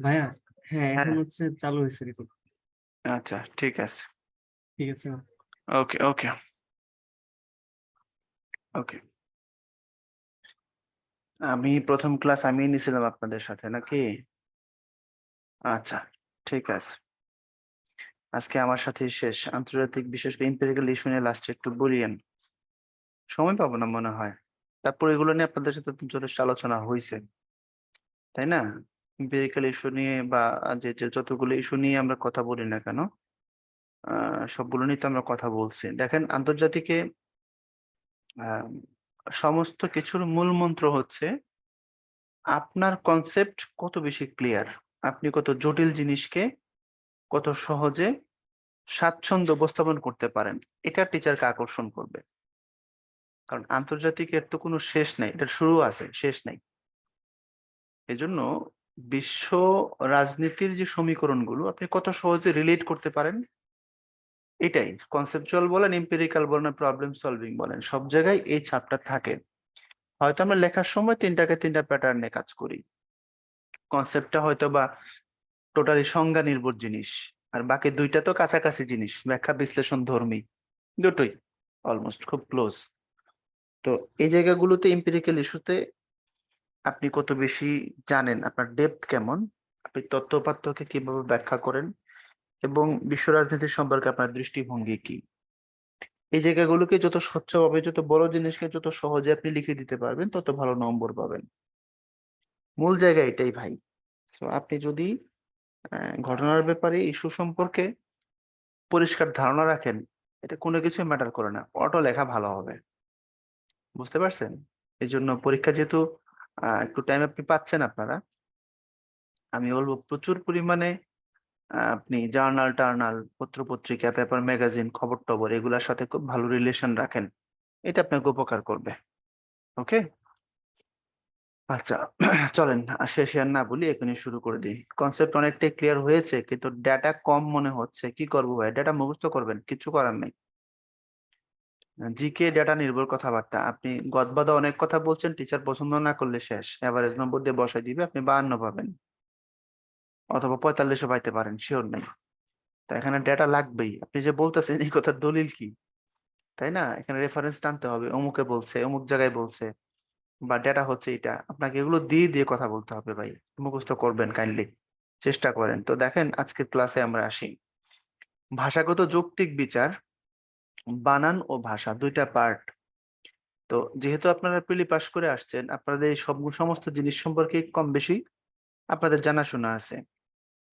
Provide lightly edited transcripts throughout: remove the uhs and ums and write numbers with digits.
ভাইয়া, হ্যাঁ হ্যাঁ, এখন হচ্ছে চালু হয়েছে রেকর্ড। আচ্ছা ঠিক আছে। ঠিক আছে। ওকে ওকে ওকে। আমি প্রথম ক্লাস আমি নিয়েছিলাম আপনাদের সাথে নাকি? আচ্ছা ঠিক আছে। আজকে আমার সাথে শেষ আন্তর্জাতিক, বিশেষ করে এম্পিরিক্যাল ইস্যু নিয়ে লাস্টে একটু বলিয়েন। সময় পাবো না মনে হয়। তারপর এগুলো নিয়ে আপনাদের সাথে তো যথেষ্ট আলোচনা হয়েছে, তাই না? এম্পিরিক্যাল ইস্যু নিয়ে বা যে যে যতগুলো ইস্যু নিয়ে আমরা কথা বলি না কেন, সবগুলো নিয়ে তো আমরা কথা বলছি। দেখেন, আন্তর্জাতিকে আহ, সমস্ত কিছুর মূল মন্ত্র হচ্ছে আপনার কনসেপ্ট কত বেশি ক্লিয়ার, আপনি কত জটিল জিনিসকে কত সহজে স্বাচ্ছন্দ্য উপস্থাপন করতে পারেন। এটা টিচারকে আকর্ষণ করবে। কারণ আন্তর্জাতিকের তো কোনো শেষ নাই, এটার শুরু আছে শেষ নাই। এজন্য বিশ্ব রাজনীতির যে সমীকরণগুলো আপনি কত সহজে রিলেট করতে পারেন, এটাই কনসেপচুয়াল বলেন, এম্পিরিক্যাল বলেন, প্রবলেম সলভিং বলেন, সব জায়গায় এই ছাপটা থাকে। হয়তো আমরা লেখার সময় তিনটাকে তিনটা প্যাটার্নে কাজ করি, কনসেপ্টটা হয়তো বা টোটালি সংজ্ঞা নির্ভর জিনিস, আর বাকি দুইটা তো কাছাকাছি জিনিস, ব্যাখ্যা বিশ্লেষণ ধর্মী, দুটোই অলমোস্ট খুব ক্লোজ। তো এই জায়গাগুলোতে এম্পিরিক্যাল ইস্যুতে আপনি কত বেশি জানেন, আপনার ডেপথ কেমন, আপনি তথ্যপাত্রকে কিভাবে ব্যাখ্যা করেন, এবং বিশ্ব রাজনীতি সম্পর্কে আপনার দৃষ্টিভঙ্গি কি, এই জায়গাগুলোকে যত স্বচ্ছভাবে, যত বড় জিনিসকে যত সহজে আপনি লিখে দিতে পারবেন, তত ভালো নম্বর পাবেন। মূল জায়গা এটাই ভাই। তো আপনি যদি ঘটনার ব্যাপারে, ইস্যু সম্পর্কে পরিষ্কার ধারণা রাখেন, এটা কোনো কিছুই ম্যাটার করে না, অটো লেখা ভালো হবে। বুঝতে পারছেন? এই জন্য পরীক্ষা যেহেতু একটু টাইম আপনি পাচ্ছেন আপনারা, আমি বলবো প্রচুর পরিমাণে আপনি জার্নাল টার্নাল, পত্র পত্রিকা, পেপার ম্যাগাজিন, খবর টবর এগুলোর সাথে খুব ভালো রিলেশন রাখেন। এটা আপনাকে উপকার করবে। ওকে। আচ্ছা, চলেন আর শেষে আর না বলি, এখানে শুরু করে দিই। কনসেপ্ট অনেকটাই ক্লিয়ার হয়েছে, কিন্তু ডেটা কম মনে হচ্ছে। কি করবো ভাই? ডেটা মুখস্থ করবেন, কিছু করার নেই। জিকে ডেটা নির্ভর কথাবার্তা, আপনি গদবাদা অনেক কথা বলছেন, টিচার পছন্দ না করলে শেষ, এভারেজ নম্বর দিয়ে বসাই দিবে, আপনি 52 পাবেন অথবা 45ও পাইতে পারেন, শিওর নেই। তা এখানে ডেটা লাগবেই। আপনি যে বলতেছেন এই কথার দলিল কি? তাই না? এখানে রেফারেন্স টানতে হবে, অমুকে বলছে, অমুক জায়গায় বলছে, বা ডেটা হচ্ছে এটা, আপনাকে এগুলো দিয়ে দিয়ে কথা বলতে হবে ভাই। মুখস্থ করবেন কাইন্ডলি, চেষ্টা করেন। তো দেখেন, আজকের ক্লাসে আমরা আসি। ভাষাগত যৌক্তিক বিচার, বানান ও ভাষা দুইটা পার্ট। তো যেহেতু আপনারা প্রিলি পাস করে আসছেন, আপনাদের এই সব সমস্ত জিনিস সম্পর্কে কম বেশি আপনাদের জানাশোনা আছে।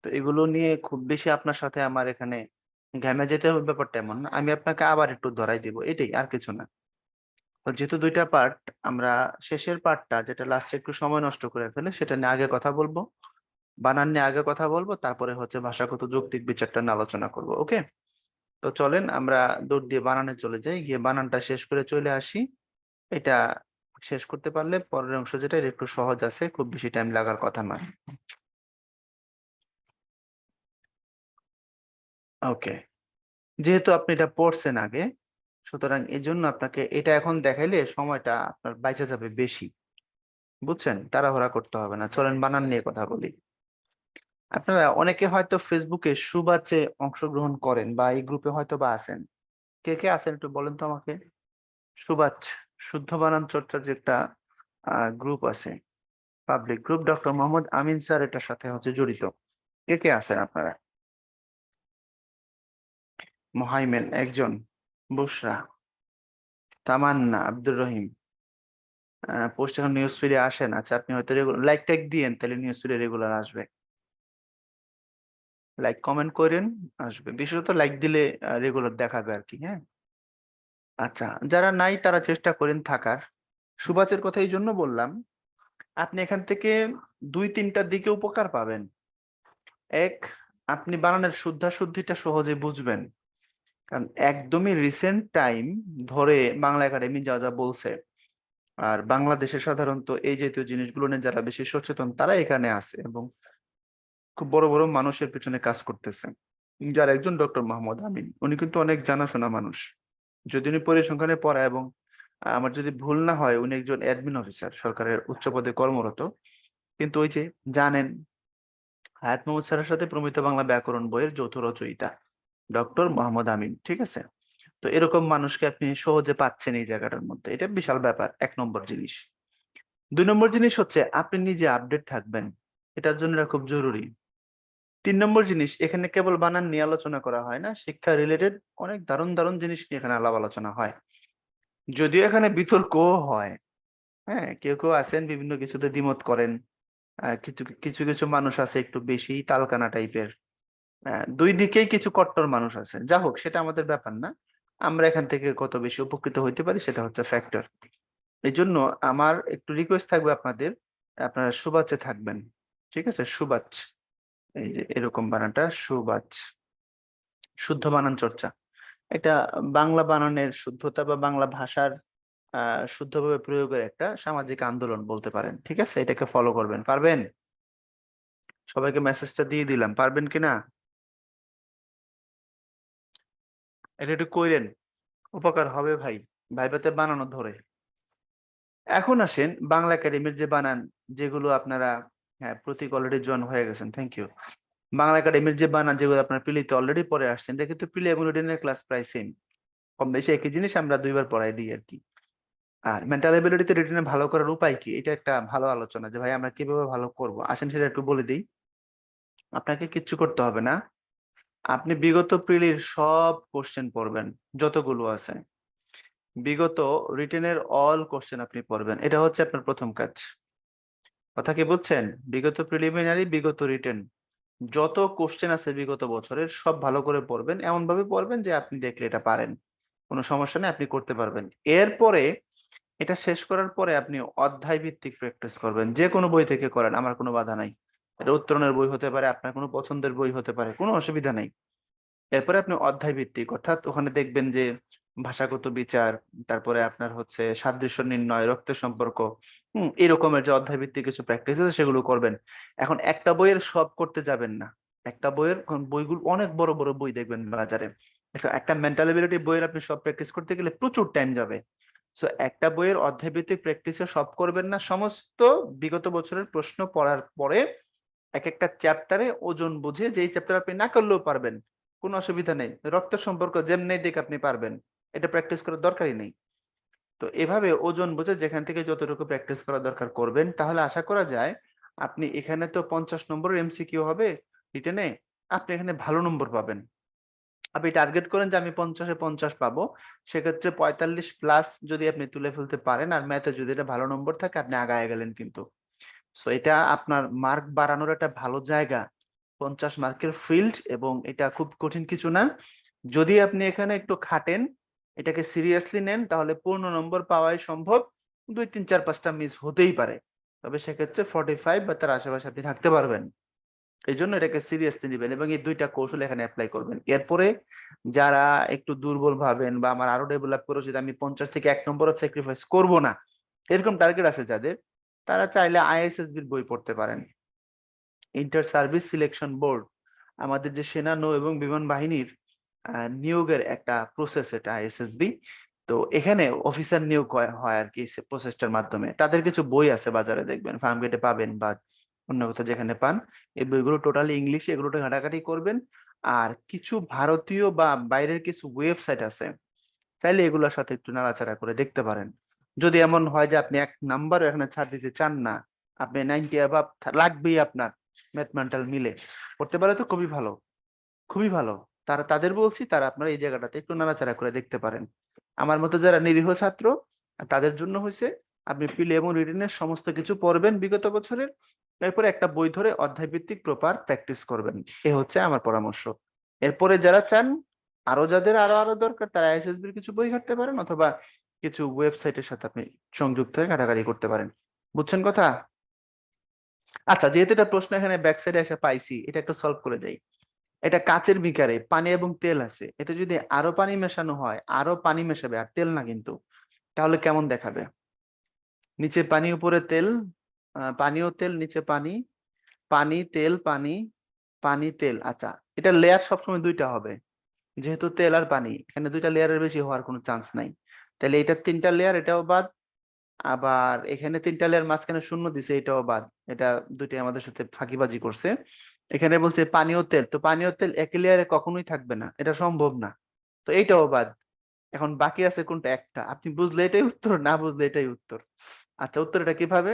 তো এগুলো নিয়ে খুব বেশি আপনার সাথে আমার এখানে ঘামে যেতে হবে ব্যাপারটা এমন না। আমি আপনাকে আবার একটু ধরাই দিব, এটাই, আর কিছু না। তো যেহেতু দুইটা পার্ট, আমরা শেষের পার্টটা যেটা লাস্টে একটু সময় নষ্ট করে ফেলে, সেটা নিয়ে আগে কথা বলবো। বানান নিয়ে আগে কথা বলবো, তারপরে হচ্ছে ভাষাগত যৌক্তিক বিচারটা নিয়ে আলোচনা করবো। ওকে। তো চলেন আমরা দৌড় দিয়ে বানানে চলে যাই, গিয়ে বানানটা শেষ করে চলে আসি। এটা শেষ করতে পারলে পরের অংশ যেটা, এটা একটু সহজ আছে, খুব বেশি টাইম লাগার কথা নয়। ওকে। যেহেতু আপনি এটা পড়ছেন আগে, সুতরাং এই জন্য আপনাকে এটা এখন দেখাইলে সময়টা আপনার বাইচা যাবে বেশি। বুঝছেন? তাড়াহুড়া করতে হবে না, চলেন বানান নিয়ে কথা বলি। আপনারা অনেকে হয়তো ফেসবুকে সুবাচে অংশগ্রহণ করেন, বা এই গ্রুপে হয়তো বা আছেন। কে কে আছেন একটু বলেন তো আমাকে। সুবাচ, শুদ্ধ বানান চর্চার যে একটা গ্রুপ আছে, পাবলিক গ্রুপ, ডক্টর মোহাম্মদ আমিন স্যার এটার সাথে হচ্ছে জড়িত। কে কে আছেন আপনারা? মোহাইমেন একজন, বুশরা, তামান্না, আব্দুর রহিম। পোস্ট এখন নিউজ ফিডে আসেন, আচ্ছা আপনি হয়তো লাইক টাইক দিয়েন, তাহলে নিউজ ফিডে রেগুলার আসবে। লাইক কমেন্ট করেন, আসবে। বিশেষত লাইক দিলে রেগুলার দেখাবে আর কি। হ্যাঁ। আচ্ছা, যারা নাই তারা চেষ্টা করেন থাকার। সুবাচের কথা এই জন্য বললাম, আপনি এখান থেকে দুই তিনটা দিকে উপকার পাবেন। এক, আপনি বানানের শুদ্ধাশুদ্ধিটা সহজে বুঝবেন। কারণ একদমই রিসেন্ট টাইম ধরে বাংলা একাডেমি যা যা বলছে, আর বাংলাদেশে সাধারণত এই জাতীয় জিনিসগুলো নিয়ে যারা বেশি সচেতন তারা এখানে আছে, এবং খুব বড় বড় মানুষের পিছনে কাজ করতেছে। যার একজন ডক্টর মোহাম্মদ আমিন, উনি কিন্তু অনেক জানাশোনা মানুষ। যদি উনি পরিসংখ্যানে পড়া, এবং আমার যদি ভুল না হয় উনি একজন অ্যাডমিন অফিসার, সরকারের উচ্চ পদে কর্মরত। কিন্তু ওই যে জানেন, হায়াত মোহাম্মদ স্যারের সাথে প্রমিত বাংলা ব্যাকরণ বইয়ের যৌথ রচয়িতা ডক্টর মোহাম্মদ আমিন, ঠিক আছে? তো এরকম মানুষকে আপনি সহজে পাচ্ছেন এই জায়গাটার মধ্যে, এটা বিশাল ব্যাপার, 1 নম্বর জিনিস। 2 নম্বর জিনিস হচ্ছে আপনি নিজে আপডেট থাকবেন, এটার জন্য এটা খুব জরুরি। 3 নম্বর জিনিস, এখানে কেবল বানান নিয়ে আলোচনা করা হয় না, শিক্ষা রিলেটেড অনেক দারুণ দারুণ জিনিস নিয়ে এখানে আলাপ আলোচনা হয়, যদিও এখানে বিতর্কও হয়। হ্যাঁ, কেউ কেউ আছেন বিভিন্ন কিছুতে দ্বিমত করেন, কিছু কিছু কিছু মানুষ আছে একটু বেশি তালকানা টাইপের, দুই দিকেই কিছু কট্টর মানুষ আছে। যা হোক, সেটা আমাদের ব্যাপার না, আমরা এখান থেকে কত বেশি উপকৃত হইতে পারি সেটা হচ্ছে ফ্যাক্টর। এই জন্য আমার একটু রিকোয়েস্ট থাকবে আপনাদের, আপনারা সুবাচ্যে থাকবেন, ঠিক আছে? সুবাচ্য, এই যে এরকম বানানটা সুবাচ্য, শুদ্ধ বানান চর্চা, এটা বাংলা বানানের শুদ্ধতা বা বাংলা ভাষার শুদ্ধভাবে প্রয়োগের একটা সামাজিক আন্দোলন বলতে পারেন, ঠিক আছে? এটাকে ফলো করবেন, পারবেন? সবাইকে মেসেজটা দিয়ে দিলাম, পারবেন কিনা এটা একটু কইরেন, উপকার হবে ভাই, ভাইবাতে বানানো ধরে। এখন আসেন বাংলা একাডেমির যে বানান, যেগুলো আপনারা, হ্যাঁ প্রতীক অলরেডি জয়েন হয়ে গেছেন, থ্যাংক ইউ। বাংলা একাডেমির যে বানান যেগুলো আপনার প্রিলিতে অলরেডি পড়ে আসছেন, এটা কিন্তু প্রিলি এবং রিটেনের ক্লাস প্রায় সেম, কম বেশি একই জিনিস, আমরা 2বার পড়াই দিই আর কি। আর মেন্টাল এবিলিটিতে রিটেনে ভালো করার উপায় কি, এটা একটা ভালো আলোচনা, যে ভাই আমরা কিভাবে ভালো করব, আসেন সেটা একটু বলে দিই। আপনাকে কিচ্ছু করতে হবে না, আপনি বিগত প্রিলির সব কোশ্চেন পড়বেন, যতগুলো আছে বিগত রিটেনের অল কোশ্চেন আপনি পড়বেন, এটা হচ্ছে আপনার প্রথম কাজ। কথা কি বুঝছেন? বিগত প্রিলিমিনারি, বিগত রিটেন, যত কোশ্চেন আছে বিগত বছরের সব ভালো করে পড়বেন, এমন ভাবে পড়বেন যে আপনি দেখলে এটা পারেন, কোনো সমস্যা নেই, আপনি করতে পারবেন। এরপরে এটা শেষ করার পরে আপনি অধ্যায় ভিত্তিক প্র্যাকটিস করবেন, যে কোনো বই থেকে করেন, আমার কোনো বাধা নাই। এটা উত্তরণের বই হতে পারে, আপনার কোনো পছন্দের বই হতে পারে, কোনো অসুবিধা নেই। এরপরে আপনি অধ্যায় ভিত্তিক, অর্থাৎ ওখানে দেখবেন যে ভাষাগত বিচার, তারপরে আপনার হচ্ছে সাদৃশ্য নির্ণয়, রক্তের সম্পর্ক, এরকমের যে অধ্যায় ভিত্তিক কিছু প্র্যাকটিস আছে সেগুলো করবেন। এখন একটা বইয়ের সব করতে যাবেন না, একটা বইয়ের, কারণ বইগুলো অনেক বড় বড় বই দেখবেন বাজারে, একটা মেন্টাল এবিলিটি বইয়ের আপনি সব প্র্যাকটিস করতে গেলে প্রচুর টাইম যাবে। সো একটা বইয়ের অধ্যায় ভিত্তিক প্র্যাকটিসে সব করবেন না, সমস্ত বিগত বছরের প্রশ্ন পড়ার পরে এক একটা চ্যাপ্টারে ওজন বুঝে, যেই চ্যাপ্টার আপনি না করলেও পারবেন, কোনো অসুবিধা নেই, রক্তের সম্পর্ক যেমনি দিক আপনি পারবেন, এটা প্র্যাকটিস করার দরকারই নেই। তো এভাবে ওজন বুঝে যেখান থেকে যতটুকু প্র্যাকটিস করা দরকার করবেন, তাহলে আশা করা যায় আপনি এখানে তো 50 নম্বরের এমসিকিউ হবে রিটেনে, আপনি এখানে ভালো নম্বর পাবেন। আপনি টার্গেট করেন যে আমি 50-এ 50 পাবো, সেক্ষেত্রে 45+ যদি আপনি তুলে ফেলতে পারেন, আর ম্যাথে যদি এটা ভালো নম্বর থাকে, আপনি আগায় গেলেন কিন্তু। সো এটা আপনার মার্ক বাড়ানোর একটা ভালো জায়গা, 50 মার্কের ফিল্ড, এবং এটা খুব কঠিন কিছু না। যদি আপনি এখানে একটু খাটেন, এটাকে সিরিয়াসলি নেন, তাহলে পূর্ণ নম্বর পাওয়াই সম্ভব। 2, 3, 4, 5টা মিস হতেই পারে, তবে সেক্ষেত্রে 45 বা তার আশেপাশে আপনি থাকতে পারবেন। এই জন্য এটাকে সিরিয়াসলি নেবেন এবং এই 2টা কৌশল এখানে অ্যাপ্লাই করবেন। এরপরে যারা একটু দুর্বল ভাবেন বা আমার আরো ডেভেলপ করে উচিত, আমি 50 থেকে 1 নম্বরও স্যাক্রিফাইস করব না, এরকম টার্গেট আছে যাদের, তারা চাইলে আইএসএসবির বই পড়তে পারেন। ইন্টার সার্ভিস সিলেকশন বোর্ড, আমাদের যে সেনা, নৌ এবং বিমান বাহিনীর নিয়োগের একটা প্রসেস, এটা আইএসএসবি। তো এখানে অফিসার নিয়োগ হয় আর কি, প্রসেসটার মাধ্যমে। তাদের কিছু বই আছে বাজারে, দেখবেন ফার্মগেটে পাবেন বা অন্য কোথাও যেখানে পান, এই বইগুলো টোটালি ইংলিশে, এগুলোতে ঘাটাঘাটি করবেন। আর কিছু ভারতীয় বা বাইরের কিছু ওয়েবসাইট আছে, চাইলে এগুলোর সাথে একটু নাড়াচাড়া করে দেখতে পারেন। যদি এমন হয় যে আপনি 1 নাম্বার এখানে ছাড় দিতে চান না, আপনি 90 অ্যাভাব লাগবেই আপনার, ম্যাথ মেন্টাল মিলে করতে পারে, তো খুবই ভালো, খুবই ভালো। তাদের বলছি, তারা আপনারা এই জায়গাটাতে একটু নাড়াচাড়া করে দেখতে পারেন। আমার মতো যারা নিরীহ ছাত্র, তাদের জন্য হয়েছে আপনি পিলে এবং রিটেনের সমস্ত কিছু পড়বেন বিগত বছরের, এরপরে একটা বই ধরে অধ্যায় ভিত্তিক প্রপার প্র্যাকটিস করবেন, এ হচ্ছে আমার পরামর্শ। এরপরে যারা চান, আরো যাদের আরো আরো দরকার, তারা আইএসএসবির কিছু বই ঘাটতে পারেন, অথবা কিছু ওয়েবসাইটের সাথে আপনি সংযুক্ত হয়ে ঘাটাঘাটি করতে পারেন। বুঝছেন কথা? আচ্ছা, যেহেতু এটা প্রশ্ন এখানে ব্যাক সাইডে এসে পাইছি, এটা একটু সলভ করে যাই। এটা কাচের বিকারে পানি এবং তেল আছে, এতে যদি আরো পানি মেশানো হয়, আরো পানি মেশাবে আর তেল না কিন্তু, তাহলে কেমন দেখাবে? নিচে পানি উপরে তেল, পানি ও তেল, নিচে পানি, পানি তেল, পানি, পানি তেল। আচ্ছা, এটা লেয়ার সবসময় 2টা হবে, যেহেতু তেল আর পানি, এখানে 2টা লেয়ারের বেশি হওয়ার কোনো চান্স নাই। তাহলে এটা 3টা লেয়ার, এটাও বাদ। আবার এখানে 3টা লেয়ার, মাঝখানে শূন্য দিছে, এটাও বাদ। এটা 2টাই আমাদের সাথে ফাঁকিবাজি করছে। এখানে বলছে পানীয় তেল, তো পানীয় তেল এক লেয়ারে কখনোই থাকবে না, এটা সম্ভব না। তো এইটাও বাদ। এখন বাকি আছে কোনটা? একটা। আপনি বুঝলে এটাই উত্তর, না বুঝলে এটাই উত্তর। আচ্ছা, উত্তর এটা কিভাবে?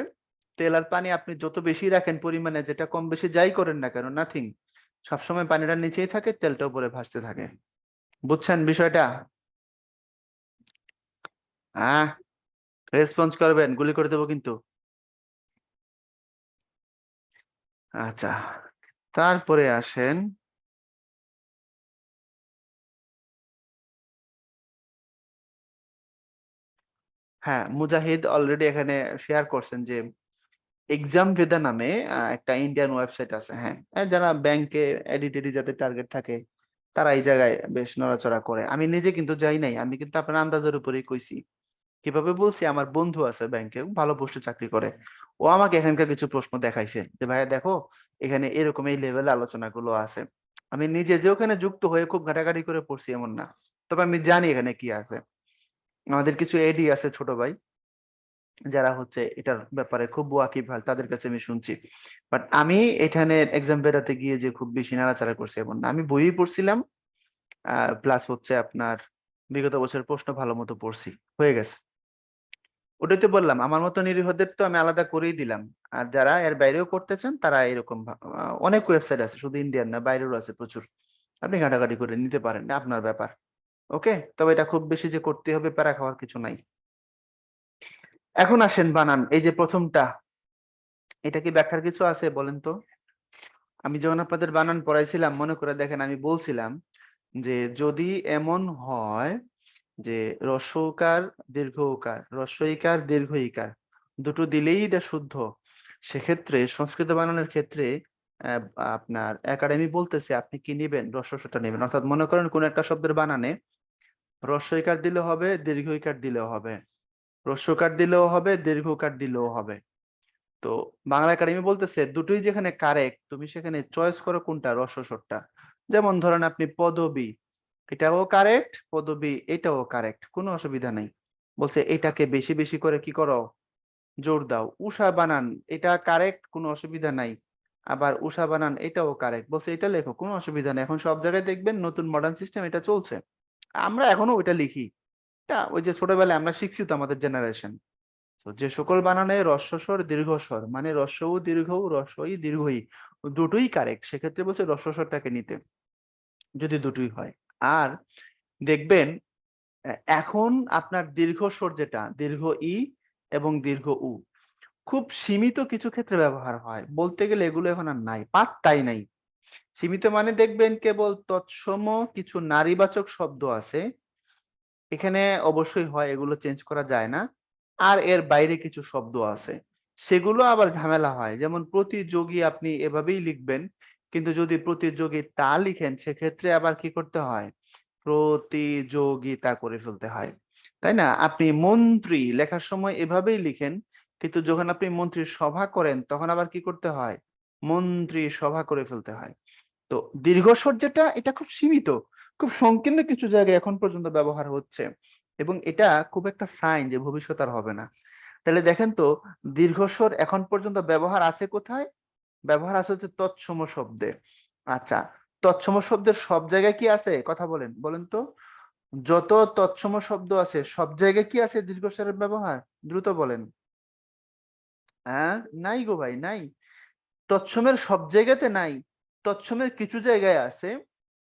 তেল আর পানি আপনি যত বেশি রাখেন পরিমাণে, যেটা কম বেশি যাই করেন না কেন, নাথিং, সবসময় পানিটা নিচেই থাকে, তেলটা উপরে ভাসতে থাকে। বুঝছেন বিষয়টা? হ্যাঁ, রেসপন্স করবেন, গুলি করে দেবো কিন্তু। আচ্ছা, তারপরে আসেন, হ্যাঁ মুজাহিদ অলরেডি এখানে শেয়ার করছেন যে এক্সাম ভেদা নামে একটা ইন্ডিয়ান ওয়েবসাইট আছে। হ্যাঁ, যারা ব্যাংকে এডিটেডি যাদের টার্গেট থাকে তারা এই জায়গায় বেশ নড়াচড়া করে। আমি নিজে কিন্তু যাই নাই, আমি কিন্তু আপনার আন্দাজের উপরেই কইছি। কিভাবে বলছি? আমার বন্ধু আছে ব্যাংকে, ভালো পোস্টে চাকরি করে, ও আমাকে এখানকার কিছু প্রশ্ন দেখাইছে যে ভাইয়া দেখো, এখানে এরকম এই লেভেলে আলোচনাগুলো আছে। আমি নিজে যে ওখানে যুক্ত হয়ে খুব ঘাটাঘাটি করে পড়ছি এমন না, তবে আমি জানি এখানে কি আছে। আমাদের কিছু এডি আছে, ছোট ভাই, যারা হচ্ছে এটার ব্যাপারে খুব ওয়াকিবহাল, তাদের কাছে আমি শুনছি। বাট আমি এখানে এক্সাম বেরাতে গিয়ে যে খুব বেশি নাড়াচাড়া করছি এমন না, আমি বইই পড়ছিলাম, প্লাস হচ্ছে আপনার বিগত বছরের প্রশ্ন ভালো মতো পড়ছি, হয়ে গেছে। ওটাই তো বললাম, আমার মতো নিরীহদের তো আমি আলাদা করেই দিলাম। আর যারা এর বাইরেও করতে চান তারা এরকম অনেক ওয়েবসাইট আছে, শুধু ইন্ডিয়ান না, বাইরেও আছে প্রচুর। আপনি ঘাটাঘাটি করে নিতে পারেন, আপনার ব্যাপার। ওকে, তবে এটা খুব বেশি যে করতে হবে প্যারা খাওয়ার কিছু নাই। এখন আসেন বানান, এই যে প্রথমটা, এটা কি ব্যাখ্যার কিছু আছে বলেন তো? আমি যখন আপনাদের বানান পড়াইছিলাম মনে করে দেখেন, আমি বলছিলাম যে যদি এমন হয় যে হ্রস্ব উকার দীর্ঘ উকার, হ্রস্ব ইকার দীর্ঘ ইকার দুটো দিলেই এটা শুদ্ধ, সেক্ষেত্রে সংস্কৃত বানানের ক্ষেত্রে আহ, আপনার একাডেমি বলতেছে আপনি কি নিবেন, হ্রস্বটা নেবেন। অর্থাৎ মনে করেন কোন একটা শব্দের বানানে হ্রস্ব ইকার দিলেও হবে, দীর্ঘ ইকার দিলেও হবে, হ্রস্ব উকার দিলেও হবে, দীর্ঘ উকার দিলেও হবে। তো বাংলা একাডেমি বলতেছে দুটোই যেখানে কারেক্ট, তুমি সেখানে চয়েস করো কোনটা, রসস্বরটা। যেমন ধরেন আপনি পদবী, এটাও কারেক্ট, পদবী এটাও কারেক্ট, কোনো অসুবিধা নেই। বলছে এটাকে বেশি বেশি করে কি করো, জোর দাও। উষা বানান, এটা কারেক্ট, কোনো অসুবিধা নাই। আবার উষা বানান এটাও কারেক্ট, বলছে এটা লেখো, কোনো অসুবিধা নেই। এখন সব জায়গায় দেখবেন নতুন মডার্ন সিস্টেম এটা চলছে, আমরা এখনো ওইটা লিখি। এটা ওই যে ছোটবেলায় আমরা শিখছি তো, আমাদের জেনারেশন। তো যে সকল বানানে হ্রস্বস্বর দীর্ঘস্বর, মানে হ্রস্ব উ দীর্ঘ উ, হ্রস্ব ই দীর্ঘ ই, দুটোই কারেক্ট, সেক্ষেত্রে বলছে হ্রস্বস্বরটাকে নিতে, যদি দুটোই হয়। আর দেখবেন এখন আপনার দীর্ঘস্বর যেটা, দীর্ঘ ই এবং দীর্ঘ উ, খুব সীমিত কিছু ক্ষেত্রে ব্যবহার হয়, বলতে গেলে এগুলো এখন আর নাই, পাত্তাই নাই। সীমিত মানে দেখবেন কেবল তৎসম কিছু নারীবাচক শব্দ আছে, এখানে অবশ্যই হয়, এগুলো চেঞ্জ করা যায় না। আর এর বাইরে কিছু শব্দ আছে, সেগুলো আবার ঝামেলা হয়। যেমন প্রতিযোগী আপনি এভাবেই লিখবেন, কিন্তু যদি প্রতিযোগী তা লিখেন সেক্ষেত্রে আবার কি করতে হয়, প্রতিযোগিতা করে ফেলতে হয়। তাই না? আপনি মন্ত্রী লেখার সময় এভাবেই লিখেন, কিন্তু যখন আপনি মন্ত্রী সভা করেন তখন আবার কি করতে হয়, মন্ত্রী সভা করে ফেলতে হয়। তো দীর্ঘস্বর যেটা, এটা খুব সীমিত, খুব সংকীর্ণ কিছু জায়গায় এখন পর্যন্ত ব্যবহার হচ্ছে, এবং এটা খুব একটা সাইন যে ভবিষ্যৎ আর হবে না। তাহলে দেখেন তো, দীর্ঘস্বর এখন পর্যন্ত ব্যবহার আছে কোথায়? ব্যবহার আছে হচ্ছে তৎসম শব্দে। আচ্ছা, তৎসম শব্দের সব জায়গায় কি আছে, কথা বলেন, বলেন তো। যত তৎসম শব্দ আছে সব জায়গায় কি আছে দীর্ঘস্বরের ব্যবহার? দ্রুত বলেন। হ্যাঁ, নাই গো ভাই, নাই। তৎসমের সব জায়গাতে নাই, তৎসমের কিছু জায়গায় আছে।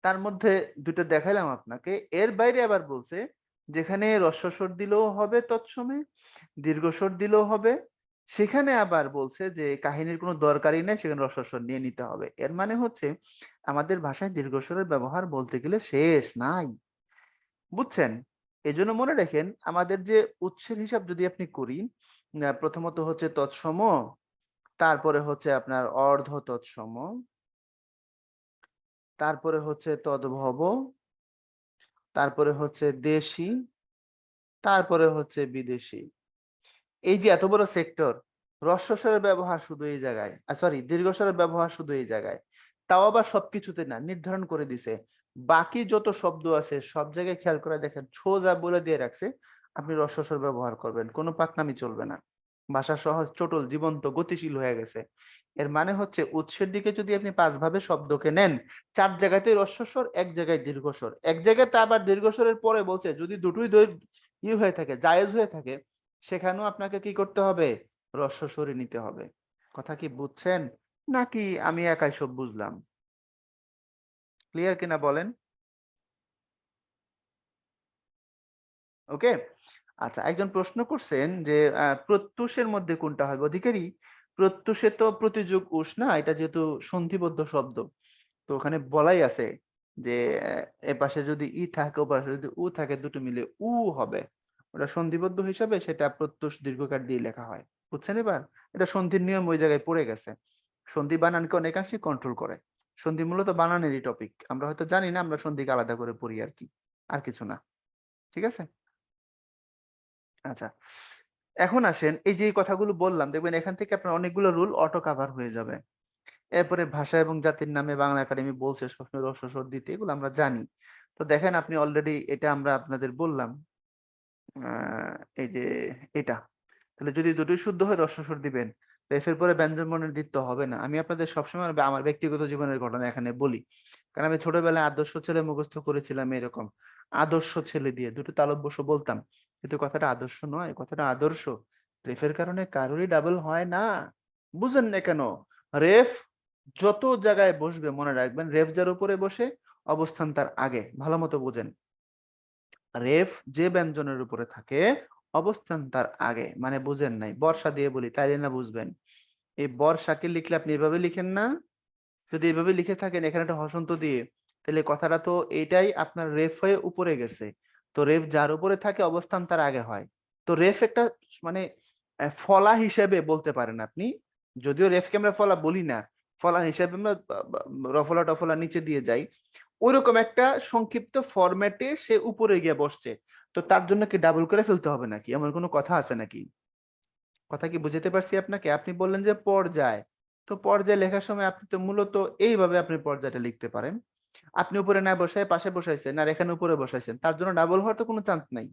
তার মধ্যে দুটো দেখাইলাম আপনাকে, এর বাইরে আবার বলছে যেখানে হ্রস্বস্বর দিলেও হবে তৎসমে, দীর্ঘস্বর দিলেও হবে, সেখানে আবার বলছে যে কাহিনীর কোনো দরকারই নেই, সেখানে হ্রস্বস্বর নিয়ে নিতে হবে। এর মানে হচ্ছে আমাদের ভাষায় দীর্ঘস্বরের ব্যবহার বলতে গেলে শেষ নাই। বুঝছেন? এই জন্য মনে রাখেন, আমাদের যে উৎসের হিসাব যদি আপনি করি, প্রথমত হচ্ছে তৎসম, তারপরে হচ্ছে আপনার অর্ধ তৎসম, তারপরে হচ্ছে তদ্ভব, তারপরে হচ্ছে দেশি, তারপরে হচ্ছে বিদেশি। এই যে এত বড় সেক্টর, হ্রস্বস্বরের ব্যবহার শুধু এই জায়গায়, সরি, দীর্ঘস্বরের ব্যবহার শুধু এই জায়গায়, তাও আবার সবকিছুতে না, নির্ধারণ করে দিছে। বাকি যত শব্দ আছে সব জায়গায় খেয়াল করে দেখেন, সোজা বলে দিয়ে রাখছে আপনি হ্রস্বস্বর ব্যবহার করবেন, কোনো পাকনামি চলবে না। ভাষা সহজ, চটুল, জীবন্ত, গতিশীল হয়ে গেছে। এর মানে হচ্ছে উৎসের দিকে যদি আপনি 5 ভাবে শব্দকে নেন, 4 জায়গাতে হ্রস্বস্বর, এক জায়গায় দীর্ঘস্বর, এক জায়গাতে আবার দীর্ঘস্বরের পরে বলছে যদি দুটোই হয়ে থাকে, জায়েজ হয়ে থাকে, সেখানেও আপনাকে কি করতে হবে? হ্রস্বস্বরই নিতে হবে। কথা কি বুঝছেন? নাকি আমি একাই সব বুঝলাম? ক্লিয়ার কিনা বলেন? ওকে। আচ্ছা, একজন প্রশ্ন করছেন যে প্রত্যুষের মধ্যে কোনটা হবে অধিকারী? প্রত্যুষে তো প্রতিযোগ উষ না, এটা যেহেতু সন্ধিবদ্ধ শব্দ, তো ওখানে বলাই আছে যে এপাশে যদি ই থাকে ওপাশে যদি উ থাকে, দুটো মিলে উ হবে। ওটা সন্ধিবদ্ধ হিসাবে সেটা প্রত্যুষ দীর্ঘকার দিয়ে লেখা হয়। বুঝছেন এবার? এটা সন্ধির নিয়ম ওই জায়গায় পড়ে গেছে। সন্ধি বানানকে অনেকাংশে কন্ট্রোল করে। সন্ধি মূলত বানানেরই টপিক, আমরা হয়তো জানি না, আমরা সন্ধিকে আলাদা করে পড়ি আর কি, আর কিছু না। ঠিক আছে। আচ্ছা, এখন আসেন, এই যে এই কথাগুলো বললাম, দেখবেন এখান থেকে আপনার অনেকগুলো রুল অটো কাভার হয়ে যাবে। এরপরে ভাষা এবং জাতির নামে বাংলা একাডেমি বলছে সবসময় হ্রস্ব স্বর দিতে, এগুলো আমরা জানি। তো দেখেন আপনি অলরেডি এটা আমরা আপনাদের বললাম, এই যে এটা, তাহলে যদি দুটোই শুদ্ধ হয় হ্রস্ব স্বর দিবেন। রেফের পরে ব্যঞ্জন বর্ণের দিতে হবে না। আমি আপনাদের সবসময় আমার ব্যক্তিগত জীবনের ঘটনা এখানে বলি, কারণ আমি ছোটবেলায় আদর্শ ছেলে মুখস্থ করেছিলাম এরকম, আদর্শ ছেলে দিয়ে দুটো তালব্যস্য বলতাম, কিন্তু কথাটা আদর্শ নয়, কথাটা আদর্শ। রেফের কারণে কারোরই ডাবল হয় না। বুঝেন না কেন? রেফ যত জায়গায় বসবে মনে রাখবেন, রেফ যার উপরে বসে অবস্থান তার আগে, ভালো মতো বুঝেন। রেফ যে ব্যঞ্জনের উপরে থাকে অবস্থান তার আগে, মানে বুঝেন নাই, বর্ষা দিয়ে বলি তাইলে না বুঝবেন। এই বর্ষাকে লিখলে আপনি এভাবে লিখেন না? যদি এভাবে লিখে থাকেন এখানে একটা হসন্ত দিয়ে, তাহলে কথাটা তো এটাই আপনার রেফ হয়ে উপরে গেছে। তো রেফ যার উপরে থাকে অবস্থান তার আগে হয়। তো রেফ একটা মানে ফলা হিসেবে বলতে পারেন আপনি, যদিও রেফকে আমরা ফলা বলি না, ফলা হিসেবে আমরা রফলা টফলা নিচে দিয়ে যাই, ওইরকম একটা সংক্ষিপ্ত ফরম্যাটে সে উপরে গিয়ে বসছে। তো তার জন্য কি ডাবল করে ফেলতে হবে নাকি? এমন কোনো কথা আছে নাকি? কথা কি বুঝাতে পারছি আপনাকে? আপনি বললেন যে পর্যায়, তো পর্যায় লেখার সময় আপনি তো মূলত এইভাবে আপনি পর্যায়টা লিখতে পারেন। আপনি উপরে না বসায় পাশে বসাইছেন, আর এখানে উপরে বসাইছেন, তার জন্য ডাবল হওয়ার তো কোনো চান্স নাই।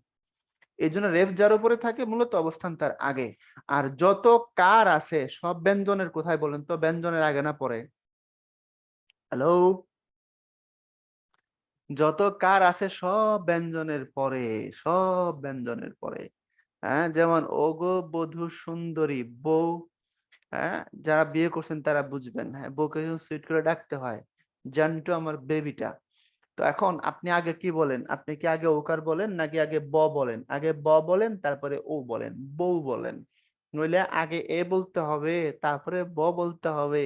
এই জন্য রেফ যার উপরে থাকে মূলত অবস্থান তার আগে। আর যত কার আছে সব ব্যঞ্জনের কোথায় বলেন তো? ব্যঞ্জনের আগে না পরে? হ্যালো? যত কার আছে সব ব্যঞ্জনের পরে, সব ব্যঞ্জনের পরে। হ্যাঁ, যেমন ওগো বধূ সুন্দরী বউ। হ্যাঁ, যারা বিয়ে করছেন তারা বুঝবেন। হ্যাঁ, বউকে যখন সুইট করে ডাকতে হয়, জানতো আমার বেবিটা। তো এখন আপনি আগে কি বলেন? আপনি কি আগে ওকার বলেন নাকি আগে ব বলেন? আগে ব বলেন তারপরে ও বলেন, বউ বলেন। নইলে আগে এ বলতে হবে তারপরে ব বলতে হবে।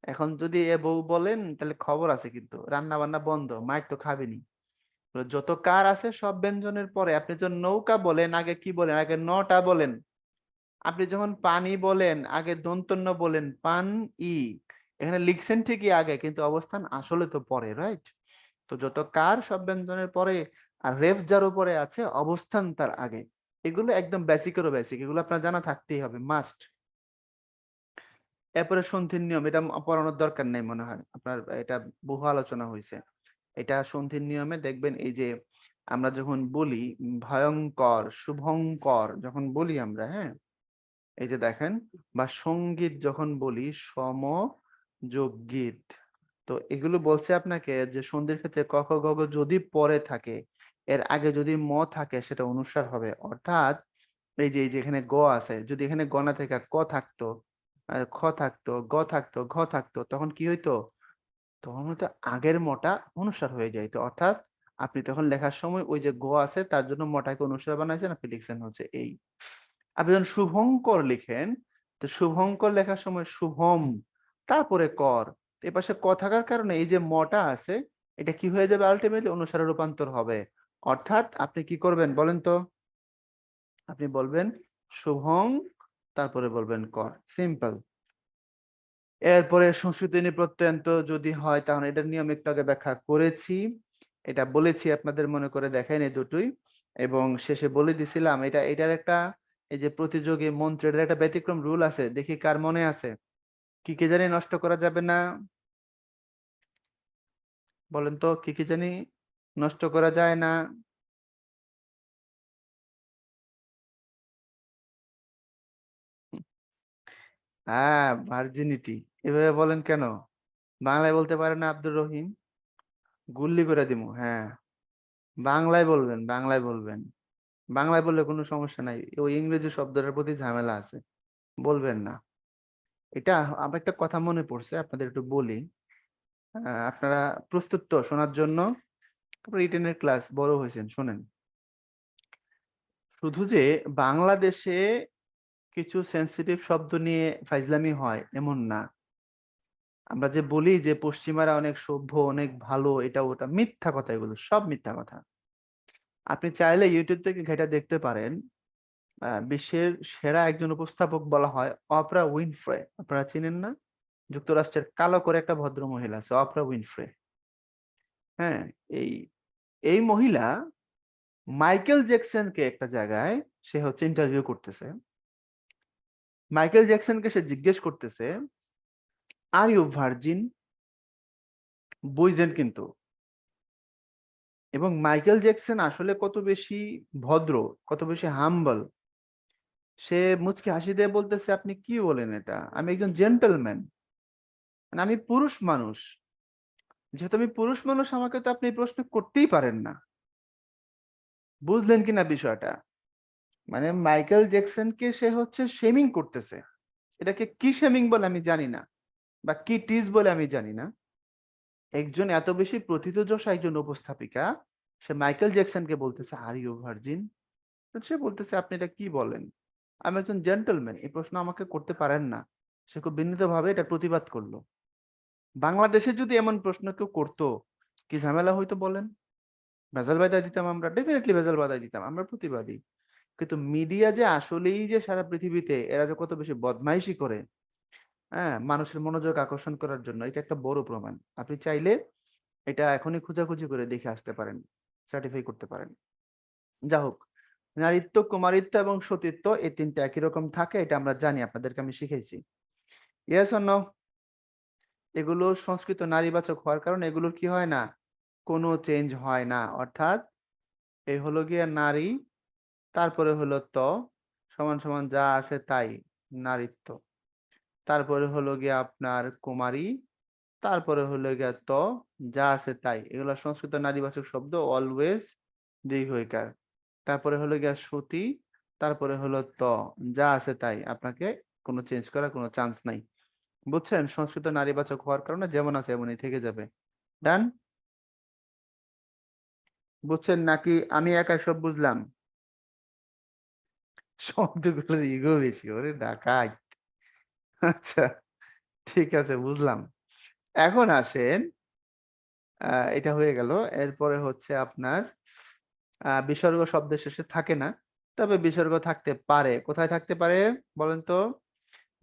এখন যদি এ বউ বলেন তাহলে খবর আছে, কিন্তু রান্না বান্না বন্ধ, মাইর তো খাবেনি। তো যত কার আছে সব ব্যঞ্জনের পরে। আপনি যখন নৌকা বলেন আগে কি বলেন? আগে নটা বলেন। আপনি যখন পানি বলেন আগে দন্তন্য বলেন পান ই। এখানে লিখছেন ঠিকই আগে, কিন্তু অবস্থান আসলে তো পরে, রাইট? তো যত কার সব ব্যঞ্জনের পরে, আর রেফ যার উপরে আছে অবস্থান তার আগে। এগুলো একদম বেসিকেরও বেসিক, এগুলো আপনার জানা থাকতেই হবে, মাস্ট। এরপরে সন্ধির নিয়ম, এটা পড়ানোর দরকার নেই মনে হয় আপনার, এটা বহু আলোচনা হয়েছে। এটা সন্ধির নিয়মে দেখবেন, এই যে আমরা যখন বলি ভয়ঙ্কর, শুভঙ্কর যখন বলি আমরা, হ্যাঁ, এই যে দেখেন, বা সঙ্গীত যখন বলি সম যোগ গীত, তো এগুলো বলছে আপনাকে যে সন্ধির ক্ষেত্রে ক খ গ ঘ যদি পরে থাকে, এর আগে যদি ম থাকে সেটা অনুস্বার হবে। অর্থাৎ এই যে এখানে গ আছে, যদি এখানে গ না থেকে ক থাকতো, খ থাকতো, গ থাকতো, ঘ থাকতো, তখন কি হইতো? তখন হয়তো আগের মটা অনুস্বার হয়ে যাইতো। অর্থাৎ আপনি তখন লেখার সময় ওই যে গ আছে তার জন্য মটাকে অনুস্বার বানাইছেন, আপনি লিখছেন হচ্ছে এই। আপনি যখন শুভঙ্কর লিখেন, তো শুভঙ্কর লেখার সময় শুভম তারপরে কর, এ পাশে ক থাকার কারণে এই যে মটা আছে, এটা কি হয়ে যাবে? আলটিমেটলি অনুসারে রূপান্তর হবে। অর্থাৎ আপনি কি করবেন বলেন তো? আপনি বলবেন শুভং, তারপরে বলবেন কর, সিম্পল। এরপরে সংস্কৃতি প্রত্যয়ন্ত যদি হয় তাহলে এটার নিয়ম একটু আগে ব্যাখ্যা করেছি, এটা বলেছি আপনাদের, মনে করে দেখেন এই দুটোই। এবং শেষে বলে দিছিলাম এটার একটা, এই যে প্রতিযোগী মন্ত্রের একটা ব্যতিক্রম রুল আছে, দেখি কার মনে আছে? কি কি জানি নষ্ট করা যাবে না? বলেন তো কি কি জানি নষ্ট করা যায় না? হ্যাঁ, ভার্জিনিটি। এভাবে বলেন কেন? বাংলায় বলতে পারেন না আব্দুর রহিম? গুল্লি করে দিমু। হ্যাঁ, বাংলায় বলবেন, বাংলায় বলবেন। বাংলায় বললে কোনো সমস্যা নাই, ওই ইংরেজি শব্দটার প্রতি ঝামেলা আছে, বলবেন না। এটা আমার একটা কথা মনে পড়ছে, আপনাদের একটু বলি। আপনারা প্রস্তুত তো শোনার জন্য? রিটেনের ক্লাস বড় হয়েছেন, শোনেন। শুধু যে বাংলাদেশে কিছু সেন্সিটিভ শব্দ নিয়ে ফাইজলামি হয় এমন না। আমরা যে বলি যে পশ্চিমারা অনেক সভ্য, অনেক ভালো, এটা ওটা মিথ্যা কথা, এগুলো সব মিথ্যা কথা। আপনি চাইলে ইউটিউব থেকে ঘেটে দেখতে পারেন। বিশ্বের সেরা একজন উপস্থাপক বলা হয় অপরা উইনফ্রে, আপনারা চিনেন না? যুক্তরাষ্ট্রের কালো করে একটা ভদ্র মহিলা আছে, অপরা উইনফ্রে। হ্যাঁ, এই এই মহিলা মাইকেল জ্যাকসনকে একটা জায়গায়, সে হচ্ছে ইন্টারভিউ করতেছে। মাইকেল জ্যাকসনকে সে জিজ্ঞেস করতেছে, আর ইউ ভার্জিন? বুঝছেন কিন্তু। এবং মাইকেল জ্যাকসন আসলে কত বেশি ভদ্র, কত বেশি হাম্বল। সে মুচকি হাসি দিয়ে বলতেছে, আপনি কি বলেন এটা? আমি একজন জেন্টলম্যান, আমি পুরুষ মানুষ। যেহেতু আমি পুরুষ মানুষ, আমাকে তো আপনি এই প্রশ্ন করতেই পারেন না। বুঝলেন কিনা বিষয়টা? মানে মাইকেল জ্যাকসনকে সে হচ্ছে শেমিং করতেছে। এটাকে কি শেমিং বলে আমি জানি না, বা কি টিজ বলে আমি জানি না। একজন এত বেশি প্রথিতযশা একজন উপস্থাপিকা, সে মাইকেল জ্যাকসনকে বলতেছে আর ইউ ভার্জিন। সে বলতেছে, আপনি এটা কি বলেন? আমি একজন জেন্টলম্যান, এই প্রশ্ন আমাকে করতে পারেন না। সে খুব বিনীতভাবে এটা প্রতিবাদ করলো। বাংলাদেশে যদি এমন প্রশ্ন কেউ করতো, কি ঝামেলা হইতো বলেন? ভেজাল বাধাই দিতাম আমরা, ডেফিনেটলি ভেজাল বাধাই দিতাম, আমরা প্রতিবাদী। কিন্তু মিডিয়া যে আসলেই যে সারা পৃথিবীতে এরা যে কত বেশি বদমাইশি করে, হ্যাঁ, মানুষের মনোযোগ আকর্ষণ করার জন্য, এটা একটা বড় প্রমাণ। আপনি চাইলে এটা এখনই খোঁজাখুঁজি করে দেখে আসতে পারেন, সার্টিফাই করতে পারেন। যা হোক, নারীত্ব, কুমারিত্ব এবং সতীত্ব এই তিনটা একই রকম থাকে, এটা আমরা জানি, আপনাদেরকে আমি শিখাইছি। Yes or no? এগুলো সংস্কৃত নারীবাচক হওয়ার কারণে এগুলোর কি হয় না, কোনো চেঞ্জ হয় না। অর্থাৎ এই হলো গিয়ে নারী, তারপরে হলো ত সমান সমান যা আছে তাই, নারীত্ব। তারপরে হলো গিয়ে আপনার কুমারী, তারপরে হলো গিয়ে ত যা আছে তাই, এগুলো সংস্কৃত নারীবাচক শব্দ, অলওয়েজ দীর্ঘইকার। তারপরে হলো গিয়া সতী, তারপরে হলো ত যা আছে তাই, আপনাকে কোনো চেঞ্জ করার কোনো চান্স নাই। বুঝছেন? সংস্কৃত নারীবাচক হওয়ার কারণে যেমন আছে এমনই থেকে যাবে। ডান? বুঝছেন নাকি আমি একাই সব বুঝলাম? শব্দগুলোর ইগো বেশি, ওরে ডাকাই। আচ্ছা, ঠিক আছে, বুঝলাম। এখন আসেন, এটা হয়ে গেল। এরপরে হচ্ছে আপনার বিসর্গ শব্দের শেষে থাকে না, তবে বিসর্গ থাকতে পারে। কোথায় থাকতে পারে বলেন তো?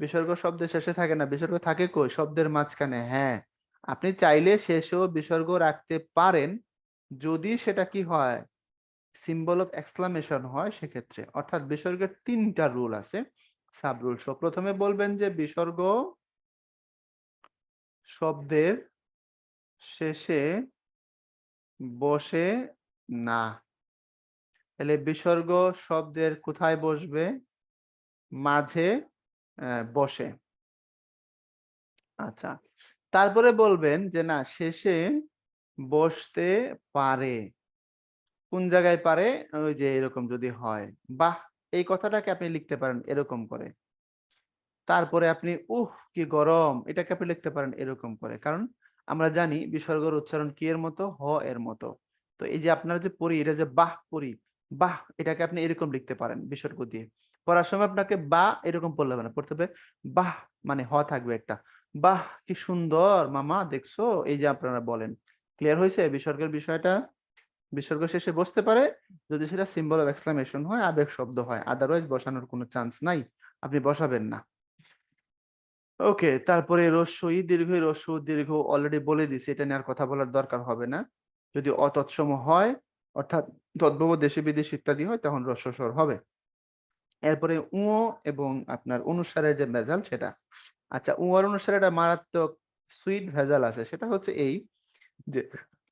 বিসর্গ শব্দের শেষে থাকে না, বিসর্গ থাকে কই? শব্দের মাঝখানে। হ্যাঁ, আপনি চাইলে শেষেও বিসর্গ রাখতে পারেন, যদি সেটা কি হয়, সিম্বল অফ এক্সক্লামেশন হয় সেক্ষেত্রে। অর্থাৎ বিসর্গের তিনটা রুল আছে, সাব রুল। প্রথমে বলবেন যে বিসর্গ শব্দের শেষে বসে না। তাহলে বিসর্গ শব্দের কোথায় বসবে? মাঝে বসে। আচ্ছা, তারপরে বলবেন যে না, শেষে বসতে পারে। কোন জায়গায় পারে? ওই যে এরকম যদি হয়, বাহ, এই কথাটাকে আপনি লিখতে পারেন এরকম করে। তারপরে আপনি কি গরম, এটাকে আপনি লিখতে পারেন এরকম করে। কারণ আমরা জানি বিসর্গের উচ্চারণ কি এর মতো? হ এর মতো। তো এই যে আপনারা যে পড়ি, এটা যে বাহ পড়ি, বাহ, এটাকে আপনি এরকম লিখতে পারেন বিসর্গ দিয়ে। পড়ার সময় আপনাকে বা এরকম পড়লে হবে না, পড়তে হবে বাহ, মানে হ থাকবে একটা। বাহ, কি সুন্দর মামা দেখছো, এই যে আপনারা বলেন। ক্লিয়ার হয়েছে বিসর্গের বিষয়টা? বিসর্গ শেষে বসতে পারে যদি সেটা সিম্বল অফ এক্সক্লামেশন হয়, আবেগ শব্দ হয়, আদারওয়াইজ বসানোর কোনো চান্স নাই, আপনি বসাবেন না। ওকে, তারপরে রস্য ই দীর্ঘ, রস্য উ দীর্ঘ অলরেডি বলে দিছি, এটা নিয়ে আর কথা বলার দরকার হবে না। যদি অতৎসম হয়, অর্থাৎ তদ্ভব দেশে বিদেশে ইত্যাদি হয়, তখন রস্য স্বর হবে। এরপরে উ এবং আপনার অনুসারের যে ভেজাল সেটা। আচ্ছা, উ আর অনুসারে একটা মারাত্মক সুইট ভেজাল আছে, সেটা হচ্ছে এই যে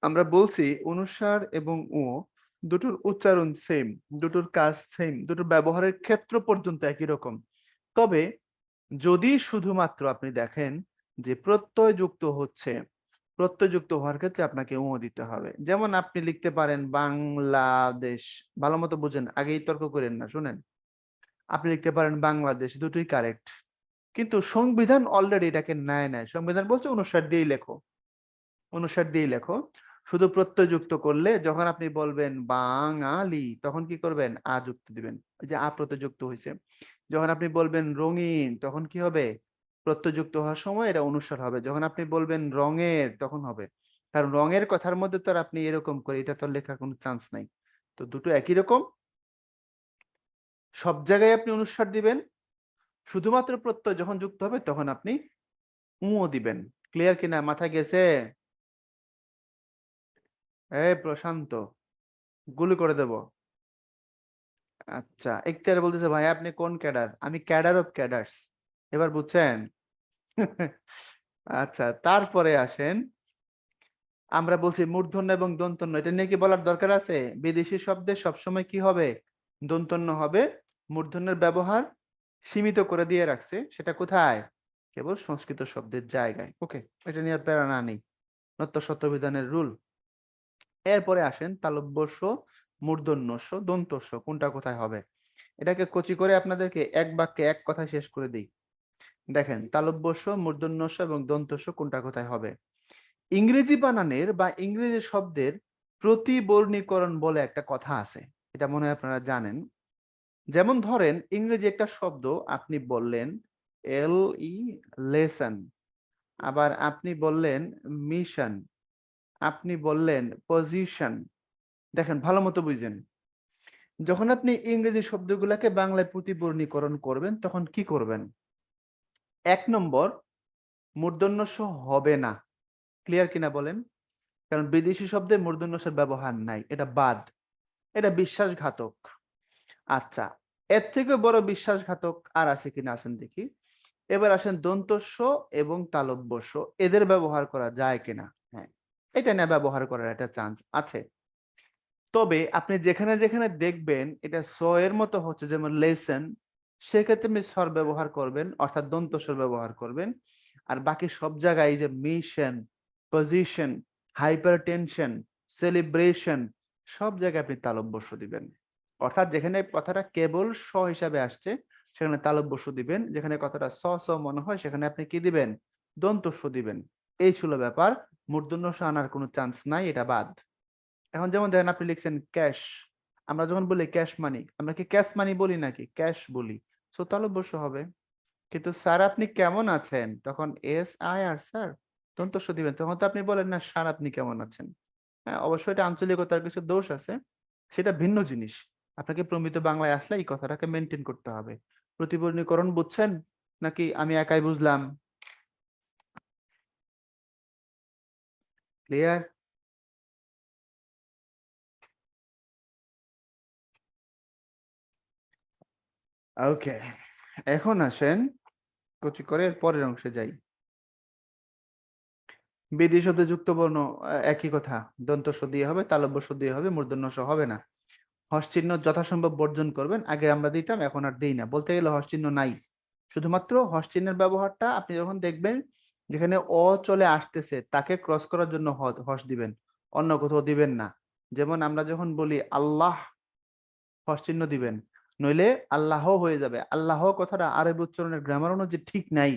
আমরা বলছি অনুসার এবং উ দুটোর উচ্চারণ সেম, দুটোর কাজ সেম, দুটোর ব্যবহারের ক্ষেত্র পর্যন্ত একই রকম। তবে যদি শুধুমাত্র আপনি দেখেন যে প্রত্যয় যুক্ত হচ্ছে, প্রত্যয় যুক্ত হওয়ার ক্ষেত্রে আপনাকে ও দিতে হবে। যেমন আপনি লিখতে পারেন বাংলাদেশ, ভালো মতো বুঝেন, আগেই তর্ক করেন না, শুনেন। আপনি লিখতে পারেন বাংলাদেশ, দুটোই কারেক্ট, কিন্তু সংবিধান অলরেডি এটাকে নেয় সংবিধান বলছে 59 দিয়েই লেখো, 59 দিয়েই লেখো। শুধু প্রত্যয় যুক্ত করলে যখন আপনি বলবেন বাঙালি তখন কি করবেন, আ যুক্ত দিবেন, ওই যে আ প্রত্যয় যুক্ত হয়েছে। যখন আপনি বলবেন রঙিন তখন কি হবে, প্রত্যয় যুক্ত হওয়ার সময় এটা অনুস্বার হবে। যখন আপনি বলবেন রঙের তখন হবে, কারণ রঙের কথার মধ্যে তো আর আপনি এরকম করে এটা তো লেখার কোনো চান্স নাই। তো দুটো একই রকম, সব জায়গায় আপনি অনুস্বার দিবেন, শুধুমাত্র প্রত্যয় যখন যুক্ত হবে তখন আপনি ও দিবেন। ক্লিয়ার কিনা, মাথায় গেছে? এই প্রশান্ত, গুলি করে দেব। আচ্ছা, ইখতিয়ার বলতেছে ভাই আপনি কোন ক্যাডার? আমি ক্যাডার অফ ক্যাডার্স। এবার বুঝছেন? আচ্ছা, তারপরে আসেন, আমরা বলছি মূর্ধন্য এবং দন্তন্য, এটা নিয়ে কি বলার দরকার আছে? বিদেশি শব্দে সবসময় কি হবে, দন্তন্য হবে। মূর্ধন্যের ব্যবহার সীমিত করে দিয়ে রাখছে, সেটা কোথায়, কেবল সংস্কৃত শব্দের জায়গায়। ওকে, এটা নিয়ে আর প্যারা নেই, নত্য সত্যবিধানের রুল। এরপরে আসেন তালব্যস্য, মূর্ধন্যস্য, দন্তস্য কোনটা কোথায় হবে। এটাকে কচি করে আপনাদেরকে এক বাক্যে এক কথায় শেষ করে দিই। দেখেন, তালব্যস্য, মূর্ধন্যস্য এবং দন্তস্য কোনটা কোথায় হবে। ইংরেজি বানানের বা ইংরেজি শব্দের প্রতিবর্ণীকরণ বলে একটা কথা আছে, এটা মনে হয় আপনারা জানেন। যেমন ধরেন ইংরেজি একটা শব্দ আপনি বললেন এল ই, লেসন, আবার আপনি বললেন মিশন, আপনি বললেন পজিশন। দেখেন ভালো মতো বুঝেন, যখন আপনি ইংরেজি শব্দগুলোকে বাংলায় প্রতিবর্ণীকরণ করবেন তখন কি করবেন। 1 নম্বর, মূর্ধন্য ষ হবে না। ক্লিয়ার কিনা বলেন? কারণ বিদেশি শব্দে মূর্ধন্য ষ ব্যবহার নাই, এটা বাদ, এটা বিশ্বাসঘাতক। আচ্ছা, এর থেকে বড় বিশ্বাসঘাতক আর আছে কিনা আসেন দেখি। এবার আসেন দন্তস্ব এবং তালব্যস্য, এদের ব্যবহার করা যায় কিনা। হ্যাঁ, এটা না ব্যবহার করার একটা চান্স আছে। তবে আপনি যেখানে যেখানে দেখবেন এটা স এর মতো হচ্ছে, যেমন লেসন, সেক্ষেত্রে আপনি স্বর ব্যবহার করবেন, অর্থাৎ দন্ত স্বর ব্যবহার করবেন। আর বাকি সব জায়গায় এই যে mission, position, hyper tension, celebration, সব জায়গায় আপনি তালব্যস্য দিবেন। অর্থাৎ যেখানে কথাটা কেবল স হিসাবে আসছে সেখানে তালব্যস্য দিবেন, যেখানে কথাটা স স মনে হয় সেখানে আপনি কি দিবেন, দন্তস্য দিবেন। এই ছিল ব্যাপার, মূর্ধন্য ষ আনার কোনো চান্স নাই, এটা বাদ। এখন যেমন দেখেন আপনি লিখছেন ক্যাশ, আমরা যখন বলি ক্যাশ মানি, আমরা কি ক্যাশ মানি বলি নাকি ক্যাশ বলি, সো তালব্যস্য হবে। কিন্তু স্যার আপনি কেমন আছেন, তখন এস আই আর স্যার দন্তস্য দিবেন, তখন তো আপনি বলেন না স্যার আপনি কেমন আছেন। হ্যাঁ, অবশ্যই এটা আঞ্চলিকতার কিছু দোষ আছে, সেটা ভিন্ন জিনিস। আপনাকে প্রমিত বাংলায় আসলে এই কথাটাকে মেনটেন করতে হবে। প্রতিবর্ণীকরণ বুঝছেন নাকি আমি একাই বুঝলাম? ক্লিয়ার? ওকে, এখন আসেন কচি করে এর পরের অংশে যাই। বিদেশি শব্দে যুক্ত বর্ণ একই কথা, দন্ত স দিয়ে হবে, তালব্য স দিয়ে হবে, মূর্ধন্য স হবে না। হস চিহ্ন যথাসম্ভব বর্জন করবেন, আগে আমরা দিতাম এখন আর দিই না, বলতে গেলে হস চিহ্ন নাই। শুধুমাত্র হস চিহ্নের ব্যবহারটা আপনি যখন দেখবেন যেখানে অ চলে আসতেছে তাকে ক্রস করার জন্য হস দিবেন, অন্য কোথাও দিবেন না। যেমন আমরা যখন বলি আল্লাহ, হস চিহ্ন দিবেন, নইলে আল্লাহ হয়ে যাবে। আল্লাহ কথাটা আরবি উচ্চারণের গ্রামার অনুযায়ী ঠিক নাই,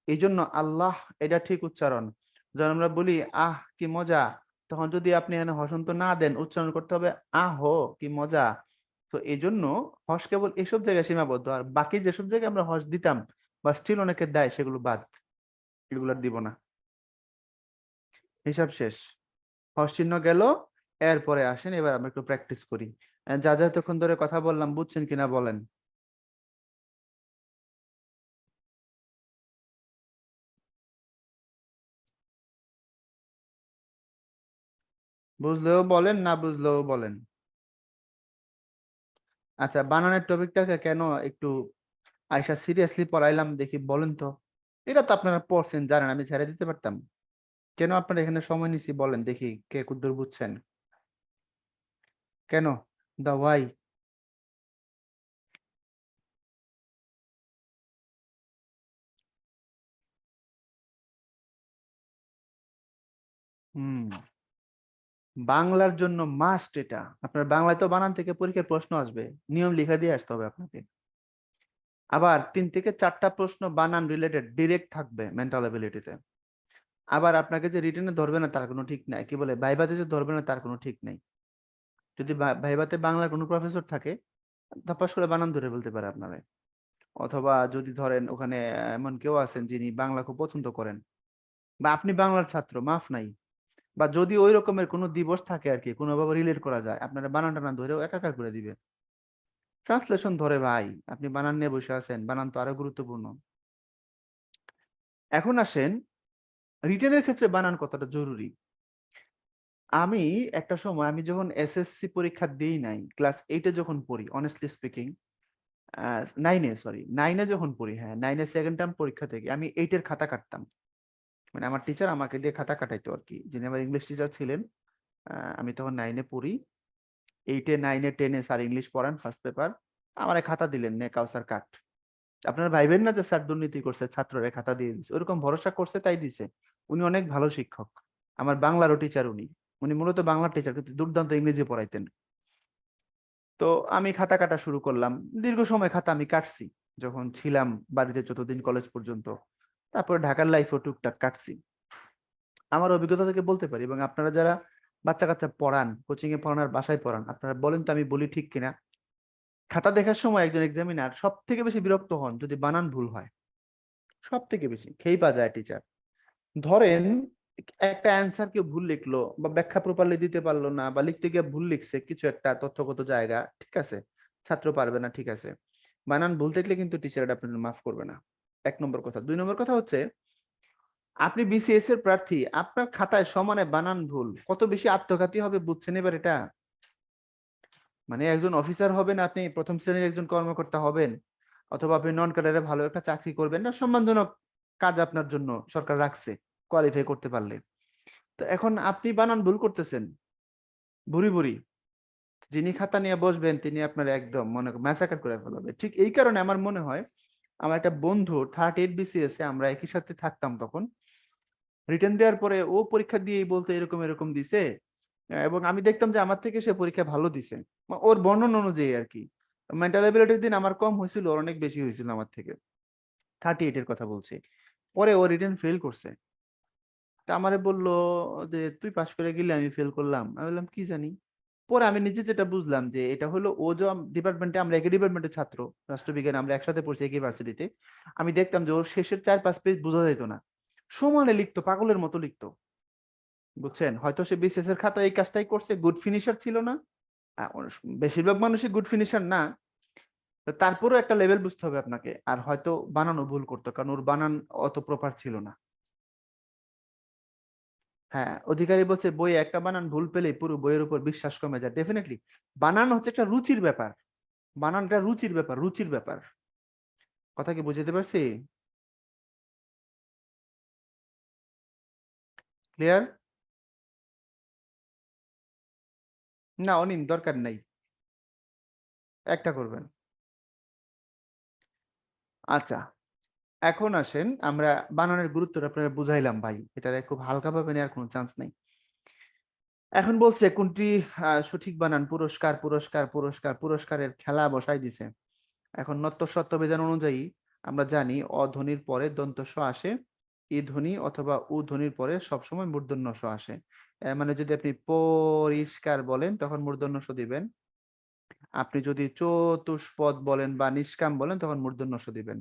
এই জন্য আল্লাহ এটা ঠিক উচ্চারণ। যখন আমরা বলি আহ কি মজা, তখন যদি আপনি এখানে হসন্ত না দেন উচ্চারণ করতে হবে আহ কি মজা। তো এই জন্য হস কেবল এইসব জায়গায় সীমাবদ্ধ, আর বাকি যেসব জায়গায় আমরা হস দিতাম বা স্টিল অনেকে দেয় সেগুলো বাদ, এগুলো আর দিব না। হিসাব শেষ, হস চিহ্ন গেল। এরপরে আসেন এবার আমরা একটু প্র্যাকটিস করি। যা যা এতক্ষণ ধরে কথা বললাম বুঝছেন কিনা বলেন। বুঝলেও বলেন, না বুঝলেও বলেন। আচ্ছা, বানানের টপিকটাকে কেন একটু আয়সা সিরিয়াসলি পড়াইলাম দেখি বলেন তো। এটা তো আপনারা পড়ছেন জানেন, আমি ছেড়ে দিতে পারতাম। কেন আপনারা এখানে সময় নিছি বলেন দেখি, কে কুদ্দুর বুঝছেন। কেন, দা ওয়াই? হুম, বাংলার জন্য মাস্ট এটা। আপনার বাংলায় তো বানান থেকে পরীক্ষার প্রশ্ন আসবে, নিয়ম লিখে দিয়ে আসতে হবে আপনাকে। আবার 3 থেকে 4টা প্রশ্ন বানান রিলেটেড ডিরেক্ট থাকবে মেন্টাল এবিলিটিতে। আবার আপনাকে যে রিটেনে ধরবে না তার কোনো ঠিক নাই, কি বলে ভাইভাতে যে ধরবে না তার কোনো ঠিক নাই। যদি ভাইভাতে বাংলার কোনো প্রফেসর থাকে ধপাস করে বানান ধরে বলতে পারে আপনারে। অথবা যদি ধরেন ওখানে এমন কেউ আছেন যিনি বাংলা খুব পছন্দ করেন, বা আপনি বাংলার ছাত্র, মাফ নাই, বা যদি ওই রকমের কোনো দিবস থাকে আর কি, কোনোভাবে রিলেট করা যায়, আপনারা বানান টানান ধরেও একাকার করে দিবে। ট্রান্সলেশন ধরে ভাই, আপনি বানান নিয়ে বসে আছেন, বানান তো আরো গুরুত্বপূর্ণ। এখন আসেন রিটেনের ক্ষেত্রে বানান কতটা জরুরি। আমি একটা সময়, আমি যখন এসএসসি পরীক্ষা দিই নাই, ক্লাস 8-এ যখন পড়ি, অনেস্টলি স্পিকিং, 9-এ, সরি 9-এ যখন পড়ি, হ্যাঁ 9-এর সেকেন্ড টার্ম পরীক্ষা থেকে আমি 8-এর খাতা কাটতাম। মানে আমার টিচার আমাকে দিয়ে খাতা কাটাইতো আর কি, যিনি আমার ইংলিশ টিচার ছিলেন। আমি তখন 9-এ পড়ি, 8-এ 9-এ 10-এ স্যার ইংলিশ পড়ান ফার্স্ট পেপার, আমার খাতা দিলেন, নে কাউসার কাট। আপনারা ভাইবেন না যে স্যার দুর্নীতি করছে, ছাত্ররা খাতা দিয়ে দিচ্ছে, ওরকম ভরসা করছে তাই দিছে। উনি অনেক ভালো শিক্ষক, আমার বাংলারও টিচার উনি। উনি মূলত বাংলার টিচার, কিন্তু দুর্দান্ত ইংরেজি পড়াইতেন। তো আমি খাতা কাটা শুরু করলাম, দীর্ঘ সময় খাতা আমি কাটছি যখন ছিলাম বাড়িতে, যতদিন কলেজ পর্যন্ত। তারপর ঢাকার লাইফও টুকটাক কাটছি। আমার অভিজ্ঞতা থেকে বলতে পারি, এবং আপনারা যারা বাচ্চা কাচ্চা পড়ান, কোচিং এ পড়ান আর বাসায় পড়ান, আপনারা বলেন তো আমি বলি ঠিক কিনা। খাতা দেখার সময় একজন এক্সামিনার সব থেকে বেশি বিরক্ত হন যদি বানান ভুল হয়। সব থেকে বেশি খেই পা যায় টিচার। ধরেন একটা অ্যান্সার কেউ ভুল লিখলো, বা ব্যাখ্যা প্রপারলি দিতে পারলো না, বা লিখতে গিয়ে ভুল লিখছে কিছু একটা তথ্যগত জায়গা, ঠিক আছে, ছাত্র পারবে না, ঠিক আছে, বানান ভুল দেখলে কিন্তু টিচার আপনার মাফ করবে না। 1 নম্বর কথা। 2 নম্বর কথা হচ্ছে, আপনি বিসিএস এর প্রার্থী, আপনার খাতায় সমানে বানান ভুল কত বেশি আত্মঘাতী হবে বুঝছেন এবার এটা। মানে একজন অফিসার হবেন, আপনি প্রথম শ্রেণীর একজন কর্মকর্তা হবেন, অথবা আপনি নন ক্যাডারে ভালো একটা চাকরি করবেন, না সম্মানজনক কাজ আপনার জন্য সরকার রাখছে কোয়ালিফাই করতে পারলে। তো এখন আপনি বানান ভুল করতেছেন ভুরি ভুরি, যিনি খাতা নিয়ে বসবেন তিনি আপনার একদম মনে ম্যাসাকার করে ফেলাবে। ঠিক এই কারণে আমার মনে হয়, আমার একটা বন্ধু 38 বিসিএস এ আমরা একই সাথে থাকতাম তখন, রিটেন দেওয়ার পরে ও পরীক্ষা দিয়েই বলতো এরকম এরকম দিছে, এবং আমি দেখতাম যে আমার থেকে সে পরীক্ষা ভালো দিছে, ওর বর্ণনা অনুযায়ী আর কি। মেন্টাল এবিলিটির দিন আমার কম হয়েছিল, ওর অনেক বেশি হয়েছিল আমার থেকে, 38-এর কথা বলছি। পরে ও রিটেন ফেল করছে। তা আমারে বললো যে তুই পাশ করে গেলে আমি ফেল করলাম। আমি বললাম কি জানি। পরে আমি নিজে যেটা বুঝলাম যে এটা হলো, ও যে ডিপার্টমেন্টে, আমরা একই ডিপার্টমেন্টের ছাত্র, রাষ্ট্রবিজ্ঞান, আমরা একসাথে পড়ছি একই ভার্সিটিতে। আমি দেখতাম যে ওর শেষের 4-5 পেজ বোঝা যেত না, সমানে লিখতো, পাগলের মতো লিখতো। বুঝছেন, হয়তো সে বিসিএস এর খাতা এই কাজটাই করছে, গুড ফিনিশার ছিল না। বেশিরভাগ মানুষই গুড ফিনিশার না। তো তারপরেও একটা লেভেল বুঝতে হবে আপনাকে, আর হয়তো বানানো ভুল করতো কারণ ওর বানান অত প্রপার ছিল না। হ্যাঁ, অধিকারী বলছে বইয়ে একটা বানান ভুল পেলেই পুরো বইয়ের উপর বিশ্বাস কমে যায়। ডেফিনেটলি বানান হচ্ছে একটা রুচির ব্যাপার, বানানটা রুচির ব্যাপার, রুচির ব্যাপার। কথা কি বুঝতে পারছি? ক্লিয়ার? না অনিম দরকার নাই, একটা করবেন। আচ্ছা, এখন আসেন আমরা বানানের গুরুত্বটা আপনারা বুঝাইলাম ভাই, এটা খুব হালকাভাবে নেওয়ার কোনো চান্স নাই। এখন বলছে কোনটি সঠিক বানান, পুরস্কার পুরস্কার পুরস্কার, পুরস্কারের খেলা বসাই দিছে। এখন নত্য সত্য বিধান অনুযায়ী আমরা জানি অধ্বনির পরে দন্ত স আসে, ই ধ্বনি অথবা উ ধ্বনির পরে সবসময় মূর্ধন্য স আসে। মানে যদি আপনি পরিষ্কার বলেন তখন মূর্ধন্য স দিবেন, আপনি যদি চতুষ্পদ বলেন বা নিষ্কাম বলেন তখন মূর্ধন্য ষ দিবেন।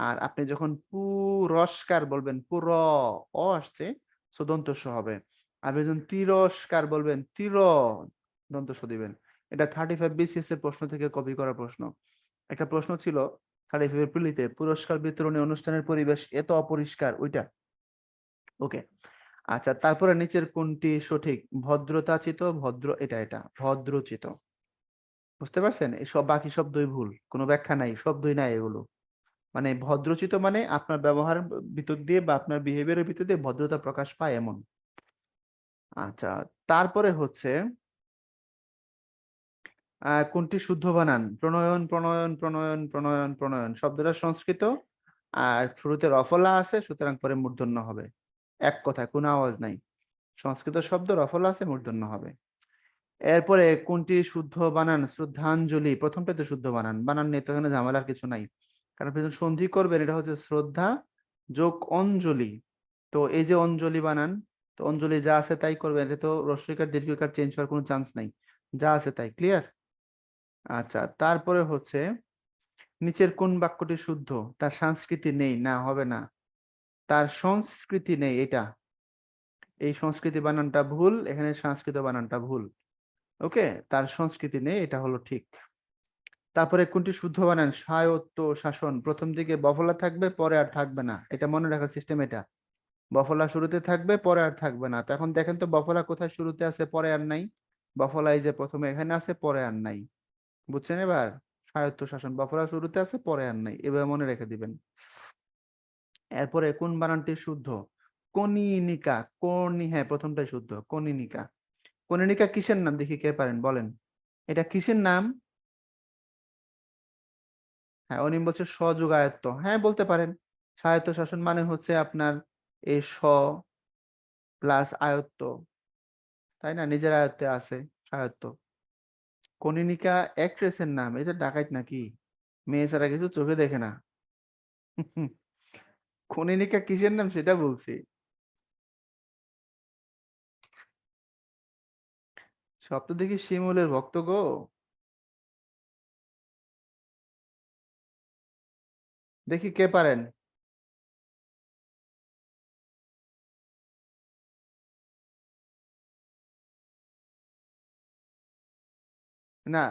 আর আপনি যখন পুরস্কার বলবেন, পুর অ আসছে, সো দন্ত স হবে। আপনি যখন তিরস্কার বলবেন, তির দন্ত স দিবেন। এটা 35 বিসিএস এর প্রশ্ন থেকে কপি করা প্রশ্ন। একটা প্রশ্ন ছিল 35 এপ্রিলিতে, পুরস্কার বিতরণী অনুষ্ঠানের পরিবেশ এত অপরিষ্কার, ওইটা। ওকে, আচ্ছা, তারপরে নিচের কোনটি সঠিক? ভদ্রতাচিত, ভদ্র, এটা ভদ্রচিত। বুঝতে পারছেন? এই সব বাকি শব্দই ভুল, কোনো ব্যাখ্যা নাই, শব্দই নাই এগুলো। মানে ভদ্রচিত মানে আপনার ব্যবহার ভিতর দিয়ে বা আপনার বিহেভিয়ারের ভিতর দিয়ে ভদ্রতা প্রকাশ পায় এমন। আচ্ছা, তারপরে হচ্ছে কোনটি শুদ্ধ বানান? প্রণয়ন প্রণয়ন প্রণয়ন প্রণয়ন প্রণয়ন শব্দটা সংস্কৃত, আর শুরুতে রফলা আছে সুতরাং পরে মূর্ধন্য হবে। এক কথায় কোনো আওয়াজ নাই। সংস্কৃত শব্দ রফলা আছে, মূর্ধন্য হবে। এরপরে কোনটি শুদ্ধ বানান? শ্রদ্ধাঞ্জলি, প্রথমটাতে শুদ্ধ বানান, বানান নিয়ে তো এখানে ঝামেলার কিছু নাই, কারণ আপনি যখন সন্ধি করবেন এটা হচ্ছে শ্রদ্ধা যোগ অঞ্জলি। তো এই যে অঞ্জলি বানান, তো অঞ্জলি যা আছে তাই করবেন, এটা তো রস্বইকার দীর্ঘইকার চেঞ্জ হওয়ার কোনো চান্স নাই, যা আছে তাই। ক্লিয়ার? আচ্ছা, তারপরে হচ্ছে নিচের কোন বাক্যটি শুদ্ধ? তার সংস্কৃতি নেই, না হবে না, তার সংস্কৃতি নেই, এটা এই সংস্কৃতি বানানটা ভুল, এখানে সংস্কৃত বানানটা ভুল। ওকে, তার সংস্কৃতি নেই, এটা হলো ঠিক। তারপরে কোনটি শুদ্ধ বানান? স্বায়ত্ত শাসন, প্রথম দিকে বফলা থাকবে, পরে আর থাকবে না, এটা মনে রাখার সিস্টেম এটা। বফলা শুরুতে থাকবে, পরে আর থাকবে না। তো এখন দেখেন তো বফলা কোথায় শুরুতে আছে, পরে আর নাই? বফলা এই যে প্রথমে এখানে আছে, পরে আর নাই। বুঝছেন এবার? স্বায়ত্ত শাসন, বফলা শুরুতে আছে, পরে আর নাই, এবার মনে রেখে দিবেন। এরপরে কোন বানানটি শুদ্ধ? কনিনিকা, কনি, হ্যাঁ প্রথমটাই শুদ্ধ, কনিনিকা। কনিনিকা কিসের নাম দেখি, কে পারেন বলেন, এটা কিসের নাম? হ্যাঁ, অনিম বলছে স্বযোগায়ত্ত, হ্যাঁ বলতে পারেন। স্বায়ত্ত শাসন মানে হচ্ছে আপনার এই স্ব প্লাস আয়ত্ত, তাই না? নিজের আয়ত্তে আছে স্বায়ত্ত। কনিনিকা অ্যাক্ট্রেসের নাম, এটা ডাকাইত নাকি? মেয়ে ছাড়া কিছু চোখে দেখে না। কনিনিকা কিসের নাম সেটা বলছি। সব তো দেখি শিমুলের ভক্ত গো। দেখি কে পারেন। না,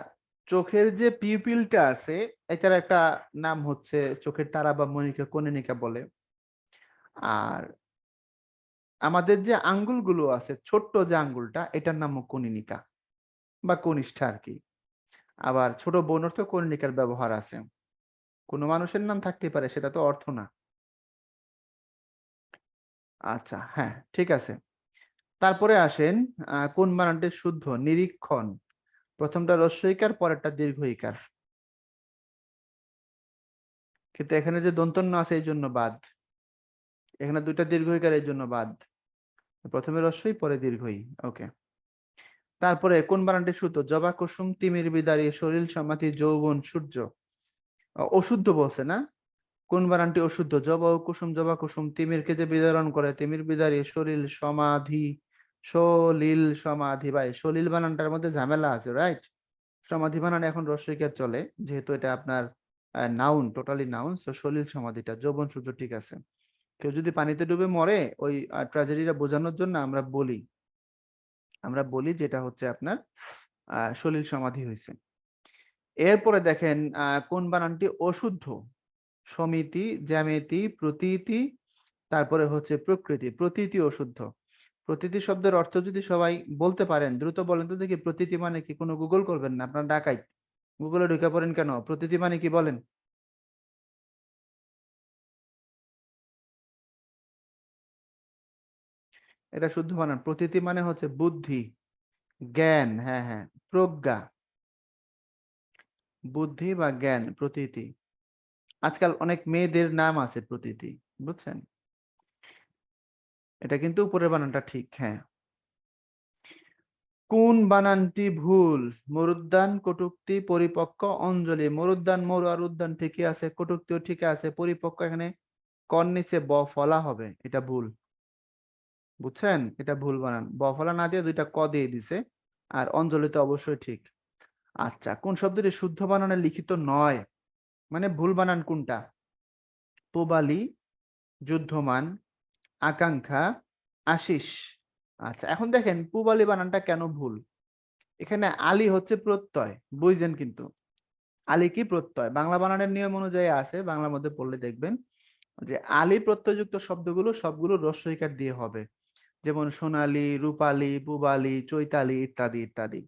চোখের যে পিউপিলটা আছে এটার একটা নাম হচ্ছে চোখের তারা বা মণিকা, কনিনিকা বলে। আর আমাদের যে আঙ্গুলগুলো আছে, ছোট্ট যে আঙ্গুলটা, এটার নাম কনিনিকা বা কনিষ্ঠা আর কি। আবার ছোট বোন অর্থ কনিনিকার ব্যবহার আছে। কোনো মানুষের নাম থাকতে পারে, সেটা তো অর্থ না। আচ্ছা, হ্যাঁ ঠিক আছে। তারপরে আসেন, কোন বানানটি শুদ্ধ? নিরীক্ষণ, প্রথমটা রস্বইকার, পরেরটা দীর্ঘইকার। কিন্তু এখানে যে দন্তন্য আছে এই জন্য বাদ, এখানে দুইটা দীর্ঘইকার এই জন্য বাদ। প্রথমে রস্বই, পরে দীর্ঘই। ওকে। তারপরে কোন বানানটি শুদ্ধ? জবা কুসুম, তিমির বিদারী, সলিল সমাধি, যৌবন, সূর্য। অশুদ্ধ বলছে না? কোন বানানটি অশুদ্ধ? জবা ও কুসুম, জবা কুসুম, তিমিরকে যে বিদারণ করে, তিমির বিদারী, সলিল সমাধি, সলিল সমাধি। ভাই সলিল বানানটার মধ্যে ঝামেলা আছে, রাইট? সমাধি বানান এখন রস্বইকার চলে, যেহেতু এটা আপনার নাউন, টোটালি নাউন। তো সলিল সমাধিটা, যৌবন সূর্য, ঠিক আছে। কেউ যদি পানিতে ডুবে মরে, ওই ট্র্যাজেডিটা বোঝানোর জন্য আমরা বলি যেটা হচ্ছে আপনার সলিল সমাধি হয়েছে। এরপরে দেখেন কোন বানানটি অশুদ্ধ? সমিতি, জ্যামিতি, প্রতীতি, তারপরে হচ্ছে প্রকৃতি। প্রতীতি অশুদ্ধ। প্রতীতি শব্দের অর্থ যদি সবাই বলতে পারেন, দ্রুত বলেন তো দেখি, প্রতীতি মানে কি? কোনো গুগল করবেন না, আপনার ডাকাইত। গুগলে ঢুকে পড়েন কেন? প্রতীতি মানে কি বলেন? এটা শুদ্ধ বানান। প্রতীতি মানে হচ্ছে বুদ্ধি, জ্ঞান, হ্যাঁ হ্যাঁ, প্রজ্ঞা, বুদ্ধি বা জ্ঞান, প্রতীতি। আজকাল অনেক মেয়েদের নাম আছে প্রতীতি, বুঝছেন? এটা কিন্তু উপরের বানানটা ঠিক, হ্যাঁ। কোন বানানটি ভুল? মরুদ্যান, কটূক্তি, পরিপক্ক, অঞ্জলি। মরুদ্যান, মরু আর উদ্যান ঠিকই আছে, কটূক্তিও ঠিক আছে, পরিপক্ক এখানে কর নিচে ব ফলা হবে, এটা ভুল। বুঝছেন? এটা ভুল বানান, ব ফলা না দিয়ে দুইটা ক দিয়ে দিছে। আর অঞ্জলি তো অবশ্যই ঠিক। আচ্ছা, কোন শব্দটি শুদ্ধ বানানে লিখিত নয়? মানে ভুল বানান কোনটা? পূবালী, যুদ্ধমান, আকাঙ্ক্ষা, আশিস। আচ্ছা, এখন দেখেন পূবালী বানানটা কেন ভুল। এখানে আলী হচ্ছে প্রত্যয়, বুঝছেন? কিন্তু আলী কি প্রত্যয়? বাংলা বানানের নিয়ম অনুযায়ী আছে, বাংলার মধ্যে পড়লে দেখবেন যে আলী প্রত্যয়যুক্ত শব্দগুলো সবগুলো রস্বইকার দিয়ে হবে। যেমন সোনালী, রূপালী, পূবালী, চৈতালি, ইত্যাদি ইত্যাদি।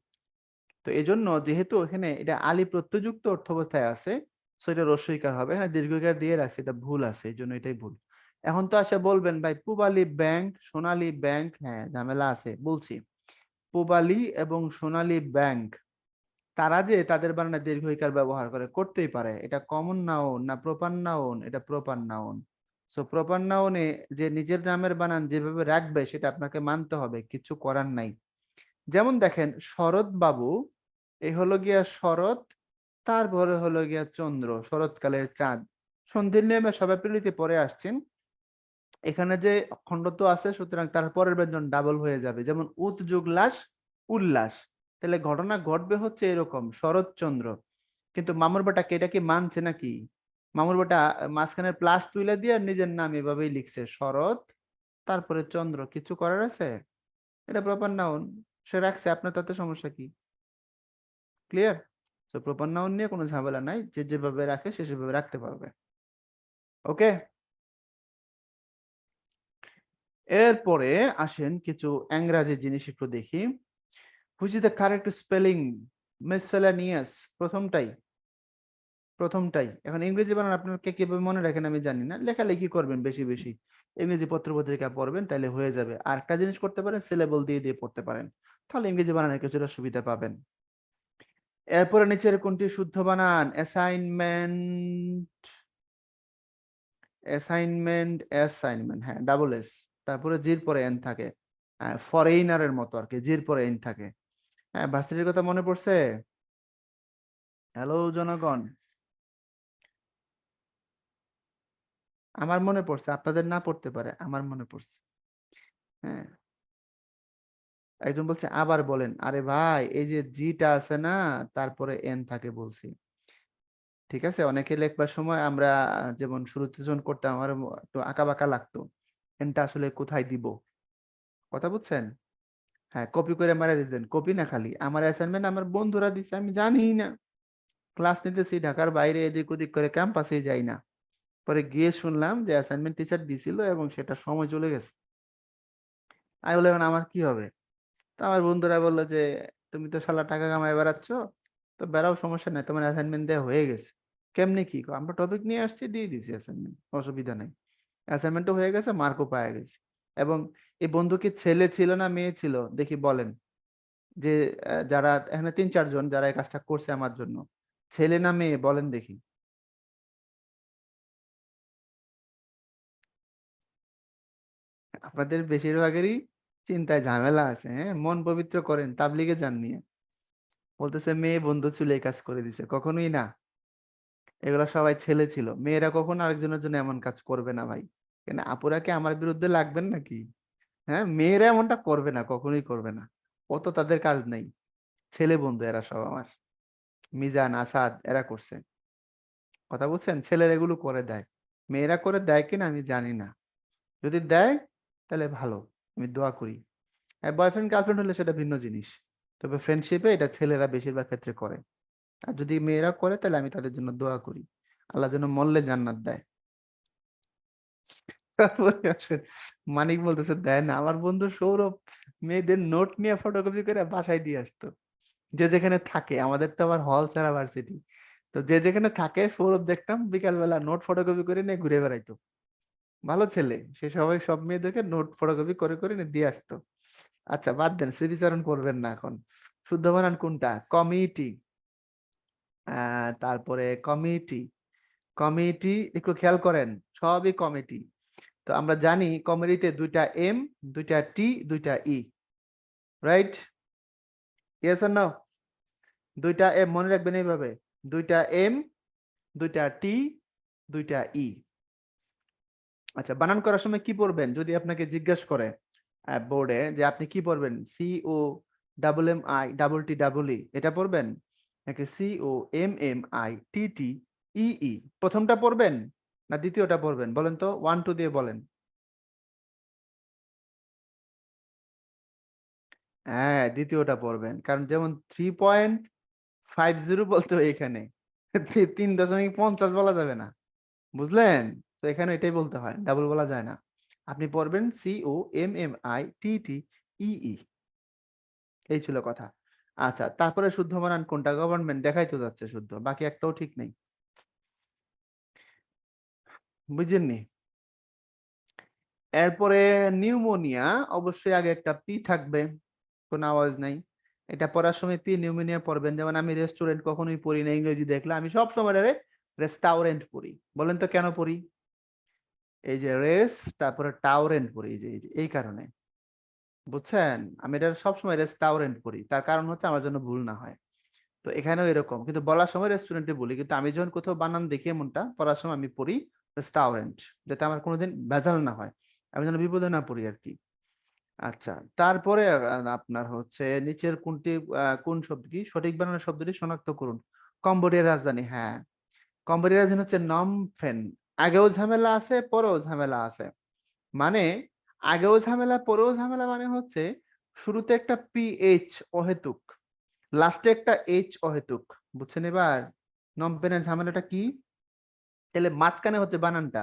তো এই জন্য যেহেতু এখানে এটা আলী প্রত্যয়যুক্ত অর্থ অবস্থায় আছে, তো এটা রস্বইকার হবে। হ্যাঁ, দীর্ঘইকার দিয়ে রাখছে, এটা ভুল আছে, এই জন্য এটাই ভুল। এখন তো আসে বলবেন ভাই পূবালী ব্যাংক, সোনালী ব্যাংক, হ্যাঁ ঝামেলা আছে, বলছি। পূবালী এবং সোনালী ব্যাংক, তারা যে তাদের বানানে দীর্ঘইকার ব্যবহার করে, করতেই পারে। এটা কমন নাউন না প্রপার নাউন? এটা প্রপার নাউন। সো প্রপার নাউনে যে নিজের নামের বানান যেভাবে রাখবে সেটা আপনাকে মানতে হবে, কিছু করার নাই। যেমন দেখেন শরৎ বাবু, এই হলো গিয়া শরৎ, তারপরে হলো গিয়া চন্দ্র, শরৎকালের চাঁদ। সন্ধির নিয়মে সবাই পিলিতে পরে আসছেন, এখানে যে খণ্ডত্ব আছে সুতরাং তার পরের ব্যঞ্জন ডাবল হয়ে যাবে, যেমন উত যোগ লাস, উল্লাস। তাহলে ঘটনা ঘটবে হচ্ছে এরকম শরৎচন্দ্র, কিন্তু মামুর বেটা কে এটা কি মানছে নাকি? মামুর বেটা মাঝখানে প্লাস তুলে দিয়ে নিজের নাম এভাবেই লিখছে শরৎ, তারপরে চন্দ্র, কিছু করার আছে? এটা প্রপার নাউন, সে রাখছে, আপনার তাতে সমস্যা কি? ক্লিয়ার? তো প্রপার নাউন নিয়ে কোনো ঝামেলা নাই, যে যেভাবে রাখে সে সেভাবে রাখতে পারবে। ওকে, এরপরে আসেন কিছু ইংরাজি জিনিস একটু দেখি। Which is the correct spelling miscellaneous? প্রথমটাই, প্রথমটাই। এখন ইংরেজি বানান আপনাকে কিভাবে মনে রাখেন আমি জানি না, লেখালেখি করবেন বেশি বেশি, ইংরেজি পত্র পত্রিকা পড়বেন, তাহলে হয়ে যাবে। আর একটা জিনিস করতে পারেন, সিলেবল দিয়ে দিয়ে পড়তে পারেন, তাহলে ইংরেজি বানানের কিছুটা সুবিধা পাবেন। এরপরে নিচের কোনটি শুদ্ধ বানান? অ্যাসাইনমেন্ট, অ্যাসাইনমেন্ট, অ্যাসাইনমেন্ট, হ্যাঁ ডাবল এস, তারপরে জির পরে এন থাকে, ফরেইনারের মতো আর কি, জির পরে এন থাকে। হ্যাঁ, ভার্সিটির কথা মনে পড়ছে? হ্যালো জনগণ, আমার মনে পড়ছে, আপনাদের না পড়তে পারে, আমার মনে পড়ছে। হ্যাঁ, একজন বলছে আবার বলেন, আরে ভাই এই যে জিটা আছে না, তারপরে এন থাকে বলছি। ঠিক আছে, অনেকে লেখবার সময় আমরা যেমন শুরুতে যখন করতাম আমার একটু আঁকা বাঁকা লাগতো, এনটা আসলে কোথায় দিব, কথা বুঝছেন? হ্যাঁ, কপি করে মারা দিতেন, কপি না খালি আমার অ্যাসাইনমেন্ট আমার বন্ধুরা দিচ্ছে, আমি জানি না, ক্লাস নিতেছি ঢাকার বাইরে, এদিক ওদিক করে ক্যাম্পাসে যাই না, পরে গিয়ে শুনলাম যে অ্যাসাইনমেন্ট টিচার দিছিল এবং সেটা সময় চলে গেছে। আমি বললাম এখন আমার কি হবে? তো আমার বন্ধুরা বললো যে তুমি তো শালা টাকা কামাই বেড়াচ্ছ, তো বেড়াও, সমস্যা নাই, তোমার অ্যাসাইনমেন্ট দেওয়া হয়ে গেছে। কেমনি কি? আমরা টপিক নিয়ে আসছি, দিয়ে দিছি অ্যাসাইনমেন্ট, অসুবিধা নেই। অ্যাসাইনমেন্টও হয়ে গেছে, মার্কও পাওয়া গেছে। এবং এই বন্ধু কি ছেলে ছিল না মেয়ে ছিল দেখি বলেন, যে যারা এখানে 3-4 জন যারা এই কাজটা করছে আমার জন্য, ছেলে না মেয়ে বলেন দেখি। আপনাদের বেশিরভাগেরই চিন্তায় ঝামেলা আছে, হ্যাঁ, মন পবিত্র করেন, তাবলিগে যান নিয়ে। বলতেছে মেয়ে বন্ধু ছিল এই কাজ করে দিছে, কখনোই না, এগুলো সবাই ছেলে ছিল, মেয়েরা কখনো আরেকজনের জন্য এমন কাজ করবে না ভাই। কেন আপুরা কি আমার বিরুদ্ধে লাগবেন নাকি? হ্যাঁ, মেয়েরা এমনটা করবে না, কখনোই করবে না, অত তাদের কাজ নেই। ছেলে বন্ধু এরা সব আমার, মিজান আসাদ এরা করছে, কথা বলছেন, ছেলেরা এগুলো করে দেয়, মেয়েরা করে দেয় কিনা আমি জানি না, যদি দেয় তাহলে ভালো, আমি দোয়া করি। বয়ফ্রেন্ড গার্লফ্রেন্ড হলে সেটা ভিন্ন জিনিস, তবে ফ্রেন্ডশিপে এটা ছেলেরা বেশিরভাগ ক্ষেত্রে করে। আর যদি মেয়েরা করে তাহলে আমি তাদের জন্য দোয়া করি, আল্লাহ যেন মরলে জান্নাত দেয়। তারপরে আসেন, মানিক বলতেছে দেয় না, আমার বন্ধু সৌরভ মেয়েদের নোট নিয়ে ফটোকপি করে বাসায় দিয়ে আসতো, যে যেখানে থাকে, আমাদের তো আবার হল ছাড়া ভার্সিটি, তো যে যেখানে থাকে সৌরভ দেখতাম বিকাল বেলা নোট ফটোকপি করে নিয়ে ঘুরে বেড়াইতো। ভালো ছেলে সে, সবাই সব মেয়েদেরকে নোট ফটোকপি করে করে নিয়ে দিয়ে আসতো। আচ্ছা বাদ দেন, স্মৃতিচারণ করবেন না এখন। শুদ্ধ বানান কোনটা? কমিটি, তারপরে কমিটি, কমিটি, একটু খেয়াল করেন, সবই কমিটি। তো আমরা জানি কমিটিতে 2টা এম, 2টা টি, 2টা ই, রাইট? ইয়েস আর নো? 2টা এম মনে রাখবেন এইভাবে, 2টা এম, 2টা টি, 2টা ই। আচ্ছা, বানান করার সময় কি পড়বেন যদি আপনাকে জিজ্ঞাসা করে বোর্ডে যে আপনি কি পড়বেন, C O double M I double T double E, এটা পড়বেন নাকি C O M M I T T E E? প্রথমটা পড়বেন না দ্বিতীয়টা পড়বেন বলেন তো, 1-2 দিয়ে বলেন। হ্যাঁ, দ্বিতীয়টা পড়বেন, কারণ যেমন 3.50 বলতে হয় এখানে, 3.50 বলা যাবে না, বুঝলেন? তো এখানে এটাই বলতে হয়, ডাবল বলা যায় না। আপনি পড়বেন C O M M I T T E E, এই ছিল কথা। আচ্ছা, তারপরে শুদ্ধ বানান কোনটা? গভর্নমেন্ট দেখাই তো যাচ্ছে শুদ্ধ, বাকি একটাও ঠিক নেই, বুঝেননি? এরপরে নিউমোনিয়া, অবশ্যই আগে একটা পি থাকবে, কোনো আওয়াজ নাই। এটা পড়ার সময় পি নিউমোনিয়া পড়বেন, যেমন আমি রেস্টুরেন্ট কখনোই পড়ি না ইংরেজি দেখলে, আমি সব সময় রেস্টাউরেন্ট পড়ি। বলেন তো কেন পড়ি? এই যে রেস তারপরে টাউরেন্ট পড়ি, এই যে এই কারণে, বুঝছেন? আমি এটা সবসময় রেস্টাউরেন্ট পড়ি, তার কারণ হচ্ছে আমার জন্য ভুল না হয়। তো এখানেও এরকম, কিন্তু বলার সময় রেস্টুরেন্টে বলি, কিন্তু আমি যখন কোথাও বানান দেখি এমনটা, পড়ার সময় আমি পড়ি রেস্টাউরেন্ট, যাতে আমার কোনোদিন ভেজাল না হয়, আমি যেন বিপদে না পড়ি আর কি। আচ্ছা, তারপরে আপনার হচ্ছে নিচের কোনটি কোন শব্দ কি সঠিক বানানের শব্দটি শনাক্ত করুন। কম্বোডিয়ার রাজধানী, হ্যাঁ, কম্বোডিয়ার রাজধানী হচ্ছে নমফেন। আগেও ঝামেলা আছে, পরেও ঝামেলা আছে, মানে আগেও ঝামেলা পরেও ঝামেলা, মানে হচ্ছে শুরুতে একটা পিএইচ অহেতুক, লাস্টে একটা এইচ অহেতুক, বুঝছেন এবার? নমপেনের ঝামেলাটা কি? তাহলে মাঝখানে হচ্ছে বানানটা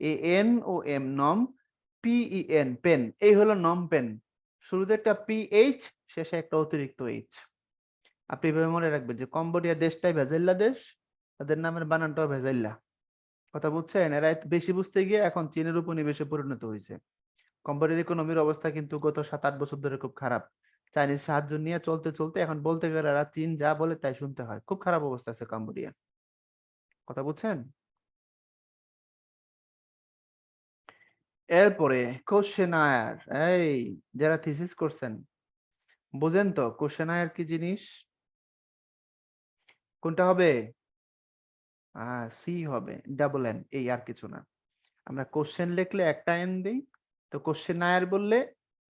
ANOM, নম, PEN পেন, এই হলো নম পেন। শুরুতে একটা পিএইচ, শেষে একটা অতিরিক্ত এইচ। আপনি এভাবে মনে রাখবেন যে কম্বোডিয়া দেশটাই ভেজাইল্লা দেশ, তাদের নামের বানানটাও ভেজাইল্লা। কথা বুঝছেন? এরা বেশি বুঝতে গিয়ে এখন চীনের উপনিবেশে পরিণত হয়েছে। কম্বোডিয়ার ইকোনমির অবস্থা কিন্তু গত 7-8 বছর ধরে খুব খারাপ। চাইনিজ সাহায্য নিয়ে চলতে চলতে এখন বলতে গেলে এরা চীন যা বলে তাই শুনতে হয়, খুব খারাপ অবস্থা আছে কম্বোডিয়া। কথা বুঝছেন? এরপরে কোশ্চেনায়ার, এই যারা থিসিস করছেন বুঝেন তো কোশ্চেনায়ার কি জিনিস? কোনটা হবে? সি হবে, ডাবল এন, এই আর কিছু না। আমরা কোশ্চেন লিখলে একটা এন দিই, তো কোশ্চেন নায়ার বললে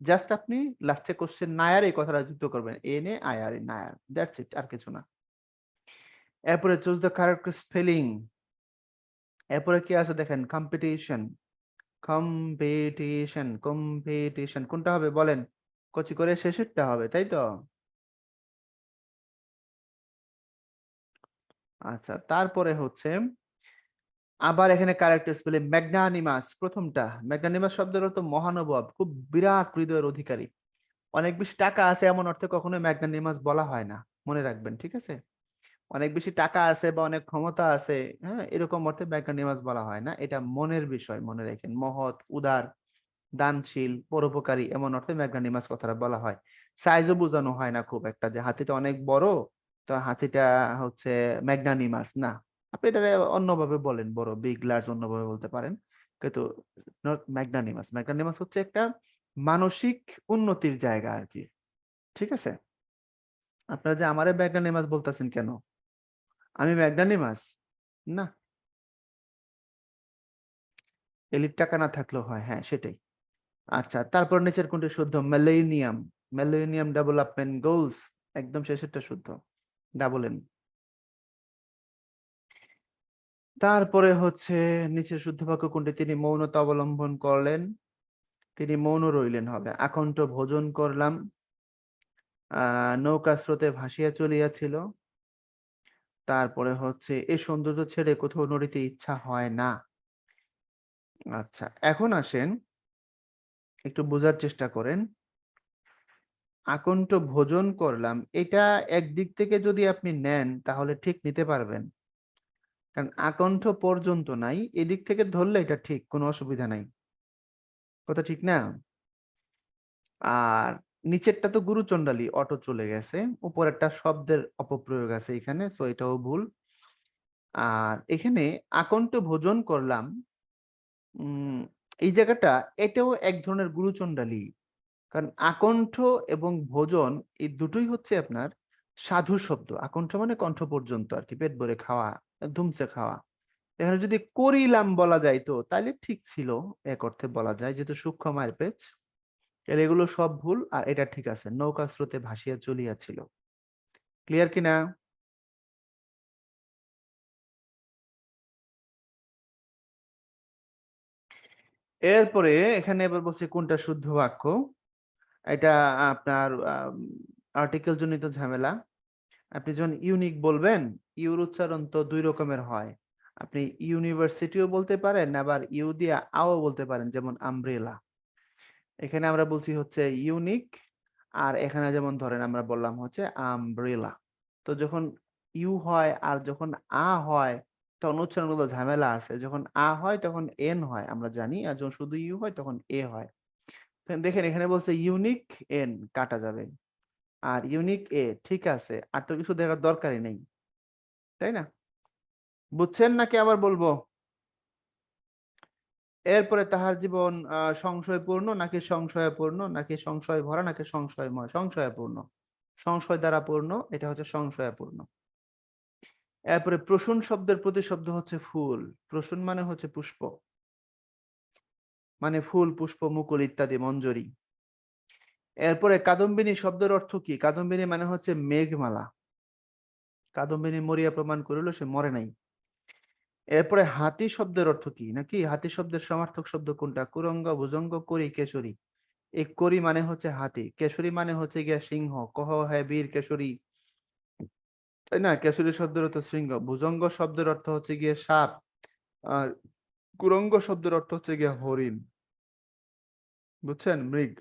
জাস্ট আপনি লাস্টে কোশ্চেন নায়ার এই কথাটা যুক্ত করবেন, N A I R, Nair, that's it, আর কিছু না। এরপরে চুজ দ্য কারেক্ট স্পেলিং। এরপরে কি আছে দেখেন, কম্পিটিশন, কম্পিটিশন, কম্পিটিশন কোনটা হবে বলেন? কচি করে শেষেরটা হবে, তাই তো? আচ্ছা, তারপরে হচ্ছে আবার এখানে কারেক্ট স্পেলিং, ম্যাগনানিমাস, প্রথমটা। ম্যাগনানিমাস শব্দের অর্থ মহানুভব, খুব বিরাট হৃদয়ের অধিকারী। অনেক বেশি টাকা আছে এমন অর্থে কখনো ম্যাগনানিমাস বলা হয় না, মনে রাখবেন, ঠিক আছে? অনেক বেশি টাকা আছে বা অনেক ক্ষমতা আছে, হ্যাঁ, এরকম অর্থে ম্যাগনানিমাস বলা হয় না, এটা মনের বিষয়, মনে রাখেন। মহৎ, উদার, দানশীল, পরোপকারী, এমন অর্থে ম্যাগনানিমাস কথাটা বলা হয়। সাইজও বোঝানো হয় না খুব একটা, যে হাতিটা অনেক বড়, তো হাতিটা হচ্ছে ম্যাগনানিমাস না। আপনি এটা অন্যভাবে বলেন, বড়, বিগ, লার্জ, অন্যভাবে বলতে পারেন, কিন্তু নট ম্যাগনানিমাস। ম্যাগনানিমাস হচ্ছে একটা মানসিক উন্নতির জায়গা আর কি, ঠিক আছে? আপনারা যে আমারে ম্যাগনানিমাস বলতেছেন কেন? আমি ম্যাগনানিমাস না? এলিট টাকা না থাকলেও হয়, হ্যাঁ সেটাই। আচ্ছা, তারপর নিচের কোনটি শুদ্ধ? মিলেনিয়াম, মিলেনিয়াম ডেভেলপমেন্ট গোলস, একদম শেষেরটা শুদ্ধ, ডাবল এন। তারপরে হচ্ছে নিচের শুদ্ধ বাক্য কোনটি? তিনি মৌনতা অবলম্বন করলেন, তিনি মৌন রইলেন হবে। আকণ্ঠ ভোজন করলাম, নৌকা স্রোতে ভাসিয়া চলিয়াছিল। তারপরে হচ্ছে এই সৌন্দর্য ছেড়ে কোথাও নড়িতে ইচ্ছা হয় না। আচ্ছা, এখন আসেন একটু বোঝার চেষ্টা করেন। আকণ্ঠ ভোজন করলাম, এটা একদিক থেকে যদি আপনি নেন তাহলে ঠিক নিতে পারবেন, কারণ আকণ্ঠ পর্যন্ত নাই, এদিক থেকে ধরলে এটা ঠিক, কোনো অসুবিধা নাই। কথা ঠিক না? আর নিচেরটা তো গুরুচণ্ডালী, অটো চলে গেছে, উপরেরটা শব্দের অপপ্রয়োগ আছে এখানে, তো এটাও ভুল। আর এখানে আকণ্ঠ ভোজন করলাম, উম এই জায়গাটা, এটাও এক ধরনের গুরুচণ্ডালী, কারণ আকণ্ঠ এবং ভোজন এই দুটোই হচ্ছে আপনার সাধু শব্দ। আকণ্ঠ মানে কণ্ঠ পর্যন্ত আর কি, পেট ভরে খাওয়া, ধুমচে খাওয়া। এখানে যদি করিলাম বলা যায় তো তাহলে ঠিক ছিল, এক অর্থে বলা যায়, যেহেতু সূক্ষ্ম মায়ের পেচ। তাহলে এগুলো সব ভুল, আর এটা ঠিক আছে, নৌকা স্রোতে ভাসিয়া চলিয়াছিল। ক্লিয়ার কিনা? এরপরে এখানে এবার বলছে কোনটা শুদ্ধ বাক্য। এটা আপনার আর্টিকেল জনিত ঝামেলা। আপনি যখন ইউনিক বলবেন, ইউর উচ্চারণ তো দুই রকমের হয়। আপনি ইউনিভার্সিটিও বলতে পারেন, আবার ইউ দিয়ে আও বলতে পারেন, যেমন আমব্রেলা। এখানে আমরা বলছি হচ্ছে ইউনিক, আর এখানে যেমন ধরেন আমরা বললাম হচ্ছে আমব্রেলা। তো যখন ইউ হয় আর যখন আ হয়, তখন উচ্চারণগুলো ঝামেলা আছে। যখন আ হয় তখন এন হয় আমরা জানি, আর যখন শুধু ইউ হয় তখন এ হয়। দেখেন এখানে বলছে ইউনিক এন কাটা যাবে, আর ইউনিক এ ঠিক আছে, আর তো কিছু দেখার দরকারই নেই, তাই না? বুঝছেন নাকি আবার বলবো? এরপরে তাহার জীবন সংশয়পূর্ণ নাকি সংশয়পূর্ণ নাকি সংশয় ভরা নাকি সংশয়ময়? সংশয়পূর্ণ। সংশয় দ্বারা পূর্ণ, এটা হচ্ছে সংশয়পূর্ণ। এরপরে প্রসূন শব্দের প্রতিশব্দ হচ্ছে ফুল। প্রসূন মানে হচ্ছে পুষ্প, মানে ফুল, পুষ্প, মুকুল ইত্যাদি, মঞ্জরি। এরপরে কাদম্বিনী শব্দের অর্থ কি? কাদম্বিনী মানে হচ্ছে মেঘমালা। কাদম্বিনী মরিয়া প্রমাণ করিল সে মরে নাই। এরপরে হাতি শব্দের অর্থ কি? নাকি হাতি শব্দের সমার্থক শব্দ কোনটা? কুরঙ্গ, ভুজঙ্গ, করি, কেশরী। এই করি মানে হচ্ছে হাতি, কেশরী মানে হচ্ছে গিয়া সিংহ। কহ হ্যাঁ বীর কেশরী, তাই না? কেশরী শব্দের অর্থ সিংহ। ভুজঙ্গ শব্দের অর্থ হচ্ছে গিয়ে সাপ। আর কুরঙ্গ শব্দের অর্থ হচ্ছে গিয়া হরিণ, বুঝছেন, মৃগ।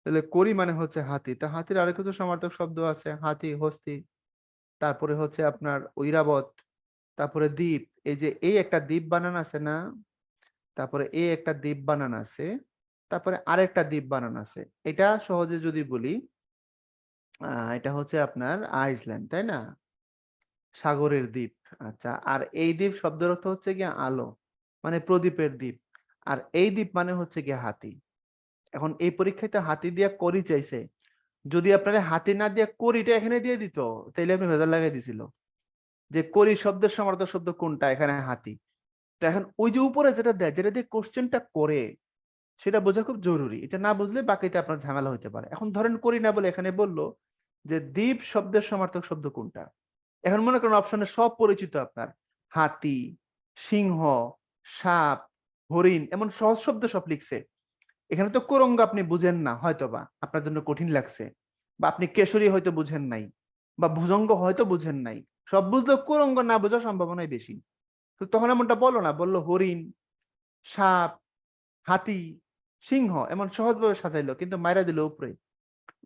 তাহলে করি মানে হচ্ছে হাতি। তা হাতির আরেক কিছু সমার্থক শব্দ আছে, হাতি, হস্তি, তারপরে হচ্ছে আপনার ঐরাবত, তারপরে দ্বীপ। এই যে এই একটা দ্বীপ বানান আছে না, তারপরে এই একটা দ্বীপ বানান আছে, তারপরে আরেকটা দ্বীপ বানান আছে। এটা সহজে যদি বলি, এটা হচ্ছে আপনার আইসল্যান্ড, তাই না? সাগরের দ্বীপ। আচ্ছা, আর এই দ্বীপ শব্দের অর্থ হচ্ছে গিয়ে আলো, মানে প্রদীপের দ্বীপ। আর এই দ্বীপ মানে হচ্ছে গিয়ে হাতি। এখন এই পরীক্ষায় তো হাতি দিয়ে করি চাইছে, যদি আপনারা হাতি না দিয়ে করিটা এখানে দিয়ে দিত, তাইলে আপনি ভেজাল লাগাই দিছিল যে করি শব্দের সমার্থক শব্দ কোনটা, এখানে হাতি। তো এখন ওই যে উপরে যেটা দেয়, যেটা দিয়ে কোশ্চেনটা করে, সেটা বোঝা খুব জরুরি। এটা না বুঝলে বাকিতে আপনার ঝামেলা হতে পারে। এখন ধরেন করি না বলে এখানে বললো যে দ্বীপ শব্দের সমার্থক শব্দ কোনটা। এখন মনে করেন অপশনে সব পরিচিত আপনার, হাতি, সিংহ, সাপ, হরিণ, এমন সহজ শব্দ সব লিখছে। এখানে তো কুরঙ্গ আপনি বুঝেন না, হয়তোবা আপনার জন্য কঠিন লাগছে, বা আপনি কেশরী হয়তো বুঝেন নাই, বা ভুজঙ্গ হয়তো বুঝেন নাই। সব বুঝলেও কুরঙ্গ না বোঝার সম্ভাবনাই বেশি। তো তখন এমনটা বলো না, বললো হরিণ, সাপ, হাতি, সিংহ, এমন সহজভাবে সাজাইলো, কিন্তু মাইরা দিল উপরে।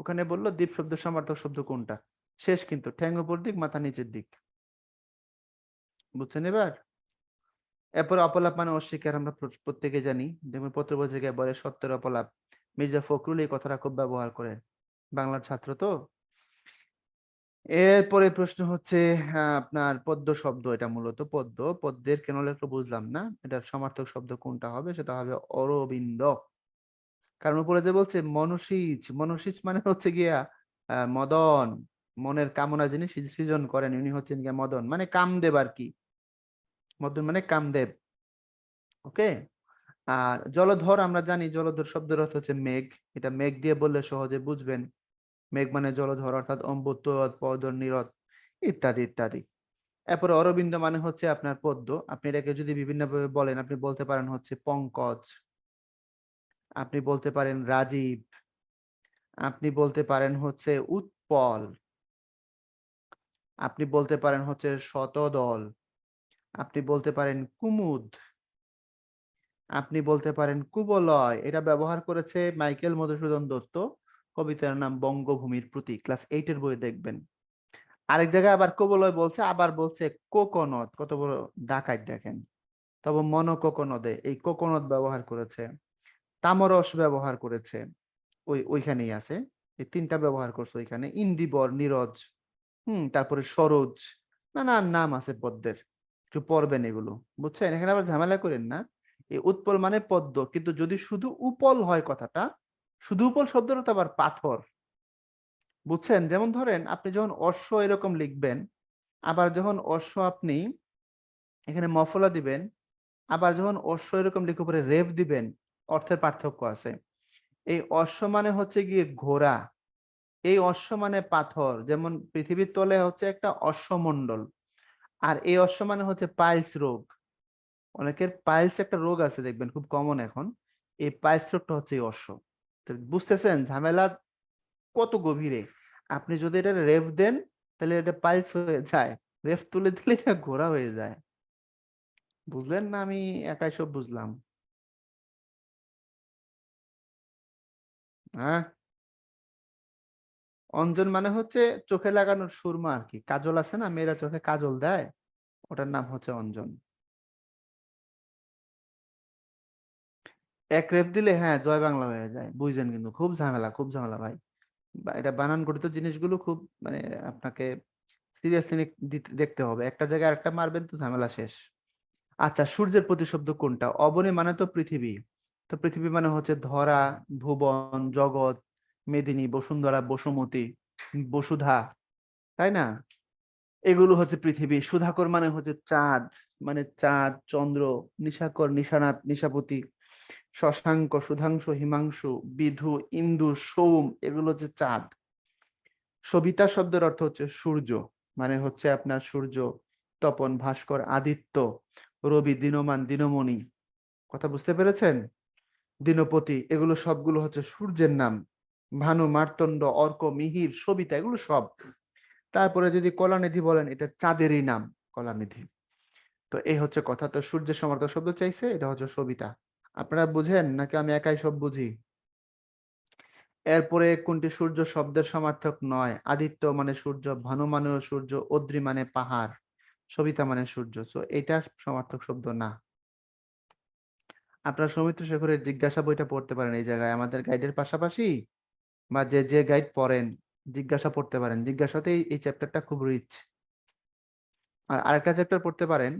ওখানে বললো দ্বীপ শব্দের সমার্থক শব্দ কোনটা। শেষ কিন্তু, ঠ্যাং উপর দিক, মাথা নিচের দিক। বুঝছেন এবার? এরপর অপলাপ মানে অস্বীকার, আমরা প্রত্যেকে জানি। দেখবেন পত্র পত্রিকায় বলে সত্যের অপলাপ। মির্জা ফখরুল এই কথাটা খুব ব্যবহার করে, বাংলার ছাত্র তো। এরপরে প্রশ্ন হচ্ছে, আপনার পদ্ম শব্দ, এটা মূলত পদ্ম, পদ্মের কেন লেখলো বুঝলাম না, এটার সমার্থক শব্দ কোনটা হবে? সেটা হবে অরবিন্দ। কারণ উপরে যে বলছে মনসিজ, মনসিজ মানে হচ্ছে গিয়া মদন, মনের কামনা যিনি সৃজন করেন উনি হচ্ছেন গিয়া মদন, মানে কামদেব আর কি। মদন মানে কামদেব। ওকে। আর জলধর, আমরা জানি জলধর শব্দের অর্থ হচ্ছে মেঘ। এটা মেঘ দিয়ে বললে সহজে বুঝবেন। মেঘ মানে জলধর, অর্থাৎ অম্বুত, পদর, নিরত, ইত্যাদি ইত্যাদি। এরপরে অরবিন্দ মানে হচ্ছে আপনার পদ্ম। আপনি এটাকে যদি বিভিন্ন ভাবে বলেন, আপনি বলতে পারেন হচ্ছে পঙ্কজ, আপনি বলতে পারেন রাজীব, আপনি বলতে পারেন হচ্ছে উৎপল, আপনি বলতে পারেন হচ্ছে শতদল, আপনি বলতে পারেন কুমুদ, আপনি বলতে পারেন কুবলয়। এটা ব্যবহার করেছে মাইকেল মধুসূদন দত্ত, কবিতার নাম বঙ্গভূমির প্রতি, ক্লাস 8 এর বইয়ে দেখবেন। আরেক জায়গায় আবার কুবলয় বলছে, আবার বলছে কোকোনদ, কত বড় ডাকাত দেখেন। তবে মনোকোকোনদে এই কোকোনদ ব্যবহার করেছে, তামরস ব্যবহার করেছে, ওইখানেই আছে। এই তিনটা ব্যবহার করছে ওইখানে। ইন্দিবর, নীরজ, তারপরে সরোজ, নানান নাম আছে পদ্মের, একটু পড়বেন এগুলো, বুঝছেন? এখানে আবার ঝামেলা করেন না। এই উৎপল মানে পদ্ম, কিন্তু যদি শুধু উপল হয় কথাটা, শুধু উপল শব্দটা তো আবার পাথর, বুঝছেন? যেমন ধরেন আপনি যখন অশ্ব এরকম লিখবেন, আবার যখন অশ্ব আপনি এখানে মফলা দিবেন, আবার যখন অশ্ব এরকম লিখে উপরে রেফ দিবেন, অর্থের পার্থক্য আছে। এই অশ্ব মানে হচ্ছে গিয়ে ঘোড়া, এই অশ্ব মানে পাথর। যেমন পৃথিবীর তলে হচ্ছে একটা অশ্বমণ্ডল, আর এই অশ্ব মানে হচ্ছে পাইলস রোগ। অনেকের পাইলস একটা রোগ আছে, দেখবেন খুব কমন এখন। এই পাইলস রোগটা হচ্ছে এই অশ্ব। তো বুঝতেছেন ঝামেলা কত গভীরে? আপনি যদি এটা রেফ দেন, তাহলে এটা পাইলস হয়ে যায়, রেফ তুলে দিলে এটা ঘোড়া হয়ে যায়। বুঝলেন না? আমি একাই সব বুঝলাম? হ্যাঁ। অঞ্জন মানে হচ্ছে চোখে লাগানোর সুরমা আর কি, কাজল আছে না, মেয়েরা চোখে কাজল দেয়, ওটার নাম হচ্ছে অঞ্জন। এক রেফ দিলে হ্যাঁ জয় বাংলা হয়ে যায়, বুঝছেন? কিন্তু খুব ঝামেলা, খুব ঝামেলা ভাই। এটা বানান গঠিত জিনিসগুলো খুব, মানে আপনাকে সিরিয়াসলি দেখতে হবে। একটা জায়গায় আরেকটা মারবেন তো ঝামেলা শেষ। আচ্ছা, সূর্যের প্রতিশব্দ কোনটা? অবনী মানে তো পৃথিবী। তো পৃথিবী মানে হচ্ছে ধরা, ভুবন, জগৎ, মেদিনী, বসুন্ধরা, বসুমতী, বসুধা, তাই না? এগুলো হচ্ছে পৃথিবী। সুধাকর মানে হচ্ছে চাঁদ, মানে চাঁদ, চন্দ্র, নিশাকর, নিশানাথ, নিশাপতি, শশাঙ্ক, সুধাংশু, হিমাংশু, বিধু, ইন্দু, সোম, এগুলো হচ্ছে চাঁদ। সবিতা শব্দের অর্থ হচ্ছে সূর্য, মানে হচ্ছে আপনার সূর্য, তপন, ভাস্কর, আদিত্য, রবি, দিনমান, দিনমণি, কথা বুঝতে পেরেছেন? দিনপতি, এগুলো সবগুলো হচ্ছে সূর্যের নাম। ভানু, মার্তণ্ড, অর্ক, মিহির, সবিতা, এগুলো সব। তারপরে যদি কলানিধি বলেন, এটা চাঁদেরই নাম, কলানিধি। তো এই হচ্ছে কথা। তো সূর্যের সমার্থক শব্দ চাইছে, এটা হচ্ছে সবিতা। আপনারা বুঝেন নাকি আমি একাই সব বুঝি? এরপরে কোনটি সূর্য শব্দের সমার্থক নয়? আদিত্য মানে সূর্য, ভানু মানেও সূর্য, অদ্রি মানে পাহাড়, সবিতা মানে সূর্য। তো এটা সমার্থক শব্দ না। আপনারা সৌমিত্র শেখরের জিজ্ঞাসা বইটা পড়তে পারেন, এই জায়গায় আমাদের গাইডের পাশাপাশি, বা যে যে গাইড পড়েন, জিজ্ঞাসা পড়তে পারেন। জিজ্ঞাসাতেই এই চ্যাপ্টারটা খুব রিচ। আর আরেকটা চ্যাপ্টার পড়তে পারেন,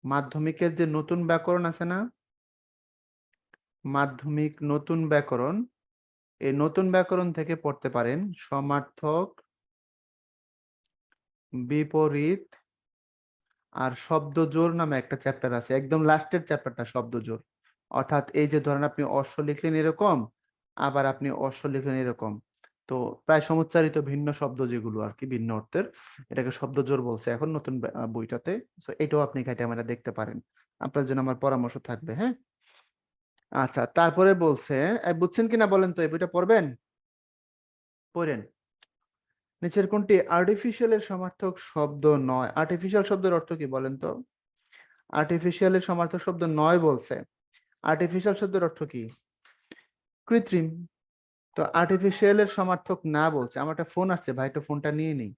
মাধ্যমিকের যে নতুন ব্যাকরণ আছে না, মাধ্যমিক নতুন ব্যাকরণ, এই নতুন ব্যাকরণ থেকে পড়তে পারেন সমার্থক, বিপরীত, আর শব্দজোড় নামে একটা চ্যাপ্টার আছে, একদম লাস্টের চ্যাপ্টারটা শব্দজোড়। অর্থাৎ এই যে ধরেন আপনি অশ্ব লিখলেন এরকম, আবার আপনি অশ্ব লিখলেন এরকম, তো প্রায় সমুচ্চারিত ভিন্ন শব্দ যেগুলো আর কি ভিন্ন অর্থের, এটাকে শব্দজোড় বলছে এখন নতুন বইটাতে। তো এটাও আপনি ঘাটে আমরা দেখতে পারেন, আপনার জন্য আমার পরামর্শ থাকবে, হ্যাঁ। আচ্ছা, তারপরে বলছে, বুঝছেন কিনা বলেন তো, এই বইটা পড়বেন, পড়েন। নিচের কোনটি আর্টিফিশিয়ালের সমার্থক শব্দ নয়? আর্টিফিশিয়াল শব্দের অর্থ কি বলেন তো? আর্টিফিশিয়ালের সমার্থক শব্দ নয় বলছে। আর্টিফিশিয়াল শব্দের অর্থ কি? কৃত্রিম। তো আর্টিফিশিয়ালের সমার্থক না বলছে। আমার একটা ফোন আসছে ভাই, একটু ফোনটা নিয়ে নিই।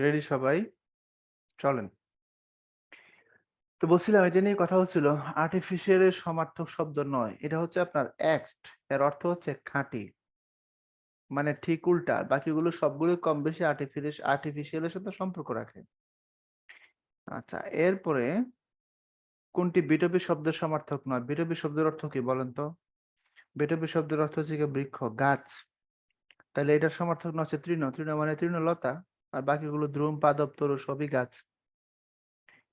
রেডি সবাই? চলেন। তো বলছিলাম এটা নিয়ে কথা হচ্ছিল, আর্টিফিশিয়াল এর সমার্থক শব্দ নয়, এটা হচ্ছে আপনার এক্সট, এর অর্থ হচ্ছে খাঁটি, মানে ঠিক উল্টা, বাকিগুলো সবগুলো কম বেশি আর্টিফিশিয়ালের সাথে সম্পর্ক রাখে। আচ্ছা, এরপরে কোনটি বিটপি শব্দের সমার্থক নয়? বিটপি শব্দের অর্থ কি বলেন তো? বিটপি শব্দের অর্থ হচ্ছে কি বৃক্ষ, গাছ। তাহলে এটার সমার্থক নয় হচ্ছে তৃণ, তৃণ মানে তৃণলতা, আর বাকিগুলো দ্রুম, পাদপ, তরু সবই গাছ।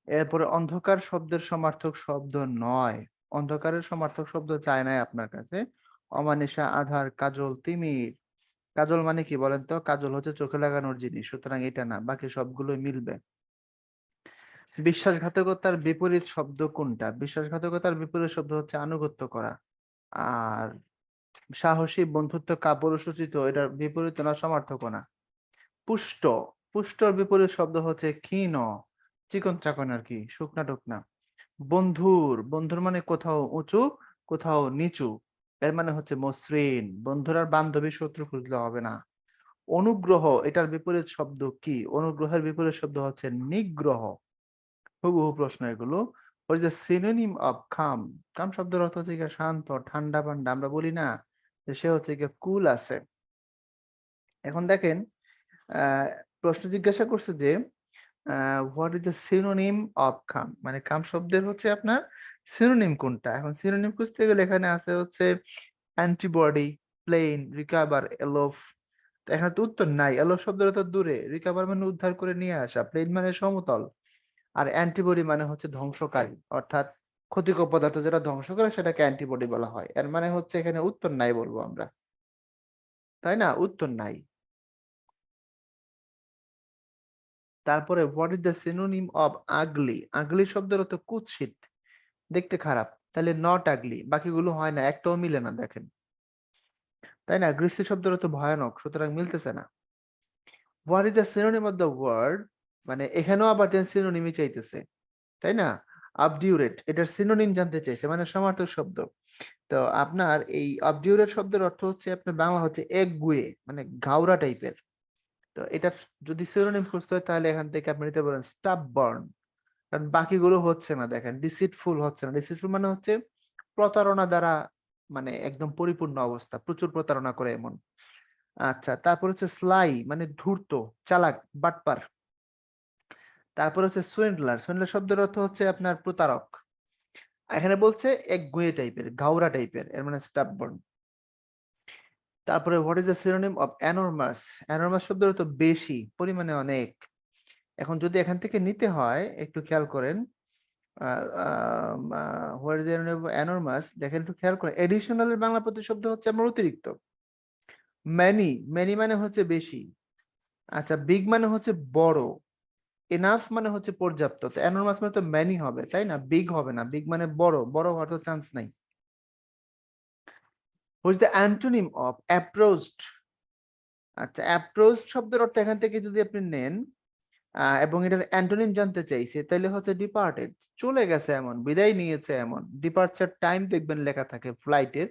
এরপরে অন্ধকার শব্দের সমার্থক শব্দ নয়, অন্ধকারের সমার্থক শব্দ চায় নাই আপনার কাছে। অমানিসা, আধার, কাজল, তিমির। কাজল মানে কি বলেন তো? কাজল হচ্ছে চোখে লাগানোর জিনিস, সুতরাং এটা না, বাকি সবগুলোই মিলবে। বিশ্বাসঘাতকতার বিপরীত শব্দ কোনটা? বিশ্বাসঘাতকতার বিপরীত শব্দ হচ্ছে আনুগত্য করা। আর সাহসী, বন্ধুত্ব, কাপুরুষোচিত, এটার বিপরীত না, সমার্থক না। পুষ্ট, পুষ্টর বিপরীত শব্দ হচ্ছে ক্ষীণ, চিকন চাকন আর কি, শুকনা টুকনা। বন্ধুর, বন্ধুর মানে কোথাও উঁচু কোথাও নিচু, এর মানে হচ্ছে মসৃণ। বন্ধুর আর বান্ধবী শত্রু খুঁজলে হবে না। অনুগ্রহ, এটার বিপরীত শব্দ কি? অনুগ্রহের বিপরীত শব্দ হচ্ছে নিগ্রহ। হুবহু প্রশ্ন এগুলো। ওই যে সিনোনিম অফ কাম, কাম শব্দের অর্থ হচ্ছে গিয়ে শান্ত, ঠান্ডা পান্ডা, আমরা বলি না যে সে হচ্ছে গিয়ে কুল আছে। এখন দেখেন, আহ প্রশ্ন জিজ্ঞাসা করছে যে what is the synonym of come, মানে কাম শব্দের হচ্ছে আপনার সিনোনিম কোনটা। এখন সিনোনিম খুঁজতে গেলে এখানে আছে হচ্ছে অ্যান্টিবডি, প্লেন, রিকভার, এলোফ। এখানে তো উত্তর নাই, এলোফ শব্দের তো দূরে, রিকভার মানে উদ্ধার করে নিয়ে আসা, প্লেন মানে সমতল, আর অ্যান্টিবডি মানে হচ্ছে ধ্বংসকারী, অর্থাৎ ক্ষতিকর পদার্থ যেটা ধ্বংস করে সেটাকে অ্যান্টিবডি বলা হয়। এর মানে হচ্ছে এখানে উত্তর নাই বলবো আমরা, তাই না? উত্তর নাই। তারপরে what is the synonym of ugly, ugly শব্দের অর্থ কুৎসিত, দেখতে খারাপ। তাহলে নট আগলি, বাকিগুলো হয় না, একটাও মিলে না দেখেন, তাই না? গ্রীষ্ম শব্দের অর্থ ভয়ানক, সুতরাং মিলতেছে না। What is the synonym of the word, মানে এখানেও আবার সিনোনিমই চাইতেছে, তাই না? অবডিউরেট, এটার সিনোনিম জানতে চাইছে, মানে সমার্থক শব্দ। তো আপনার এই অবডিউরেট শব্দের অর্থ হচ্ছে আপনার বাংলা হচ্ছে একগুঁয়ে, মানে ঘাওড়া টাইপের। তো এটা যদি সিনোনিম খুঁজতে হয় তাহলে এখান থেকে আপনি নিতে পারেন স্টাববার্ন, কারণ বাকিগুলো হচ্ছে না দেখেন। ডিসিটফুল হচ্ছে না, ডিসিটফুল মানে হচ্ছে প্রতারণা দ্বারা, মানে একদম পরিপূর্ণ অবস্থা, প্রচুর প্রতারণা করে এমন। আচ্ছা, তারপর হচ্ছে স্লাই মানে ধূর্ত, চালাক, বাটপার। তারপর হচ্ছে সুইন্ডলার, সুইন্ডলার শব্দের অর্থ হচ্ছে আপনার প্রতারক। এখানে বলছে এক গুয়ে টাইপের, ঘাওড়া টাইপের, এর মানে স্টাববার্ন। তারপরে what is the synonym of enormous, enormous শব্দের অর্থ বেশি, পরিমাণে অনেক। এখন যদি এখান থেকে নিতে হয় একটু খেয়াল করেন, হোয়াট ইজ অ্যানরমাস, দেখেন একটু খেয়াল করেন, এডিশনাল এর বাংলা প্রতিশব্দ হচ্ছে আমার অতিরিক্ত। ম্যানি, ম্যানি মানে হচ্ছে বেশি। আচ্ছা, বিগ মানে হচ্ছে বড়। এনাফ মানে হচ্ছে পর্যাপ্ত। তো অ্যানরমাস মানে তো ম্যানি হবে, তাই না? বিগ হবে না, বিগ মানে বড়, বড় হওয়ার তো চান্স নাই। What is the antonym of approached, আচ্ছা অ্যাপ্রোচ শব্দের অর্থ এখান থেকে যদি আপনি নেন এবং এটার অ্যান্টোনিম জানতে চাইছে, তাহলে হচ্ছে ডিপার্টেড, চলে গেছে এমন, বিদায় নিয়েছে এমন। ডিপার্চার টাইম দেখবেন লেখা থাকে ফ্লাইটের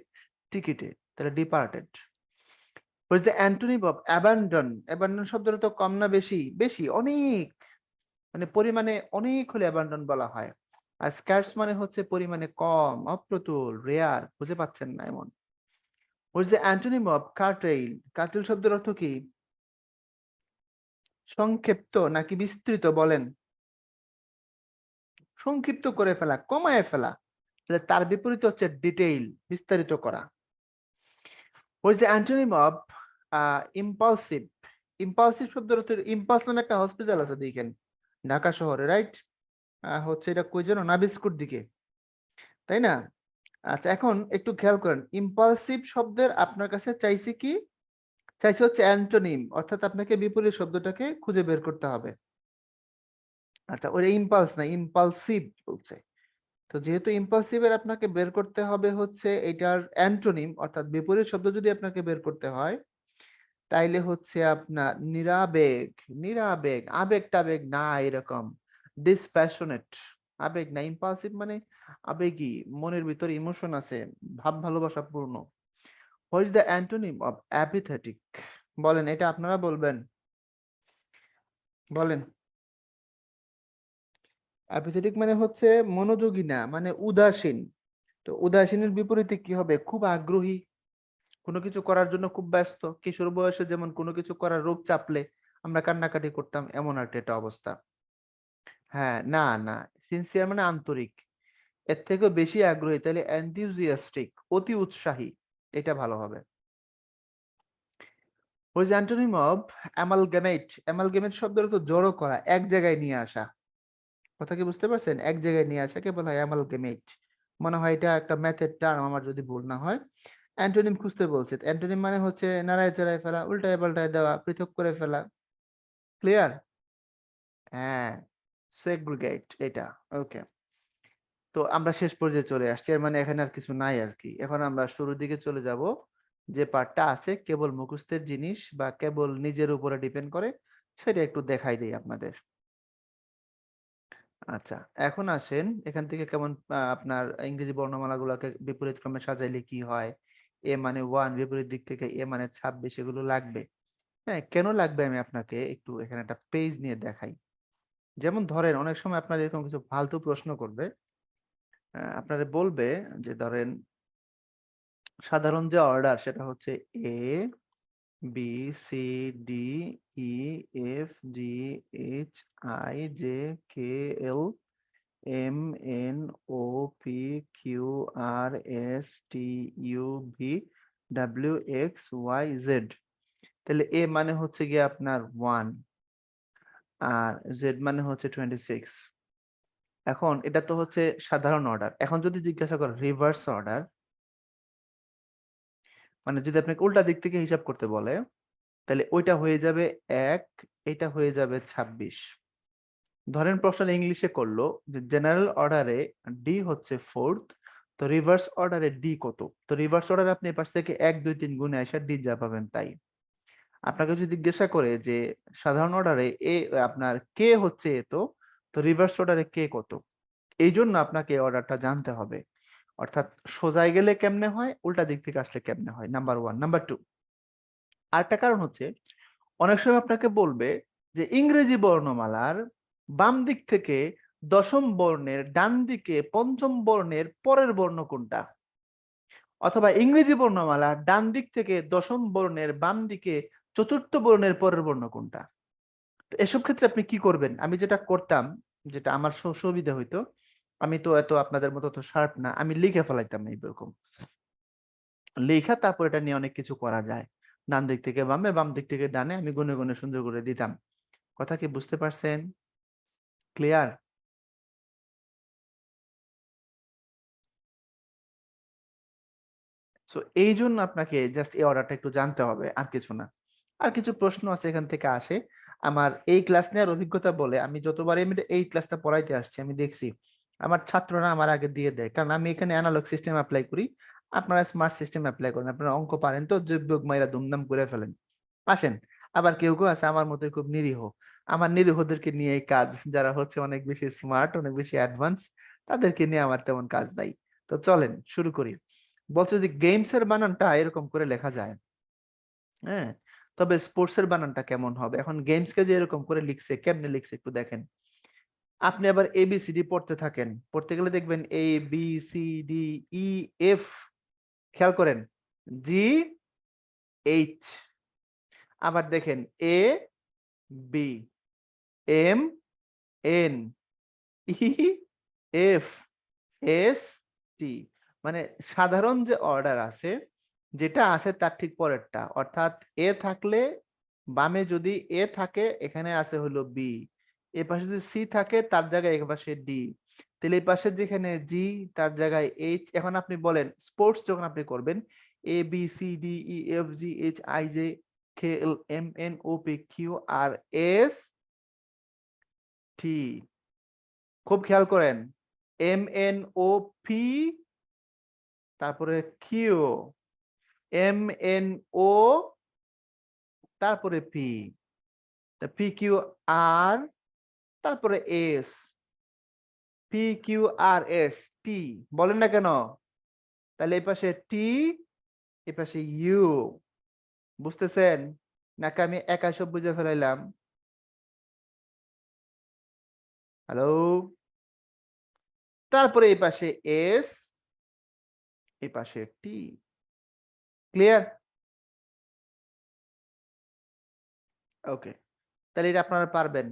টিকিটে, তাহলে departed. What is the antonym of abandon, abandon শব্দের তো কম না বেশি? বেশি, অনেক, মানে পরিমাণে অনেক হলে অ্যাবান্ডন বলা হয়। আর স্কার্স মানে হচ্ছে পরিমাণে কম, অপ্রতুল, রেয়ার, বুঝে পাচ্ছেন না এমন। What is the antonym of curtail, curtail শব্দের অর্থ কি? সংক্ষিপ্ত নাকি বিস্তৃত বলেন? সংক্ষিপ্ত করে ফেলা, কমায় ফেলা। তাহলে তার বিপরীত হচ্ছে ডিটেইল, বিস্তারিত করা। What is the antonym of impulsive, impulsive শব্দের অর্থ, ইম্পালস নামে একটা হসপিটাল আছে দেখেন ঢাকা শহরে, রাইট? হচ্ছে এটা কই যেন, নাবিস্কুর দিকে, তাই না? আচ্ছা, এখন একটু খেয়াল করেন, ইম্পালসিভ শব্দের আপনার কাছে চাইছে কি? চাইছে হচ্ছে অ্যান্টোনিম, অর্থাৎ আপনাকে বিপরীত শব্দটাকে খুঁজে বের করতে হবে। আচ্ছা, ওই ইম্পালস না, ইম্পালসিভ বলছে। তো যেহেতু ইম্পালসিভের আপনাকে বের করতে হবে হচ্ছে এটার অ্যান্টোনিম, অর্থাৎ বিপরীত শব্দ যদি আপনাকে বের করতে হয়, তাইলে হচ্ছে আপনার নিরাবেগ, নিরাবেগ, আবেগ টাবেগ না এরকম, ডিসপ্যাশনেট, আবেগ না। ইম্পালসিভ মানে আবেগী, মনের ভিতরে ইমোশন আছে, ভাব ভালোবাসা পূর্ণ। What is the antonym of apathetic, বলেন, এটা আপনারা বলবেন। বলেন। অ্যাপাথেটিক মানে হচ্ছে মনোযোগী না, মানে উদাসীন। তো উদাসীনের বিপরীতে কি হবে? খুব আগ্রহী, কোনো কিছু করার জন্য খুব ব্যস্ত। কিশোর বয়সে যেমন কোনো কিছু করার রোগ চাপলে আমরা কান্নাকাটি করতাম, এমন আর কি একটা অবস্থা। হ্যাঁ, না না, সিনসিয়ার মানে আন্তরিক, এর থেকেও বেশি আগ্রহী, তাহলে এনথিউজিয়াস্টিক, অতি উৎসাহী, এটা ভালো হবে। ওই যে অ্যান্টোনিম অফ অ্যামালগামেট, অ্যামালগামেট শব্দের তো জড়ো করা, এক জায়গায় নিয়ে আসা। কথা কি বুঝতে পারছেন? এক জায়গায় নিয়ে আসাকে বলা হয় অ্যামালগামেট। মনে হয় এটা একটা ম্যাথের টার্ম, আমার যদি ভুল না হয়। অ্যান্টোনিম খুঁজতে বলছে, অ্যান্টোনিম মানে হচ্ছে নাড়ায় চাড়ায় ফেলা, উল্টায় পাল্টায় দেওয়া, পৃথক করে ফেলা। ক্লিয়ার? হ্যাঁ, সেগ্রিগেট এটা। ওকে, তো আমরা শেষ পর্যায়ে চলে আসছি, এর মানে এখানে আর কিছু নাই আর কি। এখন আমরা শুরুর দিকে চলে যাব, যে পার্টটা আছে কেবল মুখস্থের জিনিস বা কেবল নিজের উপরে ডিপেন্ড করে, সেটা একটু দেখাই দিই আপনাদের। আচ্ছা, এখন আসেন এখান থেকে কেমন আপনার ইংরেজি বর্ণমালা গুলাকে বিপরীত ক্রমে সাজাইলে কি হয়। এ মানে 1, বিপরীত দিক থেকে এ মানে 26, এগুলো লাগবে। হ্যাঁ, কেন লাগবে আমি আপনাকে একটু এখানে একটা পেজ নিয়ে দেখাই। যেমন ধরেন অনেক সময় আপনার এরকম কিছু ফালতু প্রশ্ন করবে, আপনারা বলবে যে ধরেন সাধারণ যে অর্ডার সেটা হচ্ছে A B C D E F G H I J K L M N O P Q R S T U V W X Y Z. তাহলে এ মানে হচ্ছে গিয়ে আপনার 1, আর জেড মানে হচ্ছে 26। এখন এটা তো হচ্ছে সাধারণ অর্ডার। এখন যদি জিজ্ঞাসা করে রিভার্স অর্ডার, মানে যদি আপনাকে উল্টা দিক থেকে হিসাব করতে বলে, তাহলে ওইটা হয়ে যাবে 1, এটা হয়ে যাবে 26। ধরেন প্রশ্ন ইংলিশে করলো যে জেনারেল অর্ডারে ডি হচ্ছে 4th, তো রিভার্স অর্ডারে ডি কত। তো রিভার্স অর্ডারে আপনি এপাশ থেকে 1 2 3 গুণে আসা ডি যা পাবেন তাই। আপনাকে যদি জিজ্ঞাসা করে যে সাধারণ অর্ডারে এ আপনার কে হচ্ছে এত, তো রিভার্স অর্ডারে কে কত। এই জন্য আপনাকে অর্ডারটা জানতে হবে। অর্থাৎ সোজায় গেলে কেমনে হয়, উল্টা দিক থেকে আসলে কেমনে হয়, নাম্বার 1। নাম্বার 2, আরেকটা কারণ হচ্ছে অনেক সময় আপনাকে বলবে যে ইংরেজি বর্ণমালার বাম দিক থেকে দশম বর্ণের ডান দিকে পঞ্চম বর্ণের পরের বর্ণ কোনটা, অথবা ইংরেজি বর্ণমালা ডান দিক থেকে দশম বর্ণের বাম দিকে চতুর্থ বর্ণের পরের বর্ণ কোনটা। তো এসব ক্ষেত্রে আপনি কি করবেন? আমি যেটা করতাম, যেটা আমার সুবিধা হইতো, আমি তো এত আপনাদের মতো তো শার্প না, আমি লিখে ফেলাইতাম এইরকম। লেখা তারপর এটা নিয়ে অনেক কিছু করা যায়। ডান দিক থেকে বামে, বাম দিক থেকে ডানে, আমি গুনে গুনে সুন্দর করে দিতাম। কথা কি বুঝতে পারছেন? ক্লিয়ার? সো এই জন্য আপনাকে জাস্ট এই অর্ডারটা একটু জানতে হবে, আর কিছু না। আর কিছু প্রশ্ন আছে এখান থেকে আসে। আমার এই ক্লাস নেওয়ার অভিজ্ঞতা বলে, আমি যতবার আমি এই ক্লাসটা পড়াইতে আসছি আমি দেখছি আমার ছাত্ররা আমার আগে দিয়ে দেয়, কারণ আমি এখানে অ্যানালগ সিস্টেম অ্যাপ্লাই করি, আপনারা স্মার্ট সিস্টেম অ্যাপ্লাই করেন। আপনারা অঙ্ক পারেন তো, যোগ বিয়োগ মাইরা দুমদাম করে ফেলেন। আসেন, আবার কেউ কেউ আছে আমার মতোই খুব নিরীহ, আমার নিরীহদেরকে নিয়ে এই কাজ, যারা হচ্ছে অনেক বেশি স্মার্ট, অনেক বেশি অ্যাডভান্স, তাদেরকে নিয়ে আমার তেমন কাজ নাই। তো চলেন শুরু করি। বলছে যে গেমস এর বানানটা এরকম করে লেখা যায়, হ্যাঁ, তবে স্পোর্টস এর বানানটা কেমন হবে। এখন গেমস কে যে এরকম করে লিখছে, কেমনে লিখছে একটু দেখেন। আপনি আবার এবিসিডি পড়তে থাকেন, পড়তে গেলে দেখবেন A B C D E F, খেয়াল করেন, জি এইচ, আবার দেখেন A B M N E F S T. মানে সাধারণ যে অর্ডার আছে, যেটা আছে তার ঠিক পরেরটা, অর্থাৎ এ থাকলে বামে যদি এ থাকে এখানে আছে হলো বি, এ পাশে যদি সি থাকে তার জায়গায় এক পাশে ডি, তাহলে এই পাশে যেখানে জি তার জায়গায় এইচ। এখন আপনি বলেন স্পোর্টস যখন আপনি করবেন, A B C D E F G H I J K L M N O P Q R S T, খুব খেয়াল করেন, এম এন ও পি, তারপরে কিউ, এম এন ও, তারপরে পি, পি কিউ আর, তারপরে S, P Q R S T. বলেন না কেন? তাহলে এই পাশে টি, এই পাশে ইউ। বুঝতেছেন নাকি আমি একা সব বুঝে ফেলাইলাম? হ্যালো, তারপরে এই পাশে এস, এই পাশে টি। ক্লিয়ার? ওকে, তাহলে এটা আপনারা পারবেন।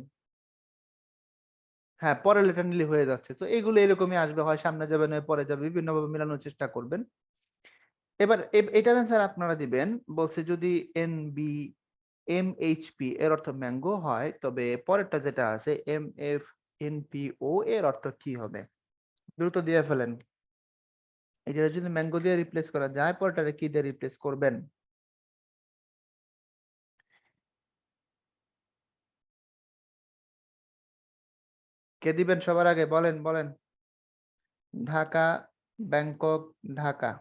হ্যাঁ, পরের লেটার নিলে হয়ে যাচ্ছে। তো এগুলো এরকমই আসবে, হয় সামনে যাবে নয় পরে যাবে, বিভিন্নভাবে মেলানোর চেষ্টা করবেন। এবার এটার অ্যান্সার আপনারা দিবেন। বলছে যদি N B M H P এর অর্থ ম্যাঙ্গো হয়, তবে পরেরটা যেটা আছে এম এফ এন পি ও এর অর্থ কি হবে? দ্রুত দিয়ে ফেলেন। এটা যদি ম্যাঙ্গো দিয়ে রিপ্লেস করা যায়, পরেরটা কি দিয়ে রিপ্লেস করবেন? কে দিবেন সবার আগে? বলেন বলেন। ঢাকা, ব্যাংকক, ঢাকা।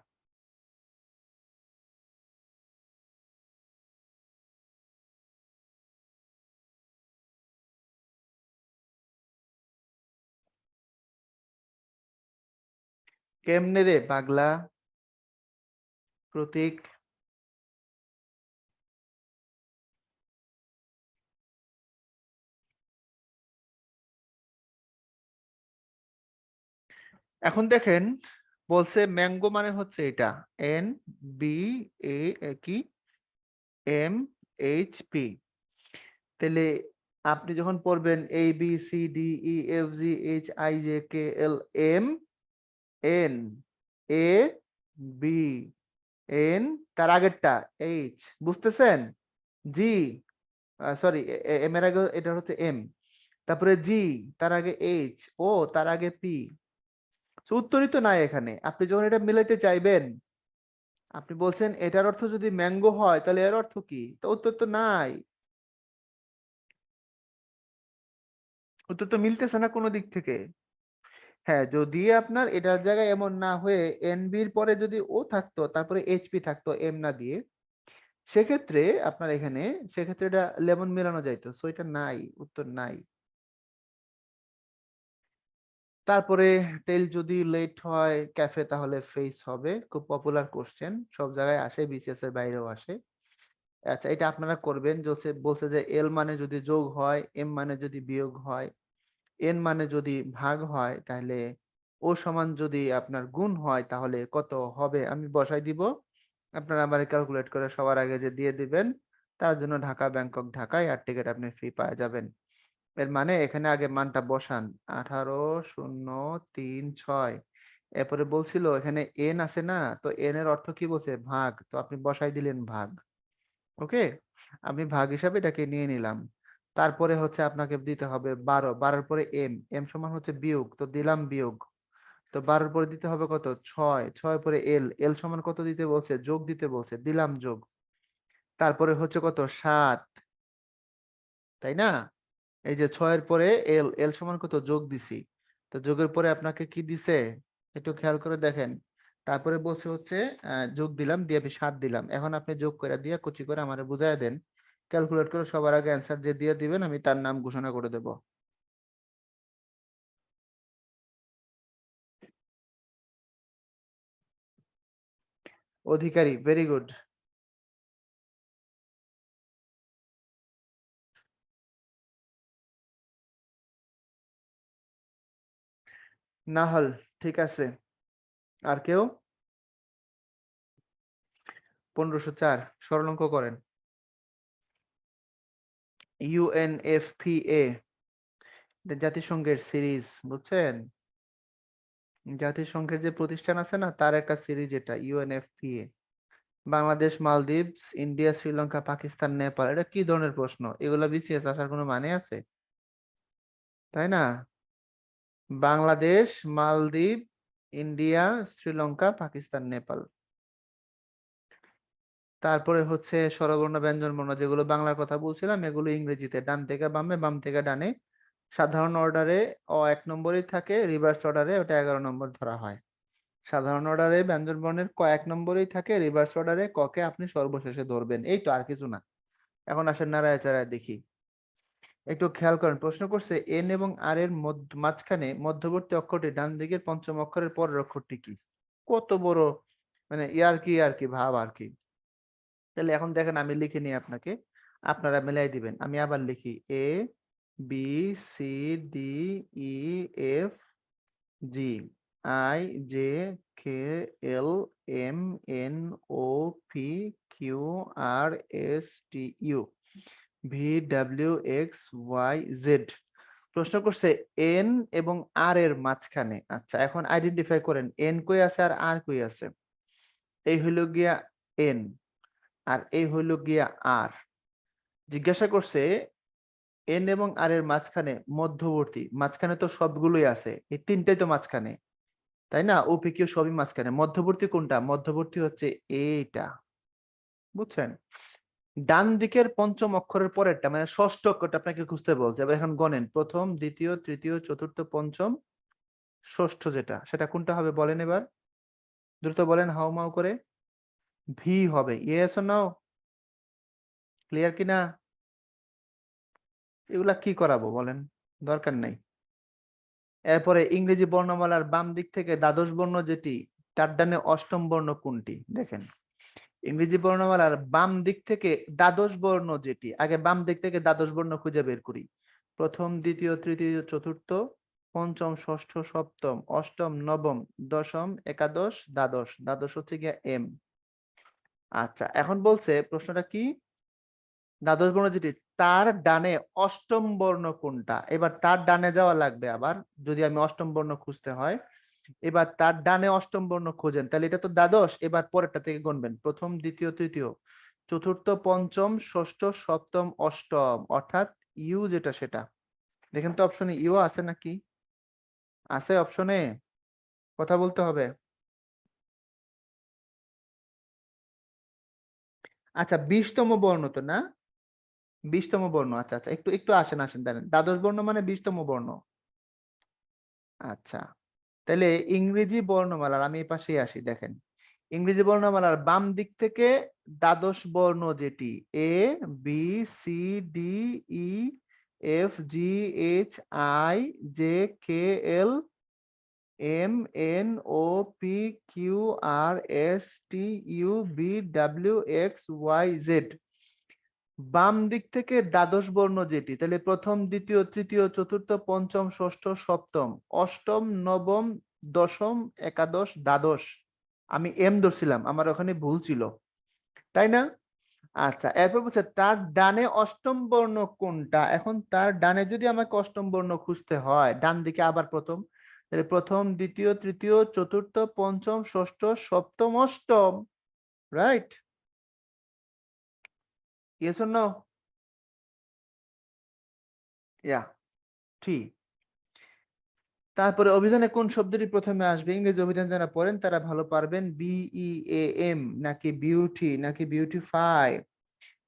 কেমনে রে পাগলা? প্রতীক। এখন দেখেন, বলছে ম্যাঙ্গো মানে হচ্ছে এটা এন বি এ কি এম এইচ পি। তাহলে আপনি যখন পড়বেন A B C D E F G H I J K L M N A B N, তার আগেরটা এইচ, বুঝতেছেন? জি, সরি, এম এর আগে এটা হচ্ছে এম, তারপরে জি, তার আগে এইচ, ও তার আগে পি। উত্তরই তো নাই এখানে। আপনি যখন এটা মিলাইতে চাইবেন, আপনি বলছেন এটার অর্থ যদি ম্যাঙ্গো হয় তাহলে এর অর্থ কি, তো উত্তর তো নাই। উত্তর তো মিলতেছে না কোনো দিক থেকে। হ্যাঁ, যদি আপনার এটার জায়গায় এমন না হয়ে এনবির পরে যদি ও থাকতো, তারপরে এইচপি থাকতো এম না দিয়ে, সেক্ষেত্রে আপনার এখানে, সেক্ষেত্রে এটা লেমন মেলানো যাইতো। সো এটা নাই, উত্তর নাই। তারপরে টেল যদি লেট হয় ক্যাফে, তাহলে ফেস হবে। খুব পপুলার কোশ্চেন, সব জায়গায় আসে, বিসিএস এর বাইরেও আসে। আচ্ছা, এটা আপনারা করবেন। বলছে যে এল মানে যদি যোগ হয়, এম মানে যদি বিয়োগ হয়, এন মানে যদি ভাগ হয়, তাহলে ও সমান যদি আপনার গুণ হয়, তাহলে কত হবে আমি বসাই দিব। আপনারা আবার ক্যালকুলেট করে সবার আগে যে দিয়ে দিবেন, তার জন্য ঢাকা ব্যাংকক ঢাকায় এয়ার টিকিট আপনি ফ্রি পাওয়া যাবেন। এর মানে এখানে আগে মানটা বসান, 18,036। এরপরে বলছিল এখানে এন আছে না, তো এন এর অর্থ কি বলছে? ভাগ, তো আপনি বসাই দিলেন ভাগ। ওকে, আমি ভাগ হিসাবে এটাকে নিয়ে নিলাম। তারপরে হচ্ছে আপনাকে দিতে হবে 12, 12 পরে এম, এম সমান হচ্ছে বিয়োগ, তো দিলাম বিয়োগ। তো 12 পরে দিতে হবে কত? 6, 6 পরে এল, এল সমান কত দিতে বলছে? যোগ দিতে বলছে, দিলাম যোগ। তারপরে হচ্ছে কত? 7, তাই না? এই যে 6-এর পরে এল, এল সমান কত? যোগ দিছি। তো যোগের পরে আপনাকে কি দিছে একটু খেয়াল করে দেখেন। তারপরে বলছে হচ্ছে যোগ দিলাম, দিয়ে আমি 7 দিলাম। এখন আপনি যোগ করে দিয়ে কুচি করে আমারে বুঝাই দেন। ক্যালকুলেট করে সবার আগে অ্যান্সার যে দিয়ে দিবেন, আমি তার নাম ঘোষণা করে দেব। অধিকারী, ভেরি গুড। নাহল, ঠিক আছে। আর কেউ? 1504 সরল অঙ্ক করেন। ইউএনএফপিএ, জাতিসংঘের সিরিজ, বুঝছেন? জাতিসংঘের যে প্রতিষ্ঠান আছে না, তার একটা সিরিজ এটা UNFPA. Bangladesh, Maldives, India, Sri Lanka, Pakistan, Nepal, এটা কি ধরনের প্রশ্ন? এগুলা বিসিএস আসার কোনো মানে আছে? তাই না? বাংলাদেশ, মালদ্বীপ, ইন্ডিয়া, শ্রীলঙ্কা, পাকিস্তান, নেপাল। তারপরে হচ্ছে স্বরবর্ণ, ব্যঞ্জন বর্ণ, যেগুলো বাংলার কথা বলছিলাম, এগুলো ইংরেজিতে ডান থেকে বামে, বাম থেকে ডানে। সাধারণ অর্ডারে অ 1 নম্বরই থাকে, রিভার্স অর্ডারে ওটা 11 নম্বর ধরা হয়। সাধারণ অর্ডারে ব্যঞ্জন বর্ণের ক 1 নম্বরই থাকে, রিভার্স অর্ডারে ক কে আপনি সর্বশেষে ধরবেন। এই তো, আর কিছু না। এখন আসেন নাড়ায় চাড়ায় দেখি। একটু খেয়াল করেন, প্রশ্ন করছে এন এবং আর এর মাঝখানে মধ্যবর্তী অক্ষরটি ডান দিকের পঞ্চম অক্ষরের পরের অক্ষরটি কি? কত বড় মানে ইয়ার কি আর কি ভাব আর কি। তাহলে এখন দেখেন, আমি লিখে নিই আপনাকে, আপনারা মিলাই দিবেন। আমি আবার লিখি A B C D E F G I J K L M N O P Q R S T U V W X Y Z. প্রশ্ন করছে এন এবং আর এর মাঝখানে। আচ্ছা, এখন আইডেন্টিফাই করেন এন কই আছে আর আর কই আছে। এই হইল গিয়া এন আর এই হইল গিয়া আর। জিজ্ঞাসা করছে এন এবং আর এর মাঝখানে মধ্যবর্তী, মাঝখানে তো সবগুলোই আছে, এই তিনটাই তো মাঝখানে, তাই না? ও পি কিউ সবই মাঝখানে, মধ্যবর্তী কোনটা? মধ্যবর্তী হচ্ছে এইটা, বুঝছেন? ডান দিকের পঞ্চম অক্ষরের পরেরটা মানে ষষ্ঠ অক্ষরটা আপনাকে খুঁজতে বলছে। এবার এখন গণেন, প্রথম, দ্বিতীয়, তৃতীয়, চতুর্থ, পঞ্চম, ষষ্ঠ যেটা, সেটা কোনটা হবে বলেন এবার, দ্রুত বলেন হাউমাউ করে। ভি হবে। Yes or no? ক্লিয়ার কিনা? এগুলা কি করাবো বলেন, দরকার নাই। এরপরে ইংরেজি বর্ণমালার বাম দিক থেকে দ্বাদশ বর্ণ যেটি, তার ডানে অষ্টম বর্ণ কোনটি? দেখেন, ইংরেজি বর্ণমালার বাম দিক থেকে দ্বাদশ বর্ণ যেটি, আগে বাম দিক থেকে দ্বাদশ বর্ণ খুঁজে বের করি। প্রথম, দ্বিতীয়, তৃতীয়, চতুর্থ, পঞ্চম, ষষ্ঠ, সপ্তম, অষ্টম, নবম, দশম, একাদশ, দ্বাদশ। দ্বাদশ হচ্ছে গিয়া এম। আচ্ছা, এখন বলছে প্রশ্নটা কি, দ্বাদশ বর্ণ যেটি তার ডানে অষ্টম বর্ণ কোনটা? এবার তার ডানে যাওয়া লাগবে আবার, যদি আমি অষ্টম বর্ণ খুঁজতে হয়। এবার তার ডানে অষ্টম বর্ণ খোঁজেন, তাহলে এটা তো দ্বাদশ। এবার পরেরটা থেকে গুনবেন, প্রথম, দ্বিতীয়, তৃতীয়, চতুর্থ, পঞ্চম, ষষ্ঠ, সপ্তম, অষ্টম, অর্থাৎ ইউ যেটা সেটা। দেখেন তো অপশনে ইউ আছে নাকি? আছে অপশনে? কথা বলতে হবে। আচ্ছা, 20তম বর্ণ তো না? 20তম বর্ণ, আচ্ছা আচ্ছা, একটু একটু আসেন আসেন, দাঁড়ান, দ্বাদশ বর্ণ মানে 20তম বর্ণ। আচ্ছা, তাহলে ইংরেজি বর্ণমালার আমি এই পাশেই আসি, দেখেন ইংরেজি বর্ণমালার বাম দিক থেকে দ্বাদশ বর্ণ যেটি A B C D E F G H I J K L M N O P Q R S T U V W X Y Z. বাম দিক থেকে দ্বাদশ বর্ণ যেটি, তাহলে প্রথম, দ্বিতীয়, তৃতীয়, চতুর্থ, পঞ্চম, ষষ্ঠ, সপ্তম, অষ্টম, নবম, দশম, একাদশ, দ্বাদশ। আমি এম ধরছিলাম, আমার ওখানে ভুল ছিল, তাই না? আচ্ছা, এরপর বলছে তার ডানে অষ্টম বর্ণ কোনটা। এখন তার ডানে যদি আমাকে অষ্টম বর্ণ খুঁজতে হয়, ডান দিকে আবার প্রথম, তাহলে প্রথম, দ্বিতীয়, তৃতীয়, চতুর্থ, পঞ্চম, ষষ্ঠ, সপ্তম, অষ্টম। Right? Yes or no? Yeah, ঠিক। তারপরে অভিধানে কোন শব্দটি প্রথমে আসবে? ইংরেজি অভিধান যারা পড়েন তারা ভালো পারবেন। BEAM নাকি বিউটি নাকি বিউটিফাই?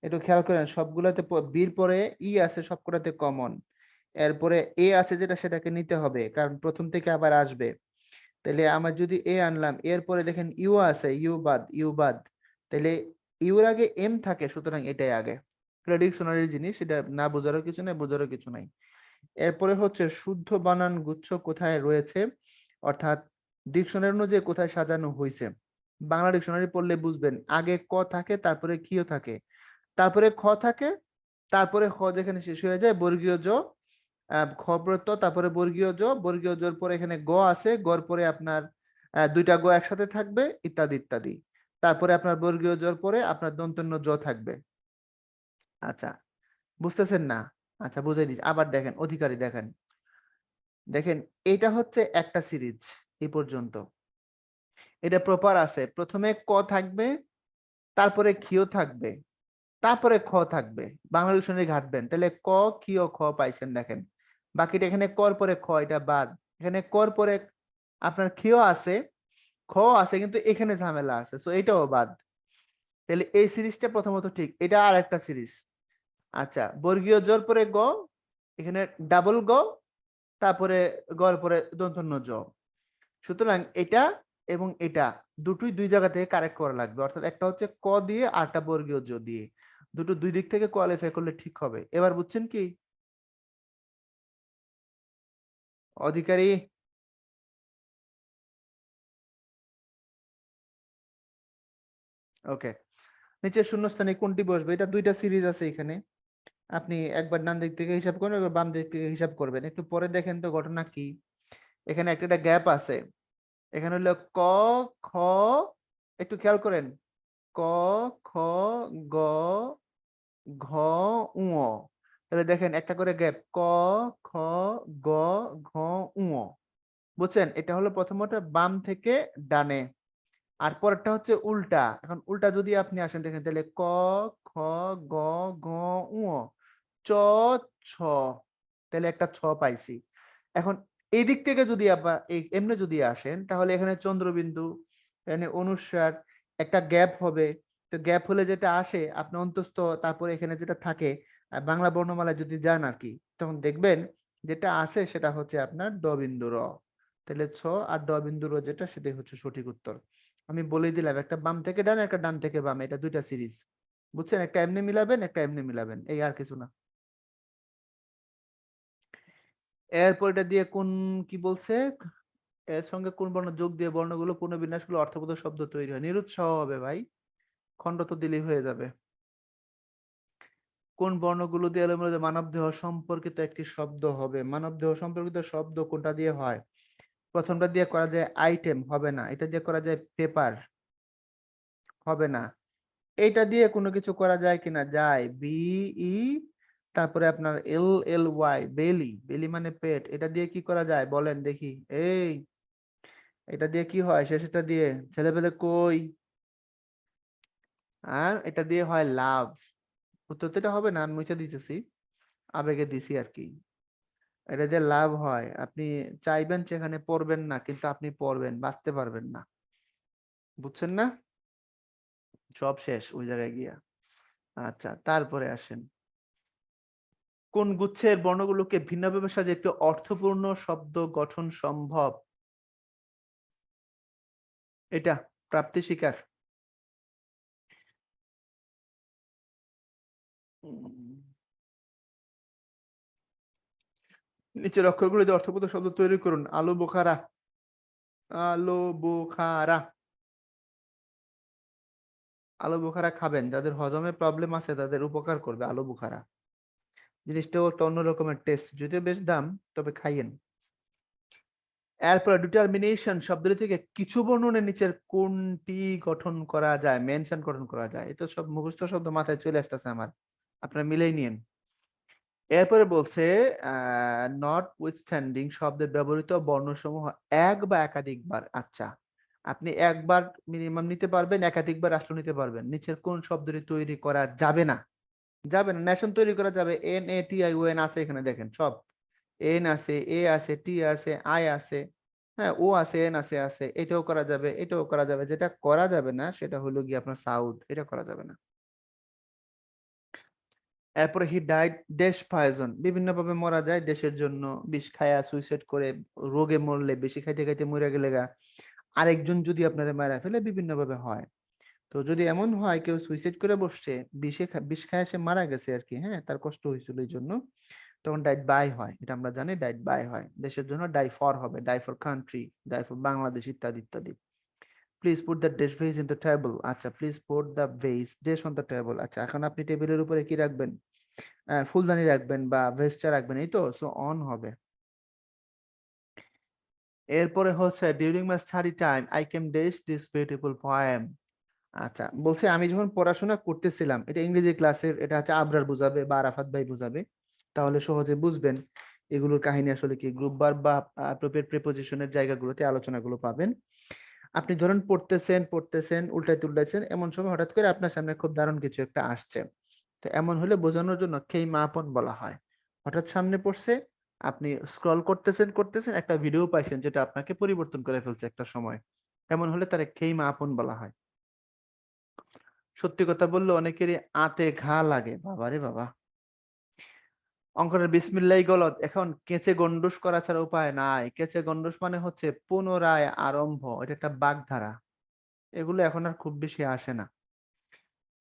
একটু খেয়াল করেন, সবগুলোতে বির পরে ই আছে, সবগুলোতে কমন। এরপরে এ আছে যেটা, সেটাকে নিতে হবে কারণ প্রথম থেকে আবার আসবে। তাহলে আমার যদি এ আনলাম, এরপরে দেখেন ইউ আছে, ইউ বাদ, ইউ বাদ, তাহলে ইউর আগে এম থাকে, সুতরাং এটাই আগে। ডিকশনারির জিনিস, এটা না বোঝারও কিছু নাই, বোঝারও কিছু নাই। এরপরে হচ্ছে শুদ্ধ বানান গুচ্ছ কোথায় রয়েছে, অর্থাৎ ডিকশনারি অনুযায়ী কোথায় সাজানো হয়েছে। বাংলা ডিকশনারি পড়লে বুঝবেন, আগে ক থাকে, তারপরে কিও থাকে, তারপরে খ থাকে, তারপরে খ যেখানে শেষ হয়ে যায় বর্গীয় জ, খ প্রত্যয়, তারপরে বর্গীয় জ, বর্গীয় জর পরে এখানে গ আছে, গর পরে আপনার দুইটা গ একসাথে থাকবে, ইত্যাদি ইত্যাদি। তারপরে আপনার বর্গীয় জর পরে আপনার দন্তন্য জ থাকবে। আচ্ছা, বুঝতেছেন না? আচ্ছা, বুঝাই দিচ্ছি আবার, দেখেন অধিকারী, দেখেন দেখেন, এটা হচ্ছে একটা সিরিজ এই পর্যন্ত, এটা প্রপার আছে, প্রথমে ক থাকবে, তারপরে খিও থাকবে, তারপরে খ থাকবে। বাংলা ডিকশনারি ঘাটবেন, তাহলে ক, খিও, খ পাইছেন, দেখেন। বাকিটা এখানে কর পরে খ, এটা বাদ। এখানে কর পরে আপনার খিও আছে, খ আছে, কিন্তু এখানে ঝামেলা আছে, সো এটাও বাদ। তাহলে এই সিরিজটা প্রথমত ঠিক, এটা আর একটা সিরিজ। আচ্ছা, বর্গীয় জোর পরে গ, এখানে ডাবল গ, তারপরে গর পরে দন্তন্য জ। সুতরাং এটা এবং এটা দুটোই দুই জায়গা থেকে কারেক্ট করা লাগবে, অর্থাৎ একটা হচ্ছে ক দিয়ে, আরটা বর্গীয় জ দিয়ে। দুটো দুই দিক থেকে কোয়ালিফাই করলে ঠিক হবে। এবার বুঝছেন কি? অধিকারী, ওকে। নিচে শূন্যস্থানে কোনটি বসবে? এটা দুইটা সিরিজ আছে এখানে। আপনি একবার ডান দিক থেকে হিসাব করবেন, একবার বাম দিক থেকে হিসাব করবেন। একটু পরে দেখেন তো ঘটনা কি। এখানে একটা গ্যাপ আছে। এখানে হলো ক, খ, একটু খেয়াল করেন, ক, খ, গ, ঘ, উ। তাহলে দেখেন একটা করে গ্যাপ, ক, খ, গ, ঘ, উ। বুঝছেন? এটা হলো প্রথমটা বাম থেকে ডানে, আর পরেরটা হচ্ছে উল্টা। এখন উল্টা যদি আপনি আসেন দেখেন, তাহলে ক, খ, গ, ঘ, উ, চ, ছ। তাহলে একটা ছ পাইছি। এখন এই দিক থেকে যদি আবার এই এমনি যদি আসেন, তাহলে এখানে চন্দ্রবিন্দু, এখানে অনুস্বার, একটা গ্যাপ হবে। তো গ্যাপ হলে যেটা আসে আপনি অন্তস্থ, তারপরে এখানে যেটা থাকে বাংলা বর্ণমালায় যদি যান আর কি, তখন দেখবেন যেটা আছে সেটা হচ্ছে আপনার ড বিন্দু র। তাহলে ছ আর ড বিন্দু র যেটা, সেটাই হচ্ছে সঠিক উত্তর। আমি বলে দিলাম, একটা বাম থেকে ডান, একটা ডান থেকে বাম, এটা দুইটা সিরিজ। বুঝছেন? একটা এমনি মিলাবেন, একটা এমনি মিলাবেন, এই আর কিছু না। এরপর এটা দিয়ে কোন, কি বলছে, এর সঙ্গে কোন বর্ণ যোগ দিয়ে বর্ণগুলো পুনর্বিন্যাসগুলো অর্থবোধক শব্দ তৈরি হয়? নিরুৎসাহ হবে ভাই, খণ্ড তো দিলেই হয়ে যাবে। কোন বর্ণগুলো দিয়ে এলোমেলো মানব দেহ সম্পর্কিত একটি শব্দ হবে? মানব দেহ সম্পর্কিত শব্দ কোনটা দিয়ে হয়? প্রথমটা দিয়ে করা যায় আইটেম, হবে না। এটা দিয়ে করা যায় পেপার, হবে না। এইটা দিয়ে কোনো কিছু করা যায় কিনা? যায়, বি ই, তারপরে আপনার এল এল ওয়াই, বেলি, বেলি মানে পেট। এটা দিয়ে কি করা যায় বলেন দেখি? এই, এটা দিয়ে কি হয় শেষেরটা দিয়ে? ছেলেপেলে কই? আর এটা দিয়ে হয় লাভ। উত্তর তো এটা হবে না, আমি মুছে দিতেছি, আবেগে দিছি আর কি। এটা দিয়ে লাভ হয়, আপনি চাইবেন সেখানে পড়বেন না, কিন্তু আপনি পড়বেন, বাঁচতে পারবেন না। বুঝছেন না? সব শেষ ওই জায়গায় গিয়া। আচ্ছা, তারপরে আসেন, কোন গুচ্ছের বর্ণগুলোকে ভিন্নভাবে সাজিয়ে একটি অর্থপূর্ণ শব্দ গঠন সম্ভব? এটা প্রাপ্তি স্বীকার। নিচের অক্ষরগুলো দিয়ে অর্থবোধক শব্দ তৈরি করুন। আলু বোখারা, আলু বোখারা। আলু বোখারা খাবেন, যাদের হজমে প্রবলেম আছে তাদের উপকার করবে আলু বোখারা। জিনিসটাও একটা অন্য রকমের টেস্ট, যদিও বেশ দাম, তবে খাইয়েন। এরপর ডিটারমিনেশন শব্দটি থেকে কিছু বর্ণনের নিচের কোনটি গঠন করা যায়? মেনশন গঠন করা যায়। এটা সব মুখস্থ শব্দ মাথায় চলে আসতেছে আমার, আপনারা মিলেই নিন। এরপরে বলছে নট উইথস্ট্যান্ডিং শব্দের ব্যবহৃত বর্ণসমূহ এক বা একাধিকবার। আচ্ছা, আপনি একবার মিনিমাম নিতে পারবেন, একাধিকবার আসলে নিতে পারবেন। নিচের কোন শব্দটি তৈরি করা যাবে না? যাবে না। নেশন তৈরি করা যাবে, N A T I O N আছে এখানে দেখেন সব, এন আছে, এ আছে, টি আছে, আই আছে, হ্যাঁ ও আছে, এন আছে, আছে, এটাও করা যাবে, এটাও করা যাবে। যেটা করা যাবে না সেটা হলো গিয়ে আপনার সাউথ, এটা করা যাবে না। এরপরে হি ডাইড ড্যাশ পয়জন, বিভিন্ন ভাবে মরা যায় দেশের জন্য, বিষ খায়া, সুইসাইড করে, রোগে মরলে, বেশি খাইতে খাইতে মরে গেলে গা, আরেকজন যদি আপনারা মারা ফেলে, বিভিন্ন ভাবে হয়। তো যদি এমন হয় কেউ সুইসাইড করে বসছে, বিষ খায় সে মারা গেছে আর কি, হ্যাঁ তার কষ্ট হয়েছিল এই জন্য, তখন ডাইট বাই হয়। এটা আমরা জানি, ডাইট বাই হয়। দেশের জন্য ডাই ফর হবে, die for country, die for Bangladesh, ইত্যাদি ইত্যাদি। Please put the dish veg in the table. আচ্ছা, please put the veg dish on the table. আচ্ছা, এখন আপনি টেবিলের উপরে কি রাখবেন? ফুলদানি রাখবেন বা ভেজটা রাখবেন, এই তো, সো অন হবে। এরপরে হচ্ছে during my study time I came ডেস দিস বিউটিফুল পোয়েম। আচ্ছা, বলছে আমি যখন পড়াশোনা করতেছিলাম, এটা ইংরেজি ক্লাসের, এটা হচ্ছে আবরার বুঝাবে বা আরাফাত ভাই বুঝাবে, তাহলে সহজে বুঝবেন এগুলোর কাহিনী আসলে কি। গ্রুপ বার বা অ্যাপ্রোপ্রিয়েট প্রিপোজিশনের জায়গাগুলোতে আলোচনাগুলো পাবেন। আপনি ধরেন পড়তেছেন পড়তেছেন, উল্টাইতে উল্টাইছেন, এমন সময় হঠাৎ করে আপনার সামনে খুব দারুণ কিছু একটা আসছে। তো এমন হলে বোঝানোর জন্য খেই মাপন বলা হয়। হঠাৎ সামনে পড়ছে, আপনি স্ক্রল করতেছেন করতেছেন, একটা ভিডিও পাইছেন যেটা আপনাকে পরিবর্তন করে ফেলছে একটা সময়, এমন হলে তার খেই মাপন বলা হয়। সত্যি কথা বললে অনেকেরই আতে ঘা লাগে, বাবারে বাবা। অঙ্কনের বিসমিল্লাহি গলত, এখন কেচে গন্ডুস করা ছাড়া উপায় নাই। কেচে গন্ডুস মানে হচ্ছে পুনরায় আরম্ভ, এটা একটা বাগধারা। এগুলো এখন আর খুব বেশি আসে না।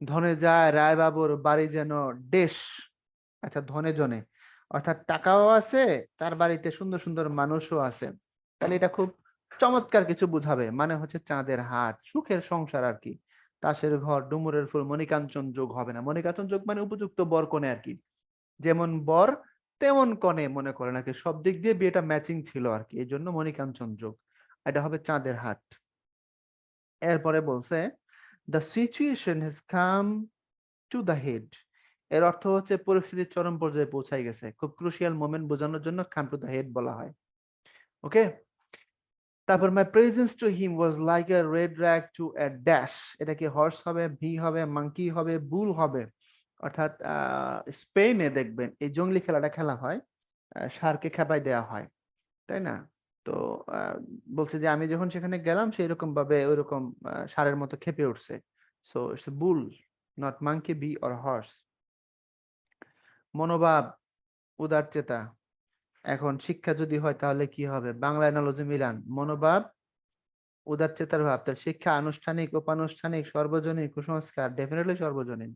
ধনে যায় রায় বাবুর বাড়ি যেন দেশ। আচ্ছা, ধনে জনে, অর্থাৎ টাকাও আছে, তার বাড়িতে সুন্দর সুন্দর মানুষও আছে। তাহলে এটা খুব চমৎকার কিছু বুঝাবে, মানে হচ্ছে চাঁদের হাট, সুখের সংসার আর কি। তাসের ঘর, ডুমুরের ফুল, মণিকাঞ্চন যোগ হবে না। মণিকাঞ্চন যোগ মানে উপযুক্ত বর কনে আর কি। যেমন বর তেমন কনে, মনে করেন আর কি, সব দিক দিয়ে বিয়েটা ম্যাচিং ছিল আর কি, এই জন্য মণিকাঞ্চন যোগ। এটা হবে চাঁদের হাট। এরপরে বলছে the situation has come to the head. এর অর্থ হচ্ছে পরিস্থিতির চরম পর্যায়ে পৌঁছায় গেছে, খুব ক্রুশিয়াল মোমেন্ট বোঝানোর জন্য কাম টু দ্য হেড বলা হয়। ওকে, তারপর my presence to him was like a red rag to a dash. এটা কি হর্স হবে, ভি হবে, মাঙ্কি হবে, বুল হবে? অর্থাৎ স্পেনে দেখবেন এই জঙ্গলি খেলাটা খেলা হয়, ষাঁড়কে খেপাই দেওয়া হয়, তাই না? তো বলছে যে আমি যখন সেখানে গেলাম সেই রকম ভাবে ওইরকম ষাঁড়ের মতো খেপে উঠছে। So it's bull, not monkey, bee or horse. মনোভাব, উদারচেতা। এখন শিক্ষা যদি হয় তাহলে কি হবে? বাংলা অ্যানালজি মিলান, মনোভাব, উদারচেতার ভাব। তার শিক্ষা আনুষ্ঠানিক, উপানুষ্ঠানিক, সর্বজনীন, কুসংস্কার, ডেফিনেটলি সর্বজনীন।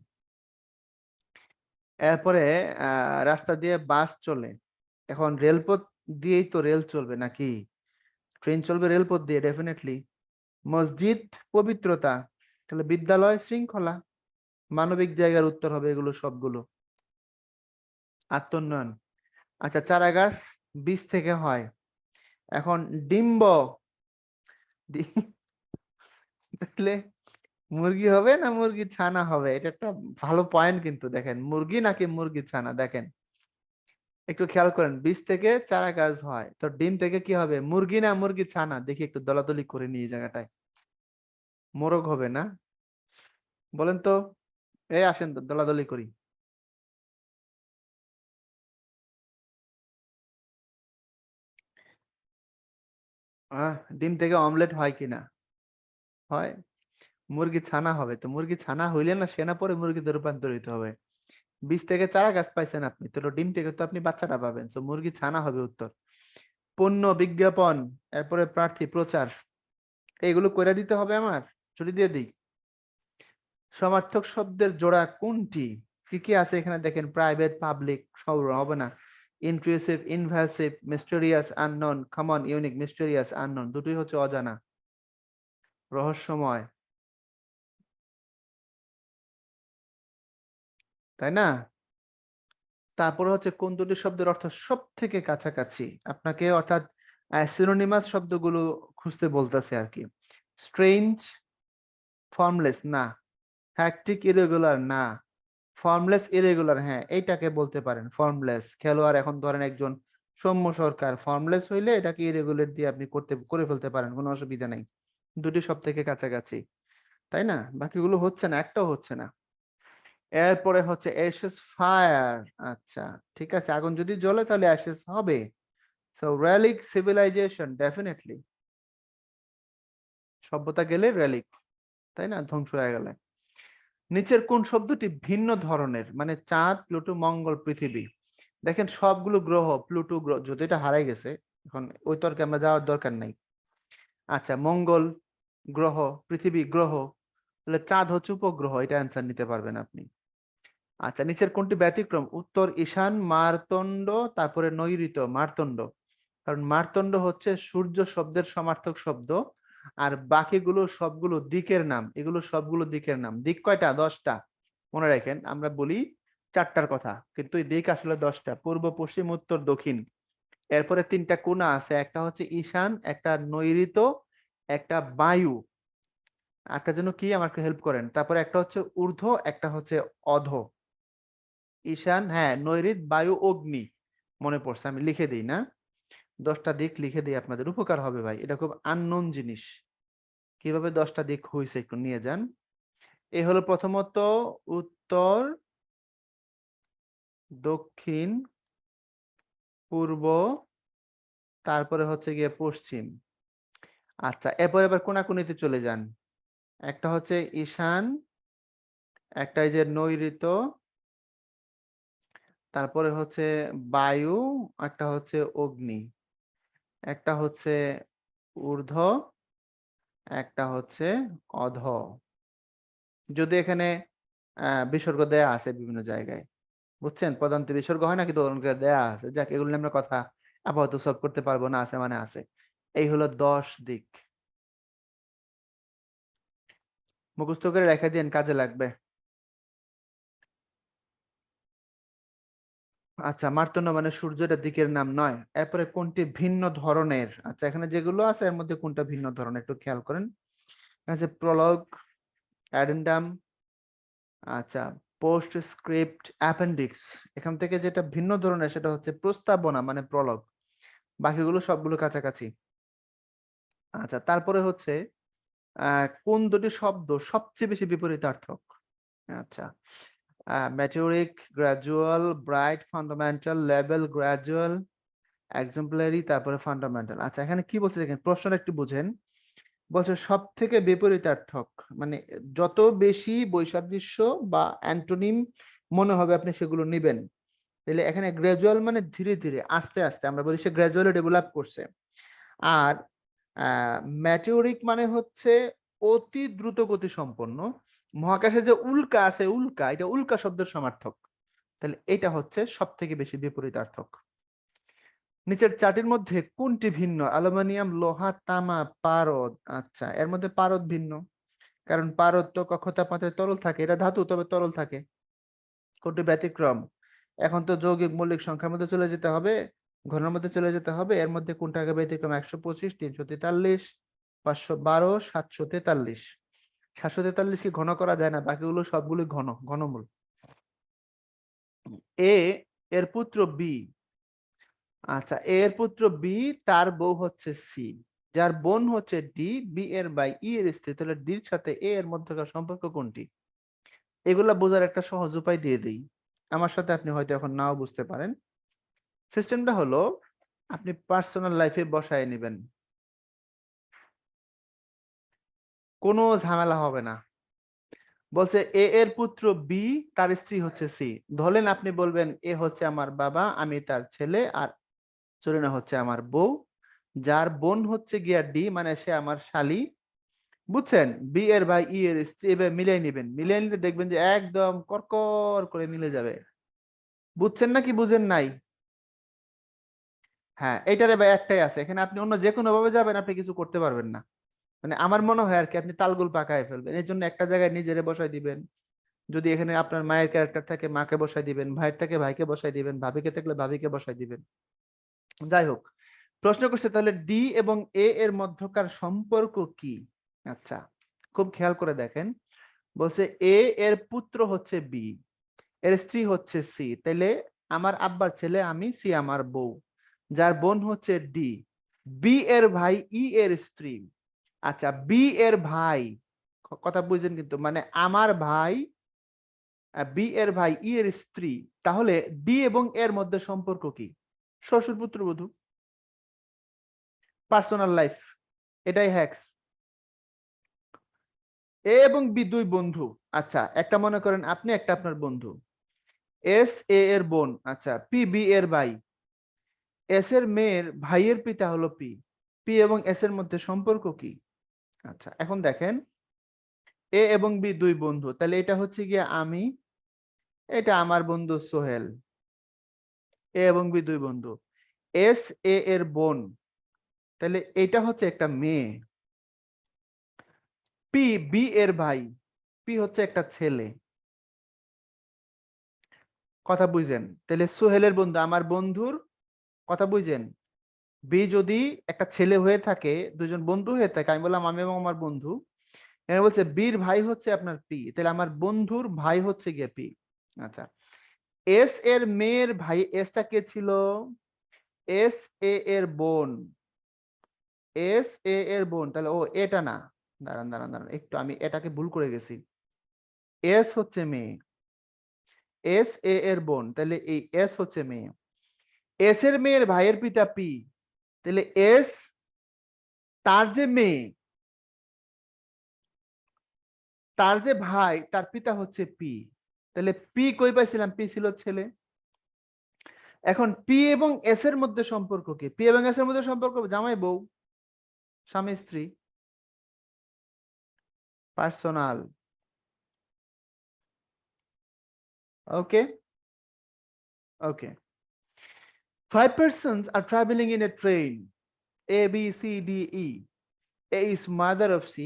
এরপরে রাস্তা দিয়ে বাস চলে, এখন রেলপথ দিয়েই তো রেল চলবে নাকি? ট্রেন চলবে রেলপথ দিয়ে, ডেফিনেটলি। মসজিদ, পবিত্রতা, তাহলে বিদ্যালয়, শৃঙ্খলা। মানবিক জায়গার উত্তর হবে এগুলো সবগুলো। আত্মোন্নয়ন। আচ্ছা, চারা গাছ বীজ থেকে হয়। এখন ডিম্ব, তাহলে মুরগি হবে না মুরগি ছানা হবে? এটা একটা ভালো পয়েন্ট কিন্তু, দেখেন মুরগি নাকি মুরগি ছানা, দেখেন একটু খেয়াল করেন। বীজ থেকে চারা গাছ হয়, তো ডিম থেকে কি হবে? মুরগি না মুরগি ছানা? দেখি একটু দলাদলি করে নিয়ে জায়গাটায়। মোরগ হবে না? বলেন তো, এই আসেন তো দলাদলি করি। ডিম থেকে অমলেট হয় কিনা? হয়। মুরগি ছানা হবে, তো মুরগি ছানা হইলে না সেনা পরে মুরগিতে রূপান্তরিত হবে। বীজ থেকে চারা গাছ পাইছেন আপনি, তো ডিম থেকে তো আপনি বাচ্চাটা পাবেন, তো মুরগি ছানা হবে উত্তর। পণ্য, বিজ্ঞাপন, এরপরে প্রার্থী, প্রচার, এইগুলো কইরা দিতে হবে আমার? ছুটি দিয়ে দিই। সমার্থক শব্দের জোড়া কোনটি? কি কি আছে এখানে দেখেন, প্রাইভেট, পাবলিক, সব হবে না। Inclusive, invasive, mysterious, unknown, common, unique. Mysterious, unknown দুটোই হচ্ছে অজানা, রহস্যময়, তাই না? তারপরে হচ্ছে কোন দুটি শব্দের অর্থ সব থেকে কাছাকাছি আপনাকে, অর্থাৎ সিনোনিমাস শব্দগুলো খুঁজতে বলতেছে আর কি। স্ট্রেঞ্জ, ফর্মলেস না। হ্যাকটিক, ইরেগুলার না। ফর্মলেস, ইরেগুলার, হ্যাঁ এইটাকে বলতে পারেন ফর্মলেস। খেলোয়াড়, এখন ধরেন একজন সৌম্য সরকার, ফর্মলেস হইলে এটাকে ইরেগুলার দিয়ে আপনি করে ফেলতে পারেন, কোনো অসুবিধা নেই। দুটি সব থেকে কাছাকাছি, তাই না? বাকিগুলো হচ্ছে না, একটাও হচ্ছে না। এরপরে হচ্ছে অ্যাশেস, ফায়ার। আচ্ছা, ঠিক আছে, আগুন যদি জ্বলে তাহলে অ্যাশেস হবে। So relic, civilisation, definitely. সভ্যতা গেলে রেলিক, তাই না? ধ্বংস হয়ে গেলে। নিচের কোন শব্দটি ভিন্ন ধরনের, মানে চাঁদ, প্লুটো, মঙ্গল, পৃথিবী। দেখেন সবগুলো গ্রহ, প্লুটো গ্রহ যদি এটা হারাই গেছে, এখন ওই তর্কে আমরা যাওয়ার দরকার নাই। আচ্ছা, মঙ্গল গ্রহ, পৃথিবী গ্রহ, তাহলে চাঁদ হচ্ছে উপগ্রহ, এটা অ্যান্সার নিতে পারবেন আপনি। আচ্ছা, নিচের কোনটি ব্যতিক্রম? উত্তর ঈশান, মার্তণ্ড, তারপরে নৈঋত্য, মার্তণ্ড। কারণ মার্তণ্ড হচ্ছে সূর্য শব্দের সমার্থক শব্দ, আর বাকিগুলো সবগুলো দিকের নাম, এগুলো সবগুলো দিকের নাম। দিক কয়টা? 10টা। মনে রাখেন, আমরা বলি 4টার কথা, কিন্তু এই দিক আসলে 10টা, পূর্ব, পশ্চিম, উত্তর, দক্ষিণ। এরপরে 3টা কোণা আছে, একটা হচ্ছে ঈশান, একটা নৈঋত্য, একটা বায়ু, একটা জন্য কি, আমাকে হেল্প করেন। তারপরে একটা হচ্ছে ঊর্ধ্ব, একটা হচ্ছে অধ। ঈশান, হ্যাঁ, নৈঋত, বায়ু, অগ্নি। মনে পড়ছে, আমি লিখে দিই না? 10টা দিক লিখে দিই, আপনাদের উপকার হবে ভাই, এটা খুব আননোন জিনিস। কিভাবে 10টা দিক হয়েছে একটু নিয়ে যান। এই হলো প্রথমত উত্তর, দক্ষিণ, পূর্ব, তারপরে হচ্ছে গিয়ে পশ্চিম। আচ্ছা, এরপর এবার কোনাকুনিতে চলে যান। একটা হচ্ছে ঈশান, একটা এই যে নৈঋত্য, তারপরে হচ্ছে বায়ু, একটা হচ্ছে অগ্নি, একটা হচ্ছে ঊর্ধ্ব, একটা হচ্ছে অধ। যদি এখানে বিসর্গ দেয়া আছে বিভিন্ন জায়গায়, বুঝছেন, পদান্তে বিসর্গ হয় না, কিন্তু দেয়া আছে। যাক, এগুলো নিয়ে আমরা কথা আপাতত সলভ করতে পারবো না, আছে মানে আছে। এই হলো 10 দিক, মুখস্থ করে রেখে দিন, কাজে লাগবে। আচ্ছা, মার্তণ্ড মানে সূর্যটা দিকের নাম নয়। এরপরে কোনটি ভিন্ন ধরনের? আচ্ছা, এখানে যেগুলো আছে এর মধ্যে কোনটা ভিন্ন ধরনের একটু খেয়াল করেন। আছে প্রলগ, অ্যাডেন্ডাম, আচ্ছা, পোস্টস্ক্রিপ্ট, অ্যাপেন্ডিক্স। এখান থেকে যেটা ভিন্ন ধরনের সেটা হচ্ছে প্রস্তাবনা মানে প্রলগ, বাকিগুলো সবগুলো কাছাকাছি। আচ্ছা, তারপরে হচ্ছে কোন দুটি শব্দ সবচেয়ে বেশি বিপরীতার্থক? আচ্ছা, ম্যাটিউরিক, gradual, bright, fundamental, level, gradual, exemplary, তারপরে ফান্ডামেন্টাল। আচ্ছা, এখানে কি বলছে দেখেন, প্রশ্নটা একটু বুঝেন। বলছে সব থেকে বিপরীতার্থক মানে যত বেশি বৈসাদৃশ্য বা অ্যান্টোনিম মনে হবে আপনি সেগুলো নিবেন। তাহলে এখানে গ্রাজুয়াল মানে ধীরে ধীরে আস্তে আস্তে, আমরা বলি সে গ্রাজুয়ালি ডেভেলপ করছে। আর ম্যাটিউরিক মানে হচ্ছে অতি দ্রুত গতি সম্পন্ন। মহাকাশে যে উল্কা আছে, উল্কা, এটা উল্কা শব্দের সমার্থক। তাহলে এটা হচ্ছে সব থেকে বেশি বিপরীতার্থক। নিচের চারটির মধ্যে কোনটি ভিন্ন? অ্যালুমিনিয়াম, লোহা, তামা, পারদ। আচ্ছা, এর মধ্যে পারদ ভিন্ন, কারণ পারদ তো কক্ষ তাপমাত্রায় তরল থাকে, এটা ধাতু তবে তরল থাকে। কোনটি ব্যতিক্রম? এখন তো যৌগিক মৌলিক সংখ্যার মধ্যে চলে যেতে হবে, ঘনের মধ্যে চলে যেতে হবে। এর মধ্যে কোনটা আগে ব্যতিক্রম? 125, 343, 512, 743। 743 কি ঘন করা যায় না? বাকিগুলো সবগুলো ঘন, ঘনমূল। এ এর পুত্র বি। আচ্ছা, এ এর পুত্র বি, তার বউ হচ্ছে সি, যার বোন হচ্ছে ডি, বি এর বাই ই এর স্ত্রী। তাহলে ডির সাথে এ এর মধ্যকার সম্পর্ক কোনটি? এগুলা বোঝার একটা সহজ উপায় দিয়ে দিই। আমার সাথে আপনি হয়তো এখন নাও বুঝতে পারেন। সিস্টেমটা হলো আপনি পার্সোনাল লাইফে বসায় নেবেন, কোনো ঝামেলা হবে না। বলছে এ এর পুত্র বি, তার স্ত্রী হচ্ছে সি। ধরেন আপনি বলবেন এ হচ্ছে আমার বাবা, আমি তার ছেলে, আর চরিনা হচ্ছে আমার বউ, যার বোন হচ্ছে গিয়া ডি মানে সে আমার শালি। বুঝছেন? বি এর ভাই ই এর স্ত্রী, এবার মিলিয়ে নিবেন। মিলিয়ে নিলে দেখবেন যে একদম করকর করে মিলে যাবে। বুঝছেন নাকি বুঝেন নাই? হ্যাঁ, এইটারে ভাই একটাই আছে, এখানে আপনি অন্য যে কোনো ভাবে যাবেন আপনি কিছু করতে পারবেন না। মানে আমার মনে হয় আর কি আপনি তালগোল পাকায় ফেলবেন। এর জন্য একটা জায়গায় নিজেরে বসাই দিবেন। যদি এখানে আপনার মায়ের ক্যারেক্টার থাকে মাকে বসাই দিবেন, ভাইয়ের থাকে ভাইকে বসাই দিবেন, ভাবিকে থাকলে ভাবিকে বসাই দিবেন। যাই হোক, প্রশ্ন করছে তাহলে ডি এবং এ এর মধ্যকার সম্পর্ক কি? আচ্ছা, খুব খেয়াল করে দেখেন। বলছে এ এর পুত্র হচ্ছে বি, এর স্ত্রী হচ্ছে সি। তাইলে আমার আব্বার ছেলে আমি, সি আমার বউ, যার বোন হচ্ছে ডি, বি এর ভাই ই এর স্ত্রী। আচ্ছা, বি এর ভাই, কথা বুঝছেন কিন্তু, মানে আমার ভাই, বি এর ভাই ই এর স্ত্রী। তাহলে ডি এবং এর মধ্যে সম্পর্ক কি? শ্বশুর পুত্রবধূ, পার্সোনাল লাইফ, এটাই হ্যাক্স। এ এবং বি দুই বন্ধু। আচ্ছা, একটা মনে করেন আপনি, একটা আপনার বন্ধু। এস এ এর বোন, আচ্ছা, পি বি এর ভাই। এস এর মেয়ের ভাইয়ের পিতা হলো পি। পি এবং এস এর মধ্যে সম্পর্ক কি? আচ্ছা, এখন দেখেন এ এবং বি দুই বন্ধু, তাহলে এটা হচ্ছে গিয়ে আমি, এটা আমার বন্ধু সোহেল। এ এবং বি দুই বন্ধু। এস এ এর বোন, তাহলে এটা হচ্ছে একটা মেয়ে। পি বি এর ভাই, পি হচ্ছে একটা ছেলে। কথা বুঝেন? তাহলে সোহেলের বন্ধু আমার বন্ধুর, কথা বুঝেন? বি যদি একটা ছেলে হয়ে থাকে, দুজন বন্ধু হয়ে থাকে, আমি বললাম আমি এবং আমার বন্ধু, এখানে বলছে বীর ভাই হচ্ছে আপনার পি, তাহলে আমার বন্ধুর ভাই হচ্ছে গিয়ে পি। আচ্ছা, এস এর মেয়ের ভাই, এসটা কে ছিল? এস এ এর বোন, এস এ এর বোন, তাহলে ও এটা না, দাঁড়ান দাঁড়ান দাঁড়ান একটু, আমি এটাকে ভুল করে গেছি। এস হচ্ছে মেয়ে, এস এ এর বোন, তাহলে এই এস হচ্ছে মেয়ে। এস এর মেয়ের ভাইয়ের পিতা পি, তাহলে এস, তার যে মেয়ে, তার যে ভাই, তার পিতা হচ্ছে পি। তাহলে পি কই পাইছিলাম? পি ছিল ছেলে। এখন পি এবং এস এর মধ্যে সম্পর্ক কি? পি এবং এস এর মধ্যে সম্পর্ক জামাই বউ, স্বামী স্ত্রী, personal. Okay, okay. 5 persons are traveling in a train, A, B, C, D, E. A is mother of C.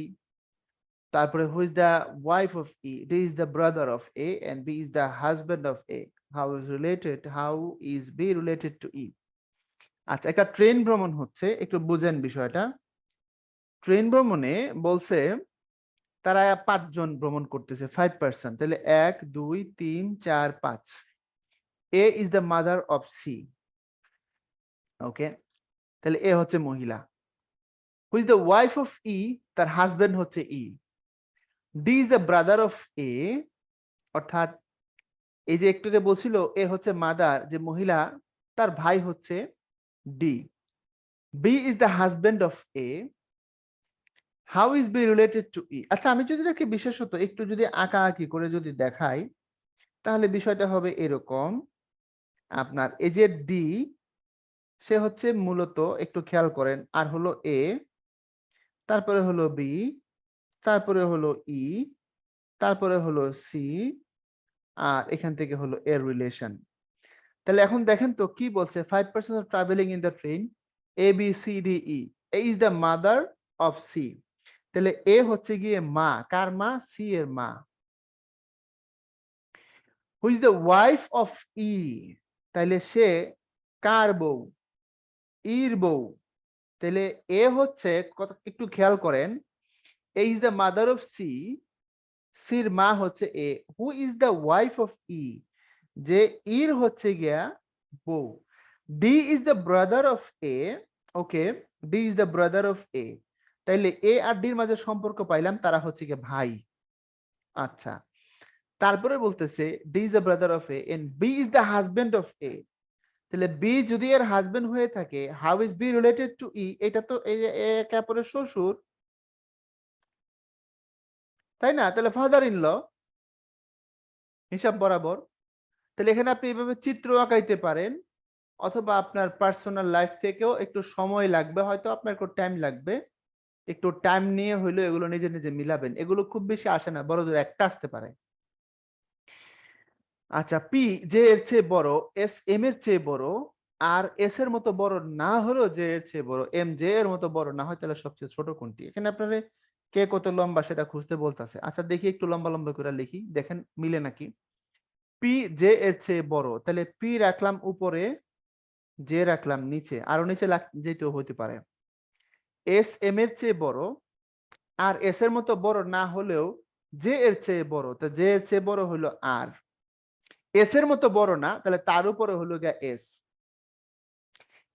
তারপরে who is the wife of E? D is the brother of A and B is the husband of A. How is B related to E? আচ্ছা, একটা train ভ্রমণ হচ্ছে, একটু বুঝেন বিষয়টা। Train ভ্রমণে বলছে তারা 5 জন ভ্রমণ করতেছে, 5%, তাহলে 1 2 3 4 5। A is the mother of C, ওকে, তাহলে এ হচ্ছে মহিলা। who is the wife of E? তার হাজবেন্ড হচ্ছে E। D is the brother of A, অর্থাৎ এই যে একটু আগে বলছিল এ হচ্ছে মাদার, যে মহিলা, তার ভাই হচ্ছে D। B is the husband of A. How is B related to E? আচ্ছা, আমি যদি এটাকে বিশেষত একটু যদি আঁকাআঁকি করে যদি দেখাই, তাহলে বিষয়টা হবে এরকম। আপনার এই যে D, সে হচ্ছে মূলত, একটু খেয়াল করেন, আর হলো A, তারপরে হলো B, তারপরে হলো E, তারপরে হলো C, আর এখান থেকে হলো এর রিলেশন। তাহলে এখন দেখেন তো কি বলছে, 5% of traveling in the train, A B C D E, A is the mother of C। তাহলে এ হচ্ছে গিয়ে মা, কার মা? সি এর মা। who is the wife of E? তাহলে সে কার বউ? ইর বউ। তাহলে এ হচ্ছে, একটু খেয়াল করেন, A is the mother of C, সির মা হচ্ছে A. Who is the wife of E? যে ইর হচ্ছে গিয়া বউ। D is the brother of A, okay, D is the brother of A. তাইলে এ আর ডির মাঝে সম্পর্ক পাইলাম, তারা হচ্ছে গিয়ে ভাই। আচ্ছা, তারপরে বলতেছে D is the brother of A and B is the husband of A. তাহলে বি যদি এর হাজবেন্ড হয়ে থাকে, how is B related to E? এটা তো এই যে একে অপরের শ্বশুর, তাই না? তাহলে ফাদার ইন ল, হিসাব বরাবর। তাহলে এখানে আপনি এইভাবে চিত্র আঁকাইতে পারেন, অথবা আপনার পার্সোনাল লাইফ থেকেও একটু সময় লাগবে, হয়তো আপনার একটু টাইম লাগবে, একটু টাইম নিয়ে হইলো এগুলো নিজে নিজে মিলাবেন। এগুলো খুব বেশি আসে না, বড় জোর একটা আসতে পারে। আচ্ছা, পি যে এর চেয়ে বড়, এস এম এর চেয়ে বড়, আর এস এর মতো বড় না হলেও যে এর চেয়ে বড়, এম যে এর মতো বড় না হয়, তাহলে সবচেয়ে ছোট কোনটি? এখানে আপনারা কে কত লম্বা সেটা খুঁজতে বলতেছে। আচ্ছা, দেখি একটু লম্বা লম্বা করে লিখি, দেখেন মিলে নাকি। পি যে এর চেয়ে বড়, তাহলে পি রাখলাম উপরে, জে রাখলাম নিচে, আরো নিচে যেতেও হতে পারে। এস এম এর চেয়ে বড়, আর এস এর মতো বড় না হলেও জে এর চেয়ে বড়, তো জে এর চেয়ে বড় হলো আর। এস এর মতো বড় না, তাহলে তার উপরে হলো গিয়া এস।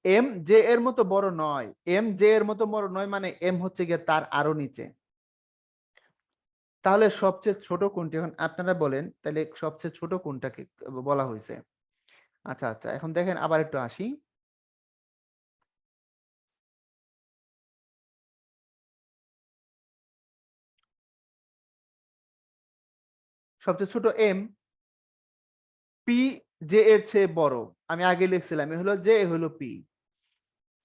এম জে এর মতো বড় নয়, এম জে এর মতো বড় নয় মানে এম হচ্ছে গিয়ে তার আরো নিচে। তাহলে সবচেয়ে ছোট কোনটি? এখন আপনারা বলেন, তাহলে সবচেয়ে ছোট কোনটাকে বলা হয়েছে? আচ্ছা আচ্ছা, এখন দেখেন আবার একটু আসি। সবচেয়ে ছোট এম, পি জে এর চেয়ে বড়, আমি আগে লিখছিলাম এ হলো জে, এ হলো পি।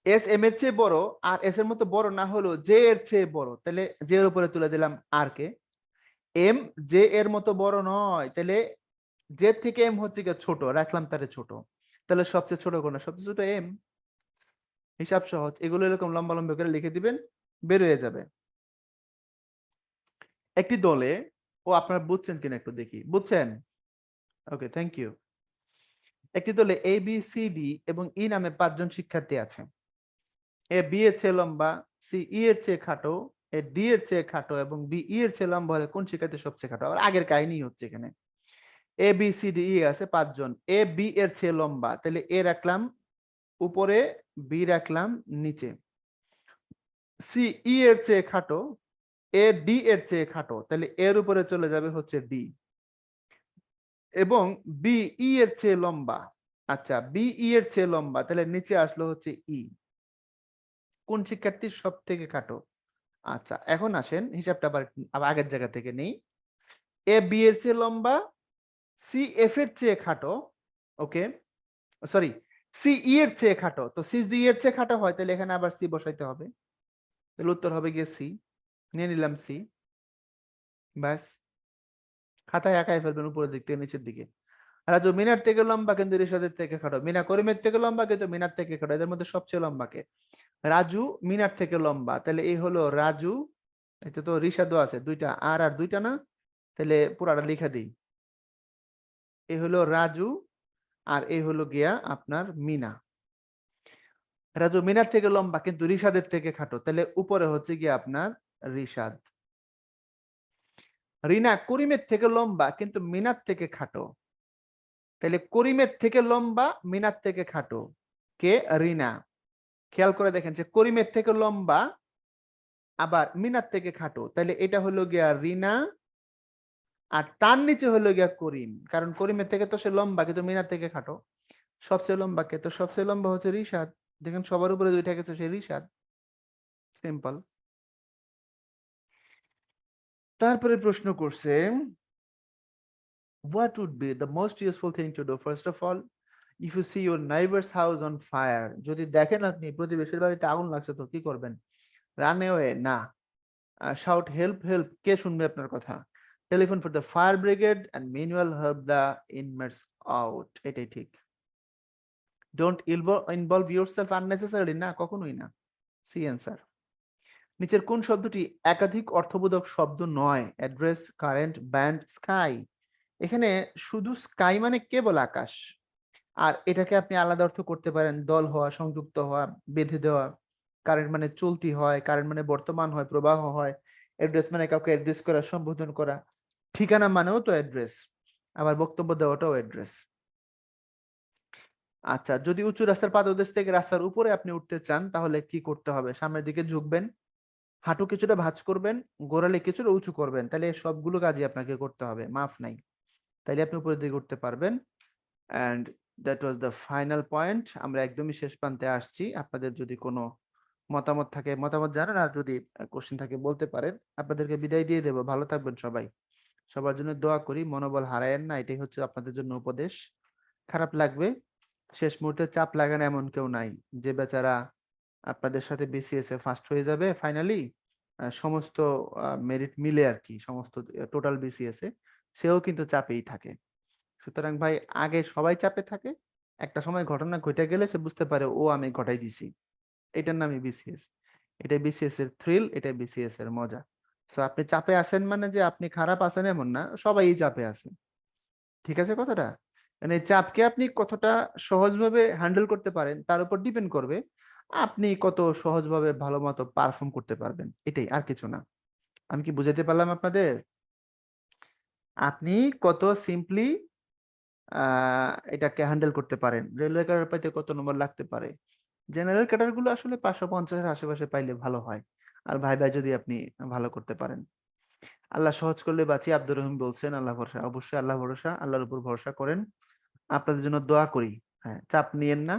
এস এম এর চেয়ে বড়, আর এস এর মতো বড় না হলো জে এর চেয়ে বড়, তাহলে জে এর উপরে তুলে দিলাম আর কে। এম জে এর মতো বড় নয়, তাহলে জে থেকে এম হচ্ছে গিয়ে ছোট, রাখলাম তারে ছোট। তাহলে সবচেয়ে ছোট কোনটা? সবচেয়ে ছোট এম। হিসাব সহজ, এগুলো এরকম লম্বা লম্বা করে লিখে দিবেন, বের হয়ে যাবে। একটি দলে, ও আপনারা বুঝছেন কিনা একটু দেখি, বুঝছেন? ওকে, থ্যাংক ইউ। একটি দলে এ বি সি ডি এবং ই নামে 5 জন শিক্ষার্থী আছে। এ বি এর চেয়ে লম্বা, সি ই এর চেয়ে খাটো, এ ডি এর চেয়ে খাটো এবং বি ই এর চেয়ে লম্বা হলে কোন শিক্ষার্থী সবচেয়ে খাটো? আবার আগের কাহিনী হচ্ছে এখানে। এ বি সি ডি ই আছে 5 জন, এ বি এর চেয়ে লম্বা, তাহলে এ রাখলাম উপরে, বি রাখলাম নিচে। সি ই এর চেয়ে খাটো, এ ডি এর চেয়ে খাটো, তাহলে এর উপরে চলে যাবে হচ্ছে ডি। এবং বি ই এর চেয়ে লম্বা, আচ্ছা বি ই এর চেয়ে লম্বা, তাহলে নিচে আসলো হচ্ছে ই। কোন শিক্ষার্থী সব থেকে খাটো? আচ্ছা, এখন আসেন হিসাবটা আবার আগের জায়গা থেকে নেই। এ বি এর চেয়ে লম্বা, সি এফ এর চেয়ে খাটো, ওকে, সরি, সি ই এর চেয়ে খাটো। তো সি যদি এর চেয়ে খাটো হয়, তাহলে এখানে আবার সি বসাইতে হবে, তাহলে উত্তর হবে গিয়ে সি। নিয়ে নিলাম সি, ব্যাস। খাতায় একাই ফেলবেন উপরের দিক থেকে নিচের দিকে। রাজু মিনার থেকে লম্বা কিন্তু রিশাদের থেকে খাটো, মিনা করিমের থেকে লম্বা কিন্তু মিনার থেকে খাটো, এদের মধ্যে সবচেয়ে লম্বা কে? রাজু মিনার থেকে লম্বা, তাহলে এই হলো রাজু, এটা তো রিশাদও আছে দুইটা, আর দুইটা না, তাহলে পুরাটা লিখে দিই। এই হলো রাজু, আর এই হলো গিয়া আপনার মিনা। রাজু মিনার থেকে লম্বা কিন্তু রিশাদের থেকে খাটো, তাহলে উপরে হচ্ছে গিয়ে আপনার রিশাদ। রিনা করিমের থেকে লম্বা কিন্তু মিনার থেকে খাটো, তাহলে করিমের থেকে লম্বা মিনার থেকে খাটো কে? রিনা। খেয়াল করে দেখেন যে করিমের থেকে লম্বা আবার মিনার থেকে খাটো, তাহলে এটা হলো গিয়া রিনা, আর তার নিচে হলো গিয়া করিম, কারণ করিমের থেকে তো সে লম্বা কিন্তু মিনার থেকে খাটো। সবচেয়ে লম্বা কে? তো সবচেয়ে লম্বা হচ্ছে রিশাদ। দেখেন সবার উপরে দুইটা গেছে, সে রিশাদ। সিম্পল। তারপরে প্রশ্ন করছে, what would be the most useful thing to do? First of all, if you see your neighbor's house on fire, যদি দেখেন আপনি প্রতিবেশীর বাড়িতে আগুন লাগছে তো কি করবেন? রান অ্যাওয়ে না, শাউট হেল্প হেল্প, কে শুনবে আপনার কথা? Telephone for the fire brigade and manual help the inmates out, এটাই ঠিক। ডোন্ট ইনভলভ ইয়োরসেলফ আননেসেসারিলি, না কখনোই না। C answer. নিচের কোন শব্দটি একাধিক অর্থবোধক শব্দ নয়? Address, current, band, sky. এখানে শুধু স্কাই মানে কেবল আকাশ, আর এটাকে আপনি আলাদা অর্থ করতে পারেন দল হওয়া, সংযুক্ত হওয়া, বেঁধে দেওয়া। কারেন্ট মানে চলতি হয়, কারেন্ট মানে বর্তমান হয়, প্রবাহ হয়। অ্যাড্রেস মানে কাউকে অ্যাড্রেস করা, সম্বোধন করা। ঠিকানা মানেও তো অ্যাড্রেস, আবার বক্তব্য দেওয়াটাও অ্যাড্রেস। আচ্ছা, যদি উঁচু রাস্তার পাদদেশ থেকে রাস্তার উপরে আপনি উঠতে চান তাহলে কি করতে হবে? সামনের দিকে ঝুঁকবেন, হাঁটু কিছুটা ভাঁজ করবেন, গোড়ালি কিছুটা উঁচু করবেন, তাহলে এই সবগুলো কাজই আপনাকে করতে হবে, মাফ নাই। তাইলে আপনি উপরের দিকে উঠতে পারবেন। And that was the final point. আমরা একদমই শেষ প্রান্তে আসছি। আপনাদের যদি কোনো মতামত থাকে মতামত জানান, আর যদি কোশ্চেন থাকে বলতে পারেন। আপনাদেরকে বিদায় দিয়ে দেবো, ভালো থাকবেন সবাই। সবার জন্য দোয়া করি, মনোবল হারায়েন না, এটাই হচ্ছে আপনাদের জন্য উপদেশ। খারাপ লাগবে, শেষ মুহূর্তে চাপ লাগানো এমন কেউ নাই। যে বেচারা আপনাদের সাথে বিসিএস এ ফার্স্ট হয়ে যাবে ফাইনালি, সমস্ত মেরিট মিলে আর কি, সমস্ত টোটাল বিসিএস এ, সেও কিন্তু চাপেই থাকে। সুতরাং ভাই, আগে সবাই চাপে থাকে, একটা সময় ঘটনা ঘটে গেলে সে বুঝতে পারে ও আমি ঘটাই দিছি। এটার নামই বিসিএস। এটাই বিসিএস এর থ্রিল, এটাই বিসিএস এর মজা। তো আপনি চাপে আছেন মানে যে আপনি খারাপ আছেন এমন না, সবাই চাপে আছে। ঠিক আছে কথাটা? মানে এই চাপকে আপনি কতটা সহজভাবে হ্যান্ডেল করতে পারেন তার উপর ডিপেন্ড করবে আপনি কত সহজভাবে ভালো মতো পারফর্ম করতে পারবেন, এটাই, আর কিছু না। আমি কি বুঝাতে পারলাম আপনাদের? আপনি কত সিম্পলি এটাকে হ্যান্ডেল করতে পারেন। রেলওয়ে ক্যাডার পাইতে কত নম্বর লাগতে পারে? জেনারেল ক্যাডার গুলো আসলে 550-এর আশেপাশে পাইলে ভালো হয়, আর ভাই যদি আপনি ভালো করতে পারেন। আল্লাহ সহজ করলে বাঁচি, আব্দুর রহিম বলছেন। আল্লাহ ভরসা, অবশ্যই আল্লাহ ভরসা, আল্লাহর উপর ভরসা করেন। আপনাদের জন্য দোয়া করি। হ্যাঁ, চাপ নিয়েন না।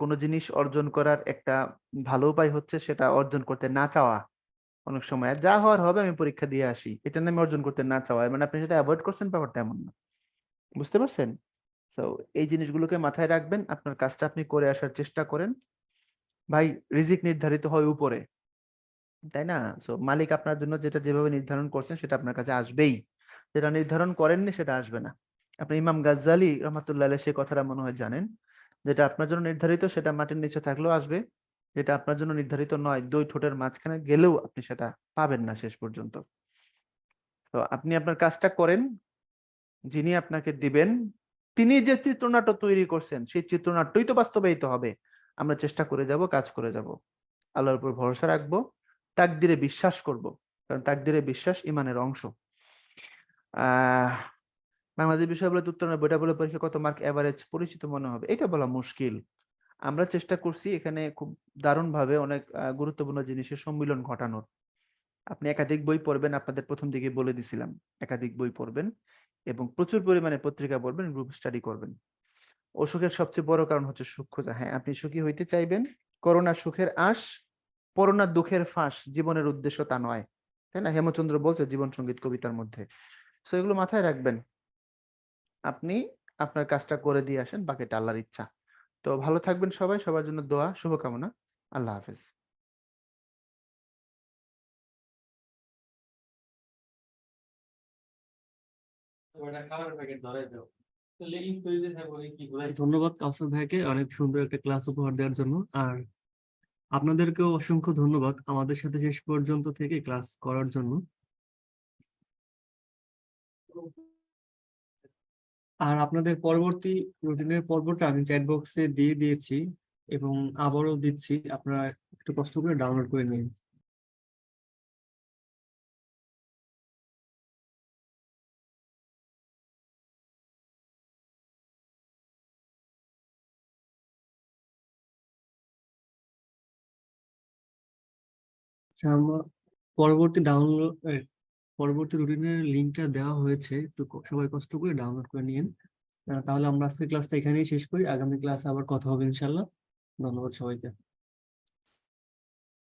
কোনো জিনিস অর্জন করার একটা ভালো উপায় হচ্ছে সেটা অর্জন করতে না চাওয়া। অনেক সময় যা হওয়ার হবে, আমি পরীক্ষা দিয়ে আসি, এটা নামে অর্জন করতে না চাওয়া, মানে আপনি সেটা অ্যাভয়েড করছেন, ব্যাপারটা এমন না। বুঝতে পারছেন? তো এই জিনিসগুলোকে মাথায় রাখবেন, আপনার কাজটা আপনি করে আসার চেষ্টা করেন। ভাই, রিজিক নির্ধারিত হয় উপরে, তাই না? সো মালিক আপনার জন্য যেটা যেভাবে নির্ধারণ করছেন সেটা আপনার কাছে আসবেই, যেটা নির্ধারণ করেননি সেটা আসবে না। আপনি ইমাম গাজ্জালি রহমাতুল্লাহ আলাইহি সেই কথাটা মনে হয় জানেন, যেটা আপনার জন্য নির্ধারিত সেটা মাটির নিচে থাকলেও আসবে, যেটা আপনার জন্য নির্ধারিত নয় দুই ঠোঁটের মাঝখানে গেলেও আপনি সেটা পাবেন না শেষ পর্যন্ত। তো আপনি আপনার কাজটা করেন, যিনি আপনাকে দিবেন তিনি যে চিত্রনাট্য তৈরি করছেন সেই চিত্রনাট্যই তো বাস্তবায়িত হবে। আমরা চেষ্টা করে যাব, কাজ করে যাব, আল্লাহর উপর ভরসা রাখবো, তাকদিরে বিশ্বাস করব, কারণ তাকদিরে বিশ্বাস ইমানের অংশ। আহ বাংলাদেশ বিষয় বলে উত্তরণের বইটা বলে পরীক্ষা কত মার্ক এভারেজ পরিচিত মনে হবে, এটা বলা মুশকিল। আমরা চেষ্টা করছি এখানে খুব দারুণ ভাবে অনেক গুরুত্বপূর্ণ জিনিসের সম্মিলন ঘটানোর। আপনি একাধিক বই পড়বেন, আপনাদের প্রথম দিকে বলে দিছিলাম, একাধিক বই পড়বেন এবং প্রচুর পরিমাণে পত্রিকা পড়বেন, গ্রুপ স্টাডি করবেন। অসুখের সবচেয়ে বড় কারণ হচ্ছে সুখ খোঁজা। হ্যাঁ, আপনি সুখী হইতে চাইবেন, করোনা সুখের আশ, করোনা দুঃখের ফাঁস, জীবনের উদ্দেশ্য তা নয়, তাই না? হেমচন্দ্র বলছে জীবন সঙ্গীত কবিতার মধ্যে। তো এগুলো মাথায় রাখবেন। আপনি আপনার কাজটা করে দিয়ে আসেন, বাকিটা আল্লাহর ইচ্ছা। তো ভালো থাকবেন সবাই, সবার জন্য দোয়া, শুভকামনা। আল্লাহ হাফেজ। ধন্যবাদ কাউসার ভাইকে অনেক সুন্দর একটা ক্লাস উপহার দেওয়ার জন্য। আর আপনাদেরকেও অসংখ্য ধন্যবাদ আমাদের সাথে শেষ পর্যন্ত থেকে ক্লাস করার জন্য। আর আপনাদের পরবর্তী রুটিনের পর্বটা আমি চ্যাট বক্সে দিয়ে দিয়েছি এবং আবারও দিচ্ছি, আপনারা একটু কষ্ট করে ডাউনলোড করে নিন। আচ্ছা, আমরা পরবর্তী রুটিনের লিঙ্কটা দেওয়া হয়েছে, একটু সবাই কষ্ট করে ডাউনলোড করে নিন। তাহলে আমরা আজকের ক্লাসটা এখানেই শেষ করি, আগামী ক্লাসে আবার কথা হবে ইনশাল্লাহ। ধন্যবাদ সবাইকে।